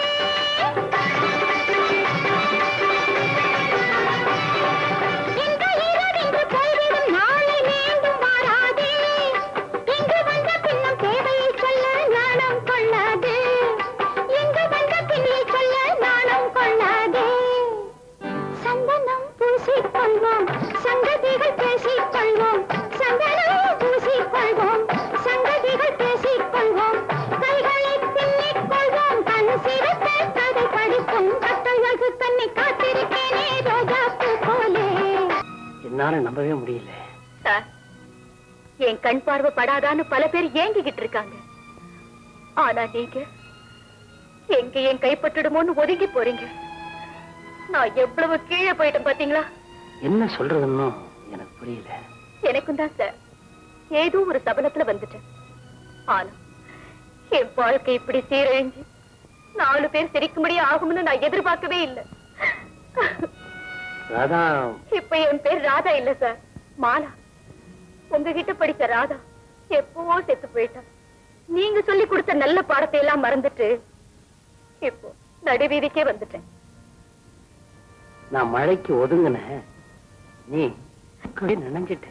இந்த இரவென்று போய்விடும் நாளை மீண்டும் வராதே. இங்கு வந்த பின்னும் தேவையை சொல்ல நாணம் கொள்ளாதே. இங்கு வந்த பின்னே சொல்ல நாணம் கொள்ளாதே. சந்தனம் பூசிக்கொள்வோம், சங்கதிகள் பேசிக்கொள்வோம். சந்தனம் பூசிக்கொள்வோம், சங்கதிகள் பேசிக்கொள்வோம். கைகளை பின்னிக் கொள்வோம், கண் சிவக்க கதை படிப்போம். கட்டழகு கண்ணை காத்திருக்கேனே ரோஜாப்பூ போலே. என்னால நம்பவே முடியல. சார், என் கண் பார்வை படாதான்னு பல பேர் ஏங்கிக்கிட்டு இருக்காங்க. ஆனா நீங்க எங்க என் கைப்பற்றிடுமோன்னு ஒதுங்கி போறீங்க. நான் எவ்வளவு கீழே போயிட்டேன் பாத்தீங்களா? என்ன சொல்றதுன்னு எனக்கு புரியல. எனக்கும் தான் சார் ஏதோ ஒரு சபலத்துல வந்துட்டேன். ஆனா என் வாழ்க்கை இப்படி சீரழிஞ்சு 4 பேர் சிரிக்கும்படி ஆகும்னு நான் எதிர்பார்க்கவே இல்லை. ராதா, இப்ப என் பேர் ராதா இல்ல சார், மாலா. உங்ககிட்ட படிச்ச ராதா எப்பவோ செத்து போயிட்டா. நீங்க சொல்லி கொடுத்த நல்ல பாடத்தை எல்லாம் மறந்துட்டு இப்போ நடுவீதிக்கே வந்துட்டேன். நான் மழைக்கு ஒதுங்கின நீ நினைஞ்சிட்ட.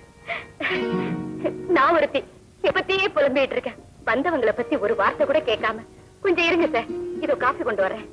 நான் ஒருத்தி எப்பத்தியே புலம்பிட்டு இருக்கேன். வந்தவங்களை பத்தி ஒரு வார்த்தை கூட கேட்காம. கொஞ்சம் இருங்க சார், இதோ காஃபி கொண்டு வரேன்.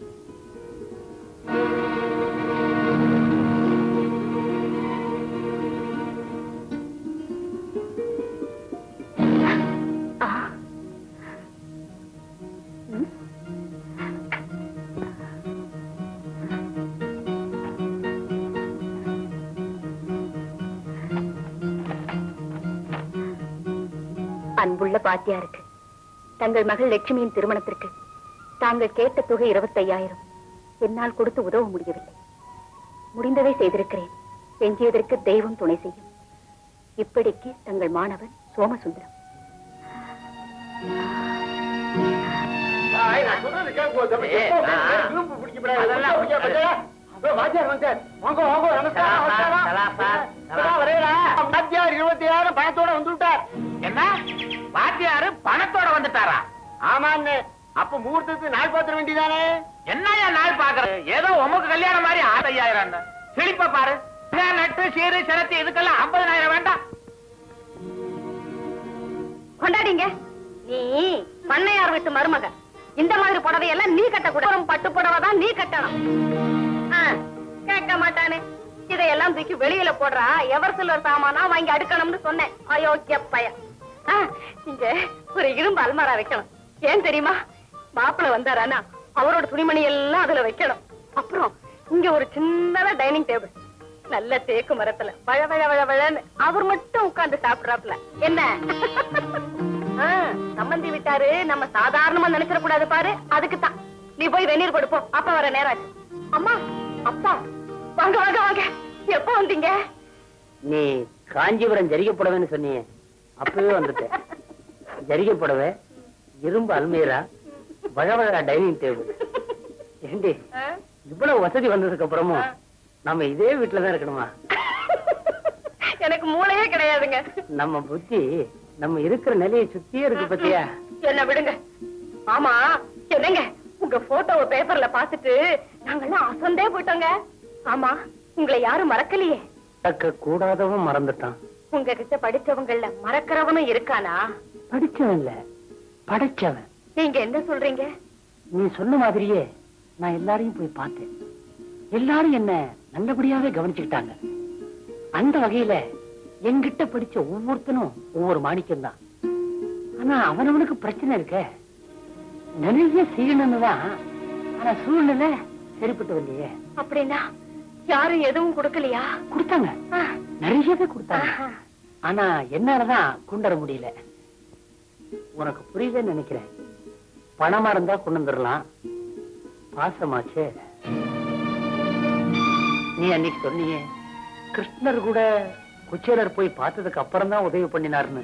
அன்புள்ள பாட்டியாருக்கு தங்கள் மகள் லட்சுமியின் திருமணத்திற்கு தாங்கள் கேட்ட தொகை 25,000 என்னால் கொடுத்து உதவ முடியவில்லை. முடிந்ததை செய்திருக்கிறேன். எஞ்சியதற்கு தெய்வம் துணை செய்யும். இப்படிக்கு தங்கள் மாணவன் சோமசுந்தரம். பணத்தோட வந்துட்டார். என்ன வாத்தியாரு பணத்தோட வந்துட்டாரா? ஆமான்னு. அப்ப முகூர்த்தத்துக்கு நாள் பாத்திர வேண்டியதானே? என்னையா நாள் பாக்குறது? ஏதோ உமக்கு கல்யாணம் மாதிரி 5,000 செழிப்பா பாரு. நட்டு சீரு சிரத்தி இதுக்கெல்லாம் 50,000 வேண்டாம். கொண்டாடிங்க. நீ பண்ணையார் வீட்டு மருமக. இந்த மாதிரி புடவை எல்லாம் நீ கட்டக்கூடாது. பட்டு புடவை தான் நீ கட்டணும். கேட்க மாட்டானே. இதையெல்லாம் தூக்கி வெளியில போடுறா. எவர் சிலர் சாமானா வாங்கி அடுக்கணும்னு சொன்னேன். அயோக்கிய பையன். இங்க ஒரு இரும்பு அல்மாரா வைக்கணும். ஏன் தெரியுமா? மாப்பிள்ள வந்தாரானா அவரோட துணிமணி எல்லாம் அதுல வைக்கணும். அப்புறம் இங்க ஒரு சின்னதா டைனிங் டேபிள், நல்ல தேக்கு மரத்துல வழ வழ வழ வழன்னு அவர் மட்டும் உட்கார்ந்து சாப்பிடுறாப்ல. என்ன சம்பந்தி விட்டாரு நம்ம சாதாரணமா நினைச்சிட கூடாது பாரு. அதுக்குத்தான் நீ போய் வெந்நீர் கொடுப்போம். அப்ப வர நேரம். அம்மா, அப்பா, வாங்க வாங்க வாங்க. எப்ப வந்தீங்க? நீ காஞ்சிபுரம் ஜரிகை புடவைன்னு சொன்னீங்க, அப்பவே வந்துட்டேன். ஜரிகை புடவை, இரும்பு அல்மீரா, வழவழ டைனிங் டேபிள். ஏண்டி இவ்வளவு வசதி வந்ததுக்கு அப்புறமும் நம்ம இதே வீட்டுலதான் இருக்கணுமா? எனக்கு மூளையே கிடையாதுங்க. நம்ம புத்தி நம்ம இருக்கிற நிலையை சுத்தியே இருக்கு பத்தியா? என்ன விடுங்க. ஆமா என்னங்க, உங்க போட்டோவை பேப்பர்ல பாத்துட்டு நாங்கெல்லாம் அசந்தே போயிட்டோங்க. ஆமா, உங்களை யாரும் மறக்கலையே. தக்க கூடாதவன் மறந்துட்டான். உங்ககிட்ட படிச்சவங்கள்ல மறக்கிறவனும் இருக்கானா? படிச்சவன் இல்ல, படைச்சவன். நீங்க என்ன சொல்றீங்க? நீ சொன்ன மாதிரியே நான் எல்லாரையும் போய் பார்த்தேன். எல்லாரும் என்ன நல்லபடியாவே கவனிச்சுக்கிட்டாங்க. அந்த வகையில என்கிட்ட படிச்ச ஒவ்வொருத்தனும் ஒவ்வொரு மாணிக்கம் தான். ஆனா அவனவனுக்கு பிரச்சனை இருக்க, நிறைய செய்யணும்னு தான். ஆனா சூழ்நிலை சரிப்பட்டு வரலையே. அப்படின்னா யாரும் எதுவும் கொடுக்கலையா? கொடுத்தாங்க, நிறையவே கொடுத்தாங்க. ஆனா என்னாலதான் கொண்டு வர முடியல. உனக்கு புரியலன்னு நினைக்கிறேன். பணமா இருந்தா கொண்டு வந்துடலாம், பாசமாச்சே. நீ அன்னைக்கு சொன்னியே கிருஷ்ணர் கூட குச்சேலர் போய் பார்த்ததுக்கு அப்புறம் தான் உதவி பண்ணினார்னு.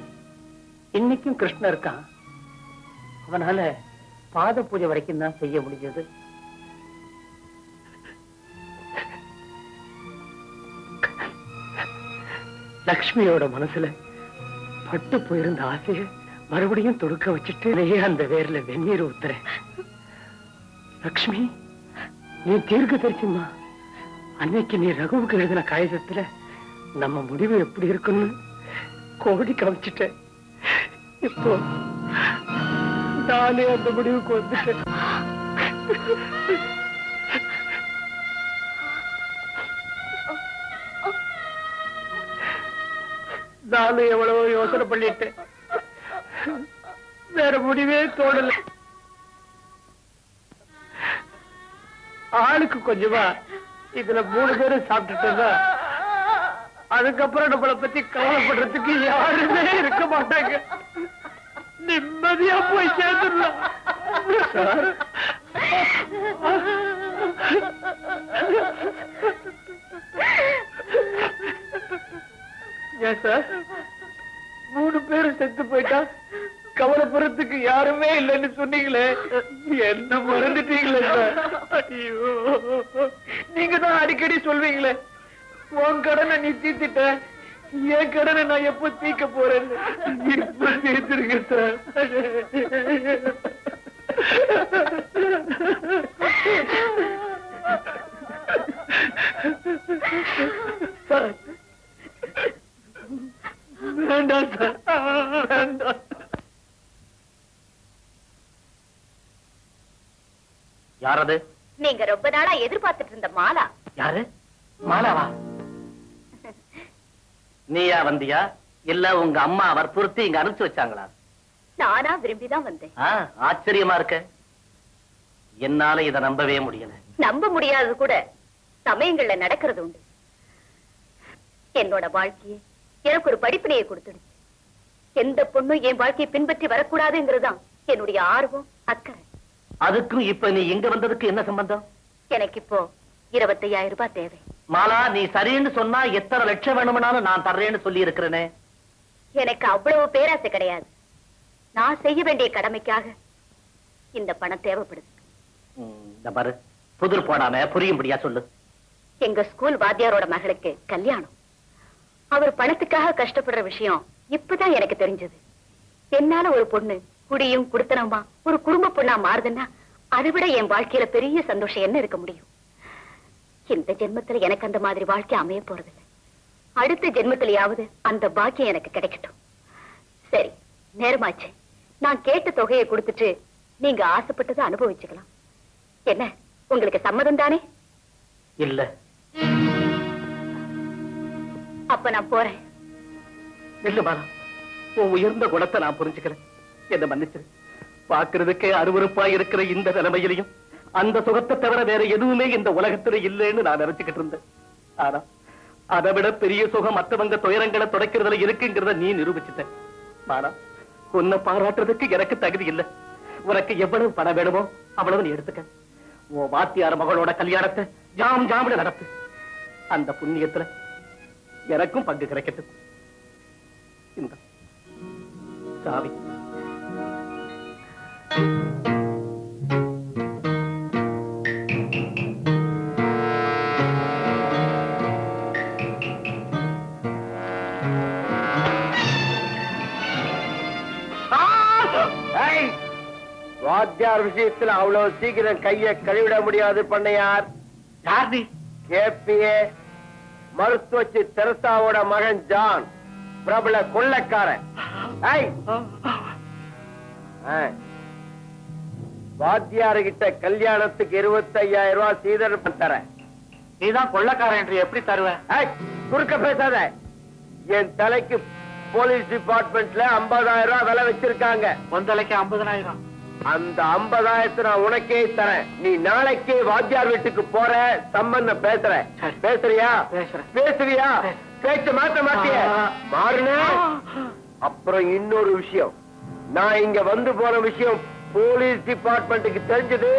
இன்னைக்கும் கிருஷ்ணர் இருக்கான். அவனால பாத பூஜை வரைக்கும் தான் செய்ய முடிஞ்சது. லக்ஷ்மியோட மனசுல பட்டு போயிருந்த ஆசைய மறுபடியும் தொடுக்க வச்சுட்டு அந்த வேர்ல வெந்நீர் ஊத்துறேன். லக்ஷ்மி, நீ தீர்க்க தரிசிமா. அன்னைக்கு நீ ரகுவுக்கு எழுதின காகிதத்துல நம்ம முடிவு எப்படி இருக்குன்னு கோடி காமிச்சிட்ட. இப்போ நானே அந்த முடிவுக்கு வந்துட்டேன். நானும் எவ்வளவோ யோசனை பண்ணிட்டேன், வேற முடிவே தோணல. ஆளுக்கு கொஞ்சமா இதுல 3 பேரும் சாப்பிட்டுட்டா அதுக்கப்புறம் நம்மளை பத்தி கவலைப்படுறதுக்கு யாருமே இருக்க மாட்டாங்க. நிம்மதியா போய் சேர்ந்துடலாம். ஏன் சார் 3 பேரும் செத்து போயிட்டா கவலைப்படுறதுக்கு யாருமே இல்லைன்னு சொன்னீங்களே, என்ன மறந்துட்டீங்களே சார்? ஐயோ, நீங்க தான் அடிக்கடி சொல்வீங்களே உன் கடனை நீ தீர்த்திட்ட, என் கடனை நான் எப்ப தீர்க்க போறேன்னு. இப்ப தீர்த்துருங்க சார். வேண்டாம் சார், வேண்டாம். யாரது? நீங்க ரொம்ப நாளா எதிர்பார்த்துட்டு இருந்த மாலா. யாரு? மாலாவா? நீயா வந்தியா இல்ல உங்க அம்மா வற்புறுத்தி இங்க அனுப்பிச்சு வச்சாங்களா? நானா விரும்பிதான் வந்தேன். ஆச்சரியமா இருக்க. என்னால இத நம்பவே முடியல. நம்ப முடியாதது கூட சமயங்கள்ல நடக்கிறது உண்டு. என்னோட வாழ்க்கையை எனக்கு ஒரு படிப்பினையை கொடுத்துடுச்சு. எந்த பொண்ணும் என் வாழ்க்கையை பின்பற்றி வரக்கூடாதுங்கிறதுதான் என்னுடைய ஆர்வம், அக்கறை. அதுக்கும் இப்ப நீ இங்க வந்ததுக்கு என்ன சம்பந்தம்? எனக்கு இப்போ 25,000 ரூபாய் தேவை. மாலா, நீ சரின்னு சொன்னா எத்தனை லட்சம் வேணும்னாலும் நான் தர்றேன்னு சொல்லி இருக்கிறேனே. எனக்கு அவ்வளவு பேராசை கிடையாது. நான் செய்ய வேண்டிய கடமைக்காக இந்த பணம் தேவைப்படுது. பாரு, புதிர் போடாம புரியும்படியா சொல்லு. எங்க ஸ்கூல் வாத்தியாரோட மகளுக்கு கல்யாணம். அவர் பணத்துக்காக கஷ்டப்படுற விஷயம் இப்பதான் எனக்கு தெரிஞ்சது. என்னால ஒரு பொண்ணு குடியும் குடுத்தனமா ஒரு குடும்ப பொண்ணா மாறுதுன்னா அதை விட என் வாழ்க்கையில பெரிய சந்தோஷம் என்ன இருக்க முடியும்? இந்த ஜென்மத்துல எனக்கு அந்த மாதிரி வாழ்க்கை அமைய போறதில்லை. அடுத்த ஜென்மத்திலேயாவது அந்த பாக்கியம் எனக்கு கிடைக்கட்டும். சரி, நேரமாச்சு. நான் கேட்ட தொகையை கொடுத்துட்டு நீங்க ஆசைப்பட்டதை அனுபவிச்சுக்கலாம். என்ன, உங்களுக்கு சம்மதம் தானே? இல்ல. அப்ப நான் போறேன். இல்ல மாலா, உன் உயர்ந்த குணத்தை நான் புரிஞ்சுக்கிறேன். என்ன மன்னிச்சிரு. பாக்குறதுக்கே அருவருப்பா இருக்கிற இந்த நிலைமையிலையும் அந்த சுகத்தை தவிர வேற எதுவுமே இந்த உலகத்துல இல்லைன்னு நான் நினைச்சுக்கிட்டு இருந்தேன். ஆனா அதை விட பெரிய சுகம் மற்றவங்க துயரங்களை துடைக்கிறதுல இருக்குங்கிறத நீ நிரூபிச்சுட்ட. மாலா, உன்னை பாராட்டுறதுக்கு எனக்கு தகுதி இல்லை. உனக்கு எவ்வளவு பணம் வேணுமோ அவ்வளவு நீ எடுத்துக்க. உன் வாத்தியார் மகளோட கல்யாணத்தை ஜாம் ஜாமிட நடத்து. அந்த புண்ணியத்துல எனக்கும் பங்கு கிடைக்கட்டும். இந்த சாவி. வாத்தியார் விஷயத்துல அவ்வளவு சீக்கிரம் கையை கழுவிட முடியாது பண்ணையார். கேபிஏ மருத்துவச்சி தெரசாவோட மகன் ஜான், பிரபல கொள்ளைக்காரன். வாத்தியாரு கிட்ட கல்யாணத்துக்கு 25,000 ரூபாய் சீதனம் தரேன். நீதான் கொள்ளைக்காரன் என்று எப்படி தருவ? குறுக்க பேசாத. என் தலைக்கு போலீஸ் டிபார்ட்மெண்ட்ல 50,000 ரூபாய் விலை வச்சிருக்காங்க. உன் தலைக்கு 50,000. அந்த 50,000 நான் உனக்கே தரேன். நீ நாளைக்கே வாத்தியார் வீட்டுக்கு போற, சம்பந்தம் பேசுற. பேசுறியா? பேசுறியா? பேச்ச மாத்த மாட்டிய? மாறுன. அப்புறம் இன்னொரு விஷயம், நான் இங்க வந்து போன விஷயம் போலீஸ் டிபார்ட்மெண்ட்டுக்கு தெரிஞ்சது.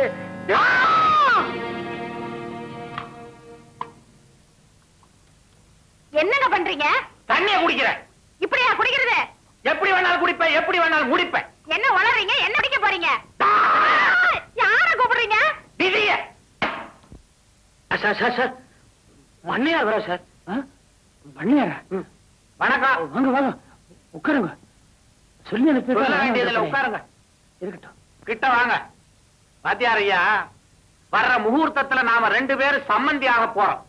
என்னங்க பண்றீங்க? தண்ணிய குடிக்கிறேன். இப்படியா குடிக்கிறது? எப்படி வேணாலும் குடிப்பேன், எப்படி வேணாலும் முடிப்பேன். என்ன வளர்றீங்க? என்ன குடிக்க போறீங்க? யார கூப்பிடுறீங்க? சார் சார் சார் பண்ணையார் வரா சார். பண்ணையாரா? வணக்கம். வாங்க வாங்க உட்காருங்க. சொல்லி சொல்ல வேண்டியதுல உட்காருங்க. இருக்கட்டும். கிட்ட வாங்க. வாத்தியார் ஐயா, வர்ற முகூர்த்தத்துல நாம 2 பேரும் சம்மந்தி ஆக போறோம்.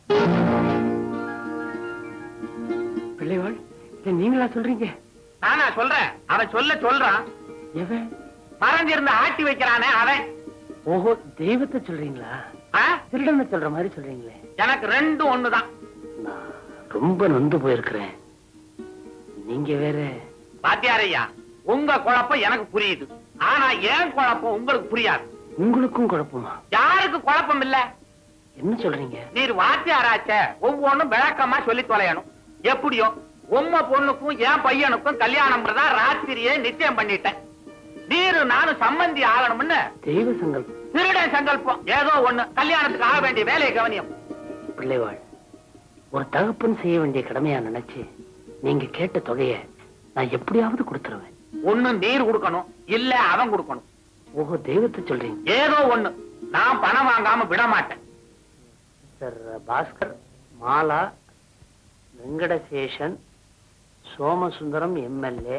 பிள்ளைவாள் நீங்களா சொல்றீங்க? நானா சொல்றேன்? அவன் சொல்றான். எவன்? மறைஞ்சிருந்த ஆட்டி வைக்கிறானே அவன். ஓஹோ, தெய்வத்தை சொல்றீங்களா? திருடனை சொல்ற மாதிரி சொல்றீங்களே. எனக்கு 2 ஒண்ணுதான். நான் ரொம்ப நொந்து போயிருக்கிறேன். நீங்க வேற. வாத்தியார் ஐயா, உங்க குழப்பம் எனக்கு புரியுது. ஆனா ஏன் குழப்பம் உங்களுக்கு புரியாது. உங்களுக்கும் குழப்பமா? யாருக்கு குழப்பம் இல்ல? என்ன சொல்றீங்க? நீர் வாத்தியாராச்ச, ஒவ்வொன்னும் விளக்கமா சொல்லி தொலையணும். எப்படியோ உம்ம பொண்ணுக்கும் என் பையனுக்கும் கல்யாணம் ராத்திரியே நிச்சயம் பண்ணிட்டேன். நீரு நானும் சம்பந்தி ஆகணும்னு தெய்வ சங்கல்பம். திருடன் சங்கல்பம். ஏதோ ஒண்ணு. கல்யாணத்துக்கு ஆக வேண்டிய வேலையை கவனியம். பிள்ளைவாள், ஒரு தகப்பன் செய்ய வேண்டிய கடமையா நினைச்சு நீங்க கேட்ட தொகைய நான் எப்படியாவது கொடுத்துருவேன். ஒண்ணு நீர் கொடுக்கணும், இல்ல அவன் கொடுக்கணும். ஓஹோ, தெய்வத்தை சொல்றீங்க. ஏதோ ஒண்ணு. நான் பணம் வாங்காம விட மாட்டேன். சார் பாஸ்கர், மாலா, வெங்கடசேஷன், சோமசுந்தரம் எம்எல்ஏ,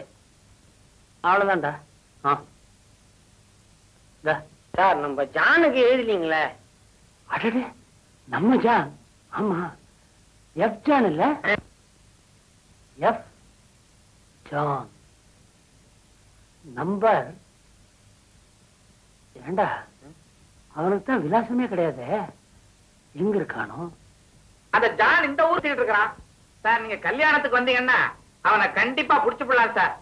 அவ்வளவுதான்டா. சார், நம்ம ஜானுக்கு எழுதலீங்களே. அடடே, நம்ம ஜான். ஆமா, எஃப் ஜான் இல்ல? F John number. ஏண்டா, அவனுக்கு தான் விலாசமே கிடையாது. எங்க இருக்கானோ? அந்த ஜான் இந்த ஊர் சுத்திட்டு இருக்கிறான். சார், நீங்க கல்யாணத்துக்கு வந்தீங்கன்னா அவனை கண்டிப்பா புடிச்சு போடலாம் sir.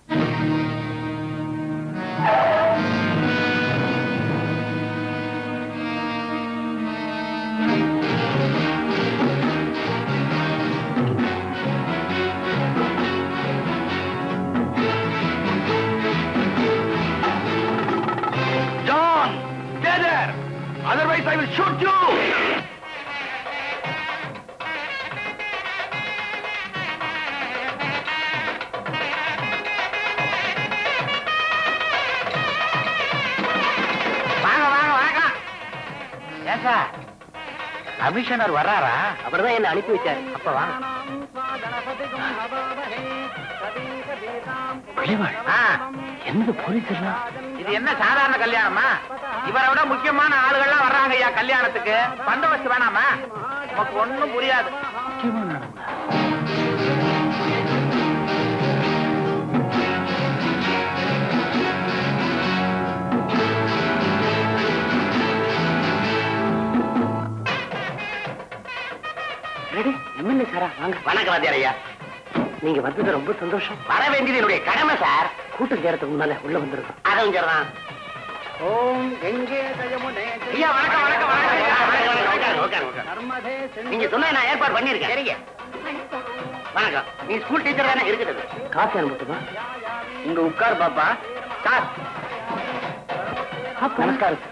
John, stay there. Otherwise, I will shoot you. Commissioner வர்றாரா? அவர்தான் என்ன அனுப்பி வச்சாரு. அப்ப வாங்க. என்னது போலீஸ் எல்லாம்? இது என்ன சாதாரண கல்யாணமா? இவரை விட முக்கியமான ஆளுகள்லாம் வர்றாங்க ஐயா கல்யாணத்துக்கு. பந்தோபஸ்து வேணாமா? நமக்கு ஒண்ணும் புரியாது. முக்கியமான ஆளுங்களா? எம்எல்ஏ சாரா, வாங்க. வணக்கம் வாத்தியார் ஐயா. நீங்க வந்தது ரொம்ப சந்தோஷம். வர வேண்டியது என்னுடைய கடமை சார். கூட்டம் சேரத்துக்கு முன்னால உள்ள வந்துருக்கோம். அதுவும் சரிதான். ஓம் கங்கே தயமுனே. ஐயா வணக்கம் வணக்கம் நீங்க சொன்ன நான் ஏற்பாடு பண்ணிருக்கேன். சரிங்க. வணக்கம். நீ ஸ்கூல் டீச்சர் தானே? இருக்குது. காசு அனுப்பட்டுமா? இங்க உட்கார் பாப்பா. சார், நமஸ்காரம்.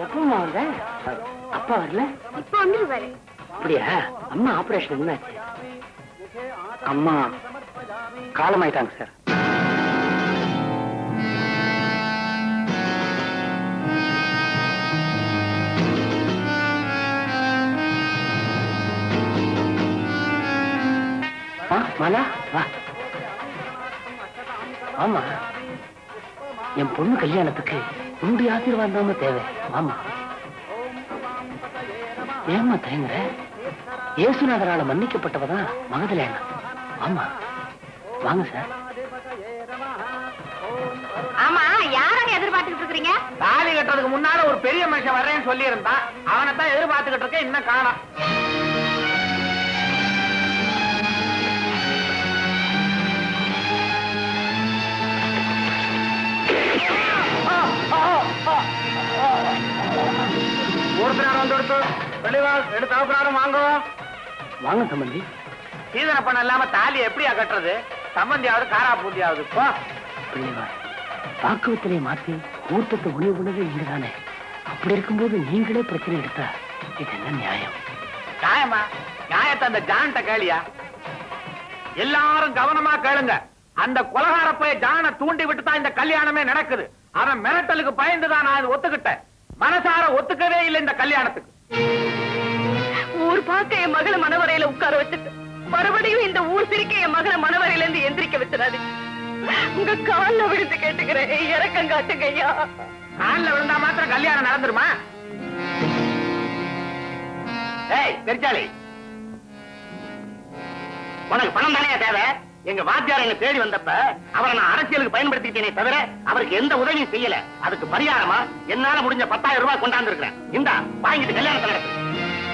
எப்பமா வந்த? அப்பா வரல? இப்ப வந்துருவாரு. அப்படியா? அம்மா ஆபரேஷன் என்னாச்சு? அம்மா காலமாயிட்டாங்க சார். மாலா வா. ஆமா, என் பொண்ணு கல்யாணத்துக்கு உன்னுடைய ஆசீர்வாதம் தான் தேவை. ஆமா, ஏமா தயங்குற? இயேசுநாதரால மன்னிக்கப்பட்டவதான் மகதலேனா. ஆமா, வாங்க சார். ஆமா, யாரங்க எதிர்பார்த்துக்கிட்டு இருக்கீங்க? தாலி கட்டுறதுக்கு முன்னால ஒரு பெரிய மனுஷன் வர்றேன்னு சொல்லி இருந்தான். அவனை தான் எதிர்பார்த்துக்கிட்டு இருக்கேன். இன்னும் காணோம். ஒருத்தர் வந்து எடுத்து வாங்க. வாங்க சம்பந்தி. சீதன பண்ண இல்லாம தாலி எப்படியா கட்டுறது? சம்பந்தியாவது காரா பூந்தியாவது. பிள்ளைவா, பாக்குவத்திலே மாத்தி ஊர்த்தத்தை உணவு உணவு இங்கதானே. அப்படி இருக்கும்போது நீங்களே பிரச்சனை எடுத்தா இது என்ன நியாயம்? நியாயமா? நியாயத்தை அந்த ஜான்ட்ட கேளியா? எல்லாரும் கவனமா கேளுங்க. அந்த கொலகார போய் ஜான தூண்டி விட்டு தான் இந்த கல்யாணமே நடக்குது. அவன் மிரட்டலுக்கு பயந்துதான் நான் ஒத்துக்கிட்டேன். மனசார ஒத்துக்கவே இல்லை இந்த கல்யாணத்துக்கு. ஊர் பார்க்க என் மகளை மனவரையில உட்கார வச்சுட்டு மறுபடியும் இந்த ஊர் சிரிக்க என் மகளை மனவரையில இருந்து எந்திரிக்க வச்சிடாது. உங்க கால்ல விழுந்து கேட்டுக்கிறேன், இறக்கம் காட்டுங்க ஐயா. கால்ல விழுந்தா மாத்திரம் கல்யாணம் நடந்துருமா? ஏய் பெருச்சாளி, உனக்கு பணம் தானே தேவை? எங்க வாத்தியார் என்ன தேடி வந்தப்ப அவரை நான் அரசியலுக்கு பயன்படுத்திட்டேனே தவிர அவருக்கு எந்த உதவியும் செய்யல. அதுக்கு பரிகாரமா என்னால முடிஞ்ச 10,000 ரூபாய் கொண்டாந்து இருக்கிறேன். இந்தா வாங்கிட்டு கல்யாணத்தை நடத்து.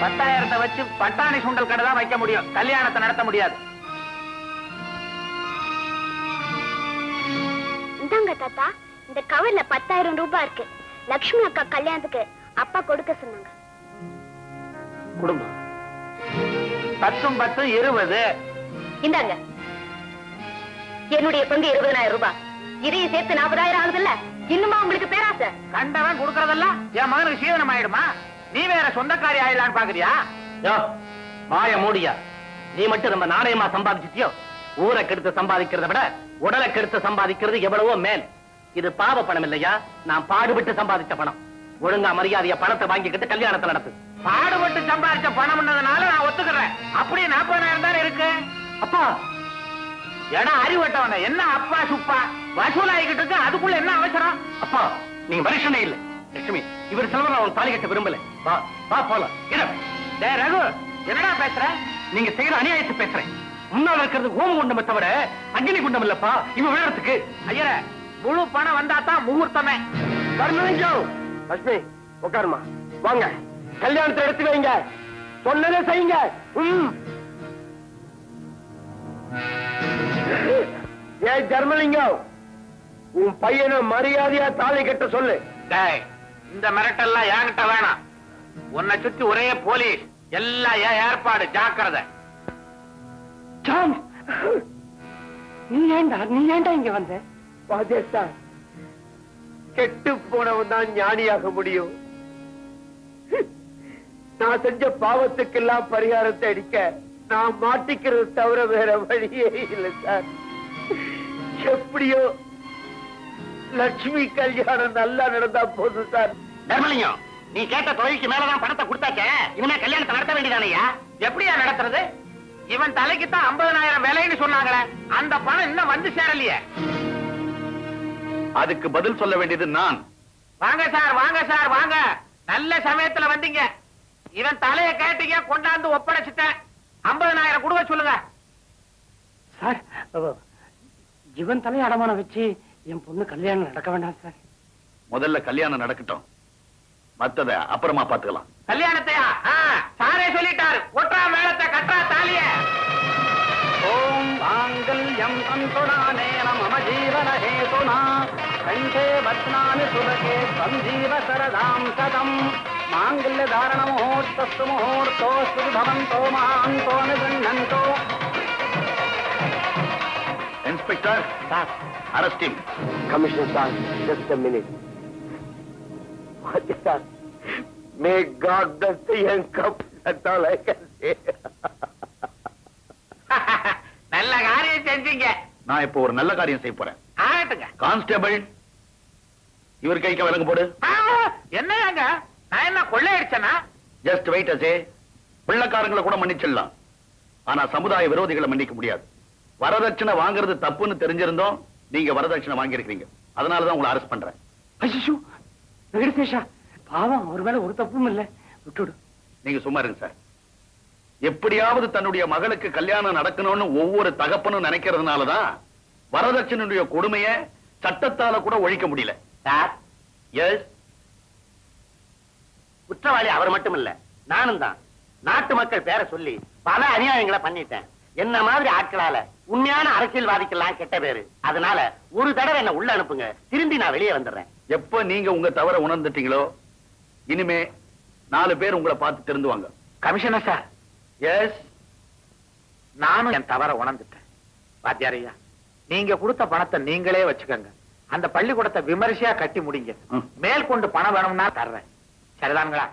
10,000 வச்சு பட்டாணி சுண்டல் கடை தான் வைக்க முடியும், கல்யாணத்தை நடத்த முடியாது. இந்தாங்க தாத்தா, இந்த கவர்ல 10,000 ரூபாய் இருக்கு. லட்சுமி அக்கா கல்யாணத்துக்கு அப்பா கொடுக்க சொன்னாங்க. குடும்பம் 10 10 20. இந்தாங்க என்னுடைய பங்கு 20,000 ரூபாய். இதையும் சேர்த்து 40,000 ஆகுதுல்ல. இன்னுமா உங்களுக்கு பேராசை? கண்டவன் கொடுக்கறதெல்லாம் என் மகனுக்கு சீதனம் ஆயிடுமா? நீ வேற சொந்தக்காரி ஆயிடலான்னு பாக்குறியா? மாய மூடியா, நீ மட்டும் நம்ம நாணயமா சம்பாதிச்சிட்டியோ? ஊரை கெடுத்து சம்பாதிக்கிறத விட உடலை கெடுத்து சம்பாதிக்கிறது எவ்வளவோ மேல். இது பாவ பணம் இல்லையா, நான் பாடுபட்டு சம்பாதிச்ச பணம். ஒழுங்கா மரியாதைய பணத்தை வாங்கிக்கிட்டு கல்யாணத்தை நடத்து. பாடுபட்டு சம்பாதிச்ச பணம்ன்றதுனால நான் ஒத்துக்கிறேன். அப்படியே 40,000 தானே இருக்கு. அப்பா எடா அறிவட்டவன என்ன அப்பா சுப்பா வசூலாகிக்கிட்டு இருக்கு, அதுக்குள்ள என்ன அவசரம்? அப்பா நீங்க மனுஷனே இல்ல. லட்சுமி, இவர் செலவு அவன் தாலி கட்ட விரும்பல. வா வா போலாம். ரகு, என்னடா பேசுற? நீங்க செய்யற அநியாயத்தை பேசுறேன். முன்னால இருக்கிறது ஓம் குண்டம் தவிர அக்னி குண்டம் இல்லப்பா இவன் விழறதுக்கு. ஐயர, முழு பணம் வந்தா தான் முகூர்த்தமே. லட்சுமி உட்காருமா, வாங்க கல்யாணத்தை எடுத்து வைங்க, சொன்னதே செய்யுங்க. ஏன் ஜர்மலிங்கம், உன் பையனை மரியாதையா தாலி கட்ட சொல்லு. இந்த மிரட்டெல்லாம் என்கிட்ட வேணாம். உன்னை சுத்தி ஒரே போலீஸ், எல்லாம் ஏன் ஏற்பாடு, ஜாக்கிரதை. நீ ஏண்டா இங்க வந்த? பாஜேஸ்தா, கெட்டு போனவன் தான் ஞானியாக முடியும். நான் செஞ்ச பாவத்துக்கெல்லாம் பரிகாரத்தை அடிக்க நான் மாட்டிக்கிறது தவிர வேற வழியே இல்லை சார். எப்படியோ லட்சுமி கல்யாணம் நல்லா நடந்தா போதும் சார். தர்மலிங்கம், நீ கேட்ட தொழிலுக்கு மேலதான் பணத்தை கொடுத்தாச்சே, இனிமே கல்யாணத்தை நடத்த வேண்டியதானையா? எப்படியா நடத்துறது? இவன் தலைக்குத்தான் 50,000 விலைன்னு சொன்னாங்களே, அந்த பணம் இன்னும் வந்து சேரலையே. அதுக்கு பதில் சொல்ல வேண்டியது நான். வாங்க சார், வாங்க சார், வாங்க. நல்ல சமயத்துல வந்தீங்க. இவன் தலைய கேட்டீங்க, கொண்டாந்து ஒப்படைச்சிட்டேன். 50,000 கொடுக்க சொல்லுங்க. சார், இவன் தலையை அடமானம் வச்சு என் பொண்ணு கல்யாணம் நடக்க வேண்டாம் சார். முதல்ல கல்யாணம் நடக்கட்டும், மத்தத அப்புறமா பாத்துக்கலாம். கல்யாணத்தையா? சாரே சொல்லிட்டாரு. ஒற்றா மேளத்தை, கற்றா தாலிய. ஓம் மாங்கல்யம் தந்துநானேன மம ஜீவன ஹேதுனா கண்டே பத்னானி சுபகே சஞ்சீவ சரதாம் சதம் மாங்கல்ய தாரண முகூர்த்தஸ்து முகூர்த்தோஸ்து பவந்தோ மகாந்தோ நிகண்ணந்தோ. Inspector, arrest him. Commissioner sir, just a minute. Sir, may God bless the young couple. That's all I can say. நல்ல காரியம் செஞ்சீங்க. நான் இப்போ ஒரு நல்ல காரியம் செய்ய போறேன். ஆகட்டுங்க. கான்ஸ்டபிள், இவர் கைக்கு விலங்கு போடு. என்னங்க, நான் என்ன கொள்ளையடிச்சனா? ஜஸ்ட் வெயிட் அசே. பிள்ளைக்காரங்களை கூட மன்னிச்சிடலாம், ஆனா சமுதாய விரோதிகளை மன்னிக்க முடியாது. வரதட்சணை வாங்குறது தப்புன்னு தெரிஞ்சிருந்தோம், நீங்க வரதட்சணை வாங்கியிருக்கீங்க. அதனாலதான் உங்களை அரெஸ்ட் பண்றேன். ஐயோ வெங்கடேஷா, பாவம், அவர் மேல ஒரு தப்பும் இல்ல, விட்டுடு. நீங்க சும்மா இருங்க சார். எப்படியாவது தன்னுடைய மகளுக்கு கல்யாணம் நடக்கணும்னு ஒவ்வொரு தகப்பனும் நினைக்கிறதுனாலதான் வரதட்சணையுடைய கொடுமையை சட்டத்தால கூட ஒழிக்க முடியல. சார், எஸ், குற்றவாளி அவர் மட்டும் இல்ல, நானும் தான். நாட்டு மக்கள் பேரை சொல்லி பல அநியாயங்களை பண்ணிட்டேன். என்ன மாதிரி ஆட்களால உண்மையான அரசியல்வாதிக்கெல்லாம் கெட்ட பேரு. அதனால ஒரு தடவை என்ன உள்ள அனுப்புங்க, திரும்பி நான் வெளியே வந்துடுறேன். எப்ப நீங்க உங்க தவற உணர்ந்துட்டீங்களோ, இனிமே 4 பேர் உங்களை பார்த்து திருந்துவாங்க. கமிஷனர் சார், எஸ், நானும் என் தவற உணர்ந்துட்டேன். வாத்தியாரையா, நீங்க கொடுத்த பணத்தை நீங்களே வச்சுக்கோங்க. அந்த பள்ளிக்கூடத்தை விமரிசையா கட்டி முடிங்க. மேற்கொண்டு பணம் வேணும்னா தர்றேன். சரிதானுங்களா?